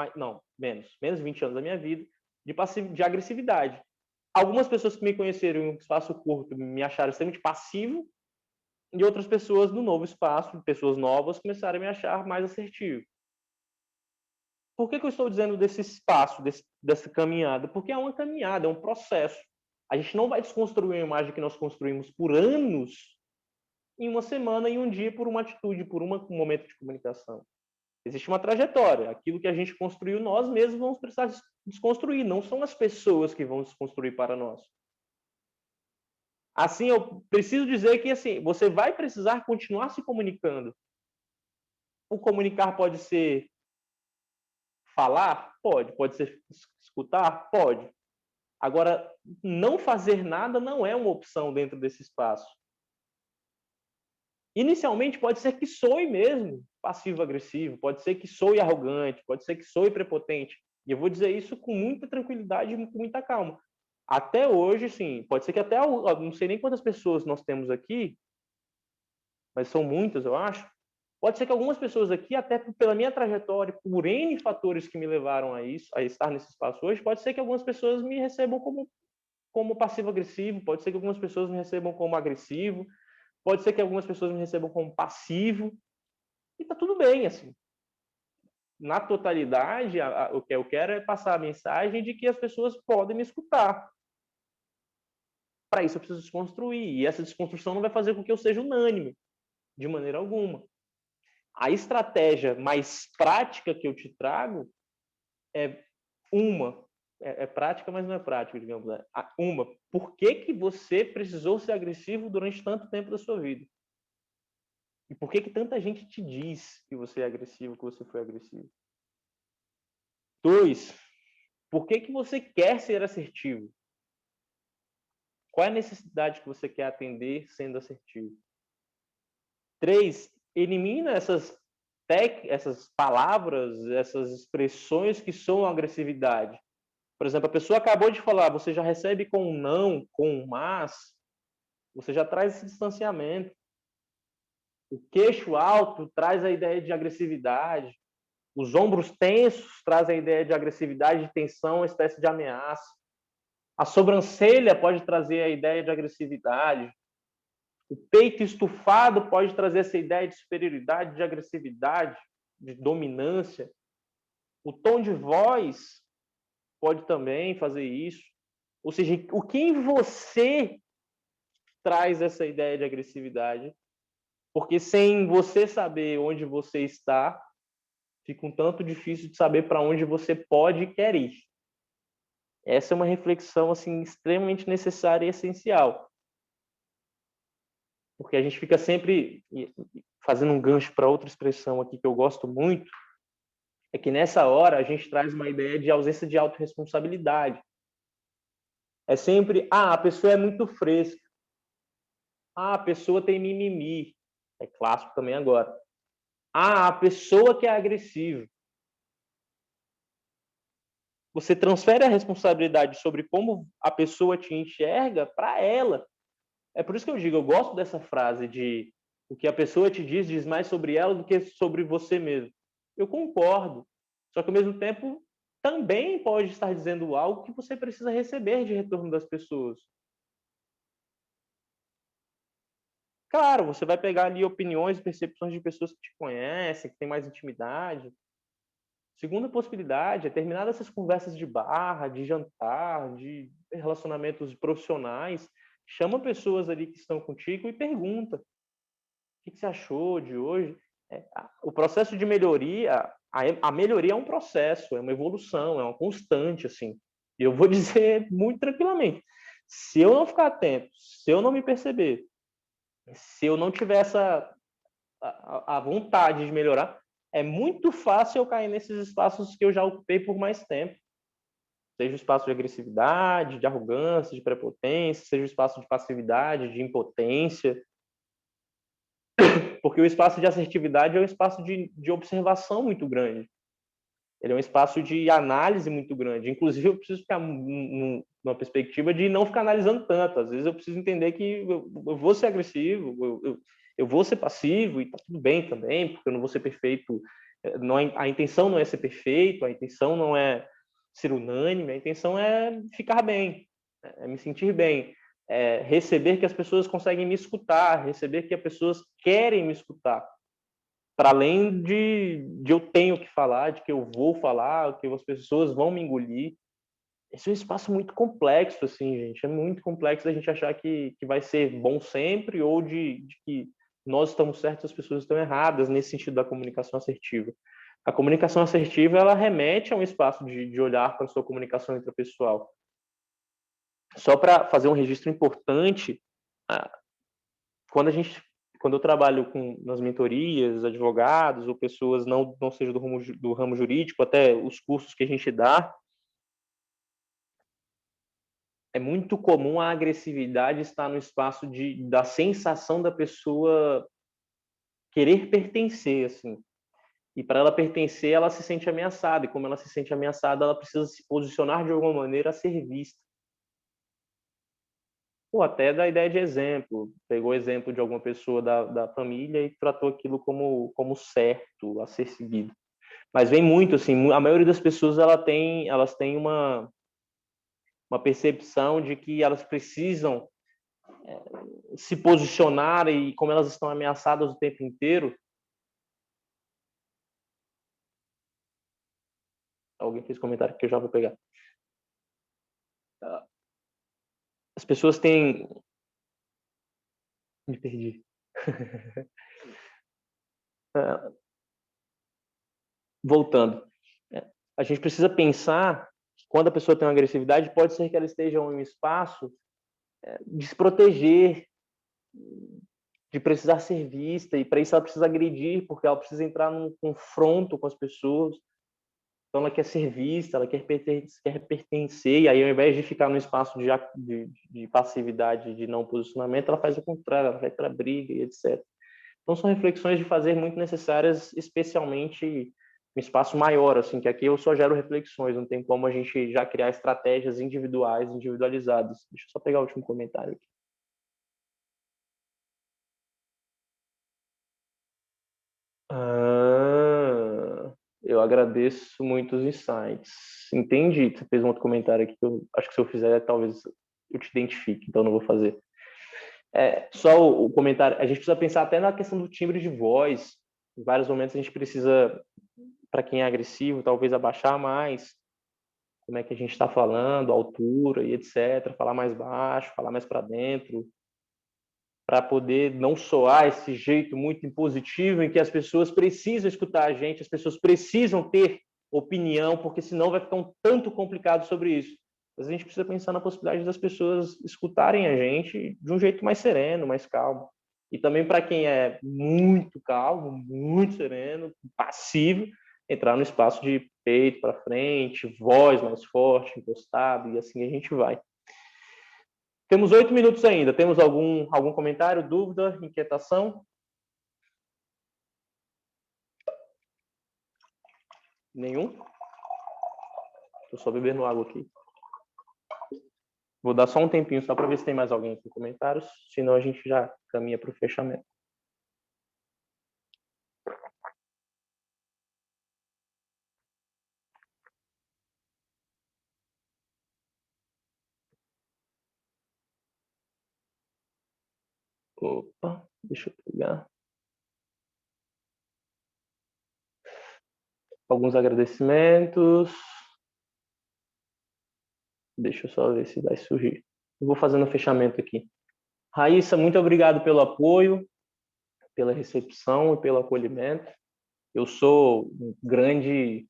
menos de 20 anos da minha vida, de agressividade. Algumas pessoas que me conheceram em um espaço curto me acharam extremamente passivo, e outras pessoas no novo espaço, pessoas novas, começaram a me achar mais assertivo. Por que eu estou dizendo desse espaço, dessa caminhada? Porque é uma caminhada, é um processo. A gente não vai desconstruir a imagem que nós construímos por anos em uma semana, em um dia, por uma atitude, por um momento de comunicação. Existe uma trajetória. Aquilo que a gente construiu, nós mesmos vamos precisar desconstruir. Não são as pessoas que vão desconstruir para nós. Assim, eu preciso dizer que assim, você vai precisar continuar se comunicando. O comunicar pode ser falar? Pode. Pode ser escutar? Pode. Agora, não fazer nada não é uma opção dentro desse espaço. Inicialmente, pode ser que soe mesmo passivo-agressivo, pode ser que soe arrogante, pode ser que soe prepotente. E eu vou dizer isso com muita tranquilidade e com muita calma. Até hoje, sim, pode ser que até, não sei nem quantas pessoas nós temos aqui, mas são muitas, eu acho. Pode ser que algumas pessoas aqui, até pela minha trajetória, por N fatores que me levaram a isso, a estar nesse espaço hoje, pode ser que algumas pessoas me recebam como passivo-agressivo, pode ser que algumas pessoas me recebam como agressivo, pode ser que algumas pessoas me recebam como passivo, e tá tudo bem, assim. Na totalidade, o que eu quero é passar a mensagem de que as pessoas podem me escutar. Para isso eu preciso desconstruir, e essa desconstrução não vai fazer com que eu seja unânime, de maneira alguma. A estratégia mais prática que eu te trago é uma. É prática, mas não é prática, digamos. Uma. Por que você precisou ser agressivo durante tanto tempo da sua vida? E por que tanta gente te diz que você é agressivo, que você foi agressivo? 2. Por que você quer ser assertivo? Qual é a necessidade que você quer atender sendo assertivo? 3. Elimina essas palavras, essas expressões que são agressividade. Por exemplo, a pessoa acabou de falar, você já recebe com um não, com um mas, você já traz esse distanciamento. O queixo alto traz a ideia de agressividade. Os ombros tensos trazem a ideia de agressividade, de tensão, uma espécie de ameaça. A sobrancelha pode trazer a ideia de agressividade. O peito estufado pode trazer essa ideia de superioridade, de agressividade, de dominância. O tom de voz pode também fazer isso. Ou seja, o que em você traz essa ideia de agressividade? Porque sem você saber onde você está, fica um tanto difícil de saber para onde você pode e quer ir. Essa é uma reflexão assim extremamente necessária e essencial. Porque a gente fica sempre fazendo um gancho para outra expressão aqui que eu gosto muito, é que nessa hora a gente traz uma ideia de ausência de autorresponsabilidade. É sempre, a pessoa é muito fresca. A pessoa tem mimimi. É clássico também agora. A pessoa que é agressiva. Você transfere a responsabilidade sobre como a pessoa te enxerga para ela. É por isso que eu digo, eu gosto dessa frase de o que a pessoa te diz mais sobre ela do que sobre você mesmo. Eu concordo. Só que, ao mesmo tempo, também pode estar dizendo algo que você precisa receber de retorno das pessoas. Claro, você vai pegar ali opiniões e percepções de pessoas que te conhecem, que têm mais intimidade. Segunda possibilidade é terminar essas conversas de bar, de jantar, de relacionamentos profissionais. Chama pessoas ali que estão contigo e pergunta: o que você achou de hoje? O processo de melhoria, a melhoria é um processo, é uma evolução, é uma constante, assim. E eu vou dizer muito tranquilamente: se eu não ficar atento, se eu não me perceber, se eu não tiver a vontade de melhorar, é muito fácil eu cair nesses espaços que eu já ocupei por mais tempo. Seja o espaço de agressividade, de arrogância, de prepotência, seja o espaço de passividade, de impotência. Porque o espaço de assertividade é um espaço de observação muito grande. Ele é um espaço de análise muito grande. Inclusive, eu preciso ficar numa perspectiva de não ficar analisando tanto. Às vezes, eu preciso entender que eu vou ser agressivo, eu vou ser passivo, e está tudo bem também, porque eu não vou ser perfeito. Não, a intenção não é ser perfeito, a intenção não é ser unânime, a intenção é ficar bem. é me sentir bem, é receber que as pessoas conseguem me escutar, receber que as pessoas querem me escutar, para além de eu tenho que falar, de que eu vou falar, que as pessoas vão me engolir. Esse é um espaço muito complexo, assim, gente. É muito complexo a gente achar que vai ser bom sempre ou de que nós estamos certos e as pessoas estão erradas nesse sentido da comunicação assertiva. A comunicação assertiva, ela remete a um espaço de olhar para a sua comunicação intrapessoal. Só para fazer um registro importante, quando eu trabalho nas mentorias, advogados ou pessoas não seja do ramo jurídico, até os cursos que a gente dá, é muito comum a agressividade estar no espaço da sensação da pessoa querer pertencer, assim. E para ela pertencer, ela se sente ameaçada. E como ela se sente ameaçada, ela precisa se posicionar de alguma maneira a ser vista. Ou até da ideia de exemplo. Pegou o exemplo de alguma pessoa da família e tratou aquilo como certo, a ser seguido. Mas vem muito, assim, a maioria das pessoas elas têm uma percepção de que elas precisam se posicionar e como elas estão ameaçadas o tempo inteiro. Alguém fez comentário que eu já vou pegar. As pessoas têm... Me perdi. Voltando. A gente precisa pensar que quando a pessoa tem uma agressividade, pode ser que ela esteja em um espaço de se proteger, de precisar ser vista, e para isso ela precisa agredir, porque ela precisa entrar num confronto com as pessoas. Então ela quer ser vista, ela quer pertencer, e aí ao invés de ficar no espaço de passividade, de não posicionamento, ela faz o contrário, ela vai para a briga e etc. Então são reflexões de fazer muito necessárias, especialmente um espaço maior, assim, que aqui eu só gero reflexões, não tem como a gente já criar estratégias individuais, individualizadas. Deixa eu só pegar o último comentário aqui. Eu agradeço muito os insights. Entendi. Você fez um outro comentário aqui que eu acho que se eu fizer, talvez eu te identifique, então não vou fazer. Só o comentário. A gente precisa pensar até na questão do timbre de voz. Em vários momentos a gente precisa, para quem é agressivo, talvez abaixar mais como é que a gente está falando, altura e etc. Falar mais baixo, falar mais para dentro, para poder não soar esse jeito muito impositivo em que as pessoas precisam escutar a gente, as pessoas precisam ter opinião, porque senão vai ficar um tanto complicado sobre isso. Mas a gente precisa pensar na possibilidade das pessoas escutarem a gente de um jeito mais sereno, mais calmo. E também para quem é muito calmo, muito sereno, passivo, entrar no espaço de peito para frente, voz mais forte, encostado, e assim a gente vai. Temos 8 minutos ainda. Temos algum comentário, dúvida, inquietação? Nenhum? Estou só bebendo água aqui. Vou dar só um tempinho só para ver se tem mais alguém com comentários, senão a gente já caminha para o fechamento. Opa, deixa eu pegar. Alguns agradecimentos. Deixa eu só ver se vai surgir. Eu vou fazendo o fechamento aqui. Raíssa, muito obrigado pelo apoio, pela recepção e pelo acolhimento. Eu sou um grande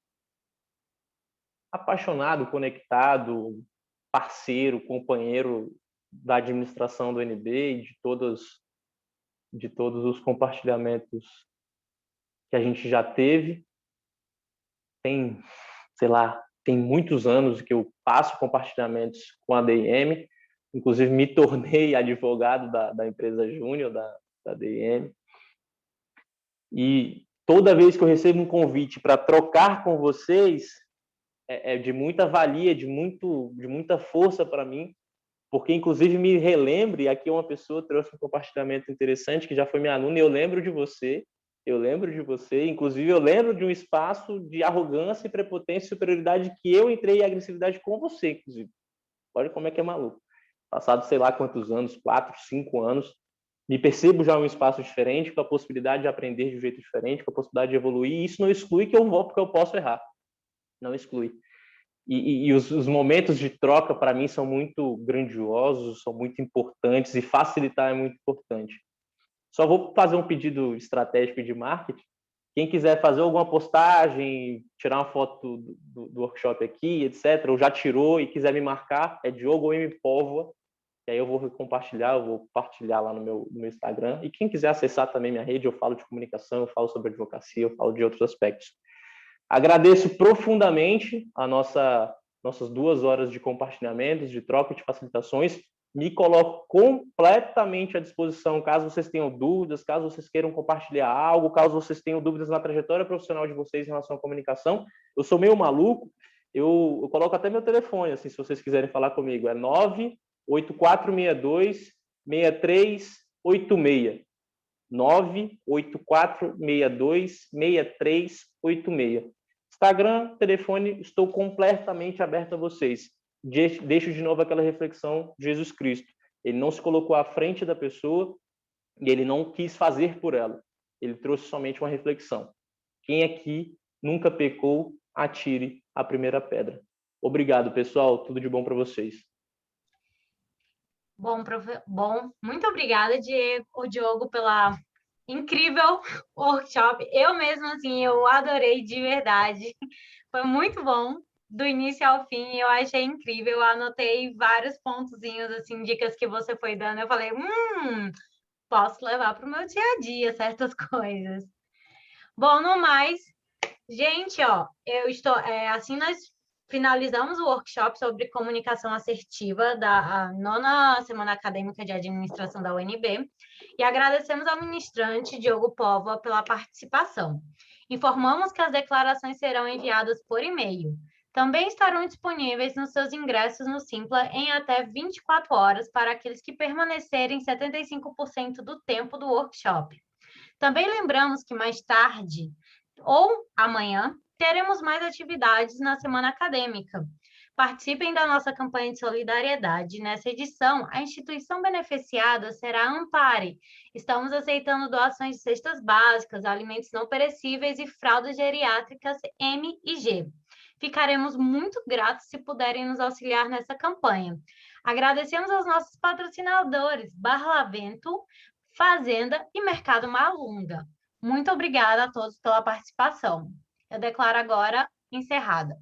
apaixonado, conectado, parceiro, companheiro da administração do NB e de todos os compartilhamentos que a gente já teve. Tem, sei lá, tem muitos anos que eu passo compartilhamentos com a DIM, inclusive me tornei advogado da empresa Júnior, da DIM. E toda vez que eu recebo um convite para trocar com vocês, é de muita valia, de muita força para mim, porque inclusive me relembre, aqui uma pessoa trouxe um compartilhamento interessante, que já foi minha aluna, e eu lembro de você, inclusive eu lembro de um espaço de arrogância e prepotência e superioridade que eu entrei em agressividade com você, inclusive. Olha como é que é maluco. Passado sei lá quantos anos, 4, 5 anos, me percebo já em um espaço diferente, com a possibilidade de aprender de um jeito diferente, com a possibilidade de evoluir, e isso não exclui que eu vou, porque eu posso errar. Não exclui. E os momentos de troca, para mim, são muito grandiosos, são muito importantes, e facilitar é muito importante. Só vou fazer um pedido estratégico de marketing. Quem quiser fazer alguma postagem, tirar uma foto do workshop aqui, etc., ou já tirou e quiser me marcar, é Diogo M. Póvoa, e aí eu vou compartilhar, eu vou partilhar lá no meu Instagram. E quem quiser acessar também minha rede, eu falo de comunicação, eu falo sobre advocacia, eu falo de outros aspectos. Agradeço profundamente nossas 2 horas de compartilhamentos, de troca de facilitações. Me coloco completamente à disposição, caso vocês tenham dúvidas, caso vocês queiram compartilhar algo, caso vocês tenham dúvidas na trajetória profissional de vocês em relação à comunicação. Eu sou meio maluco, eu coloco até meu telefone, assim, se vocês quiserem falar comigo, é 98462-6386. 98462-6386. Instagram, telefone, estou completamente aberto a vocês. Deixo de novo aquela reflexão de Jesus Cristo. Ele não se colocou à frente da pessoa e ele não quis fazer por ela. Ele trouxe somente uma reflexão. Quem aqui nunca pecou, atire a primeira pedra. Obrigado, pessoal. Tudo de bom para vocês. Bom, muito obrigada, Diogo, pela incrível workshop. Eu mesma, assim, eu adorei de verdade. Foi muito bom, do início ao fim, eu achei incrível. Eu anotei vários pontozinhos, assim, dicas que você foi dando. Eu falei, posso levar para o meu dia a dia certas coisas. Bom, no mais, gente, ó, eu estou, assim nós finalizamos o workshop sobre comunicação assertiva da 9ª Semana Acadêmica de Administração da UNB e agradecemos ao ministrante Diogo Póvoa pela participação. Informamos que as declarações serão enviadas por e-mail. Também estarão disponíveis nos seus ingressos no Simpla em até 24 horas para aqueles que permanecerem 75% do tempo do workshop. Também lembramos que mais tarde ou amanhã teremos mais atividades na semana acadêmica. Participem da nossa campanha de solidariedade. Nessa edição, a instituição beneficiada será a Ampare. Estamos aceitando doações de cestas básicas, alimentos não perecíveis e fraldas geriátricas M e G. Ficaremos muito gratos se puderem nos auxiliar nessa campanha. Agradecemos aos nossos patrocinadores, Barlavento, Fazenda e Mercado Malunga. Muito obrigada a todos pela participação. Eu declaro agora encerrada.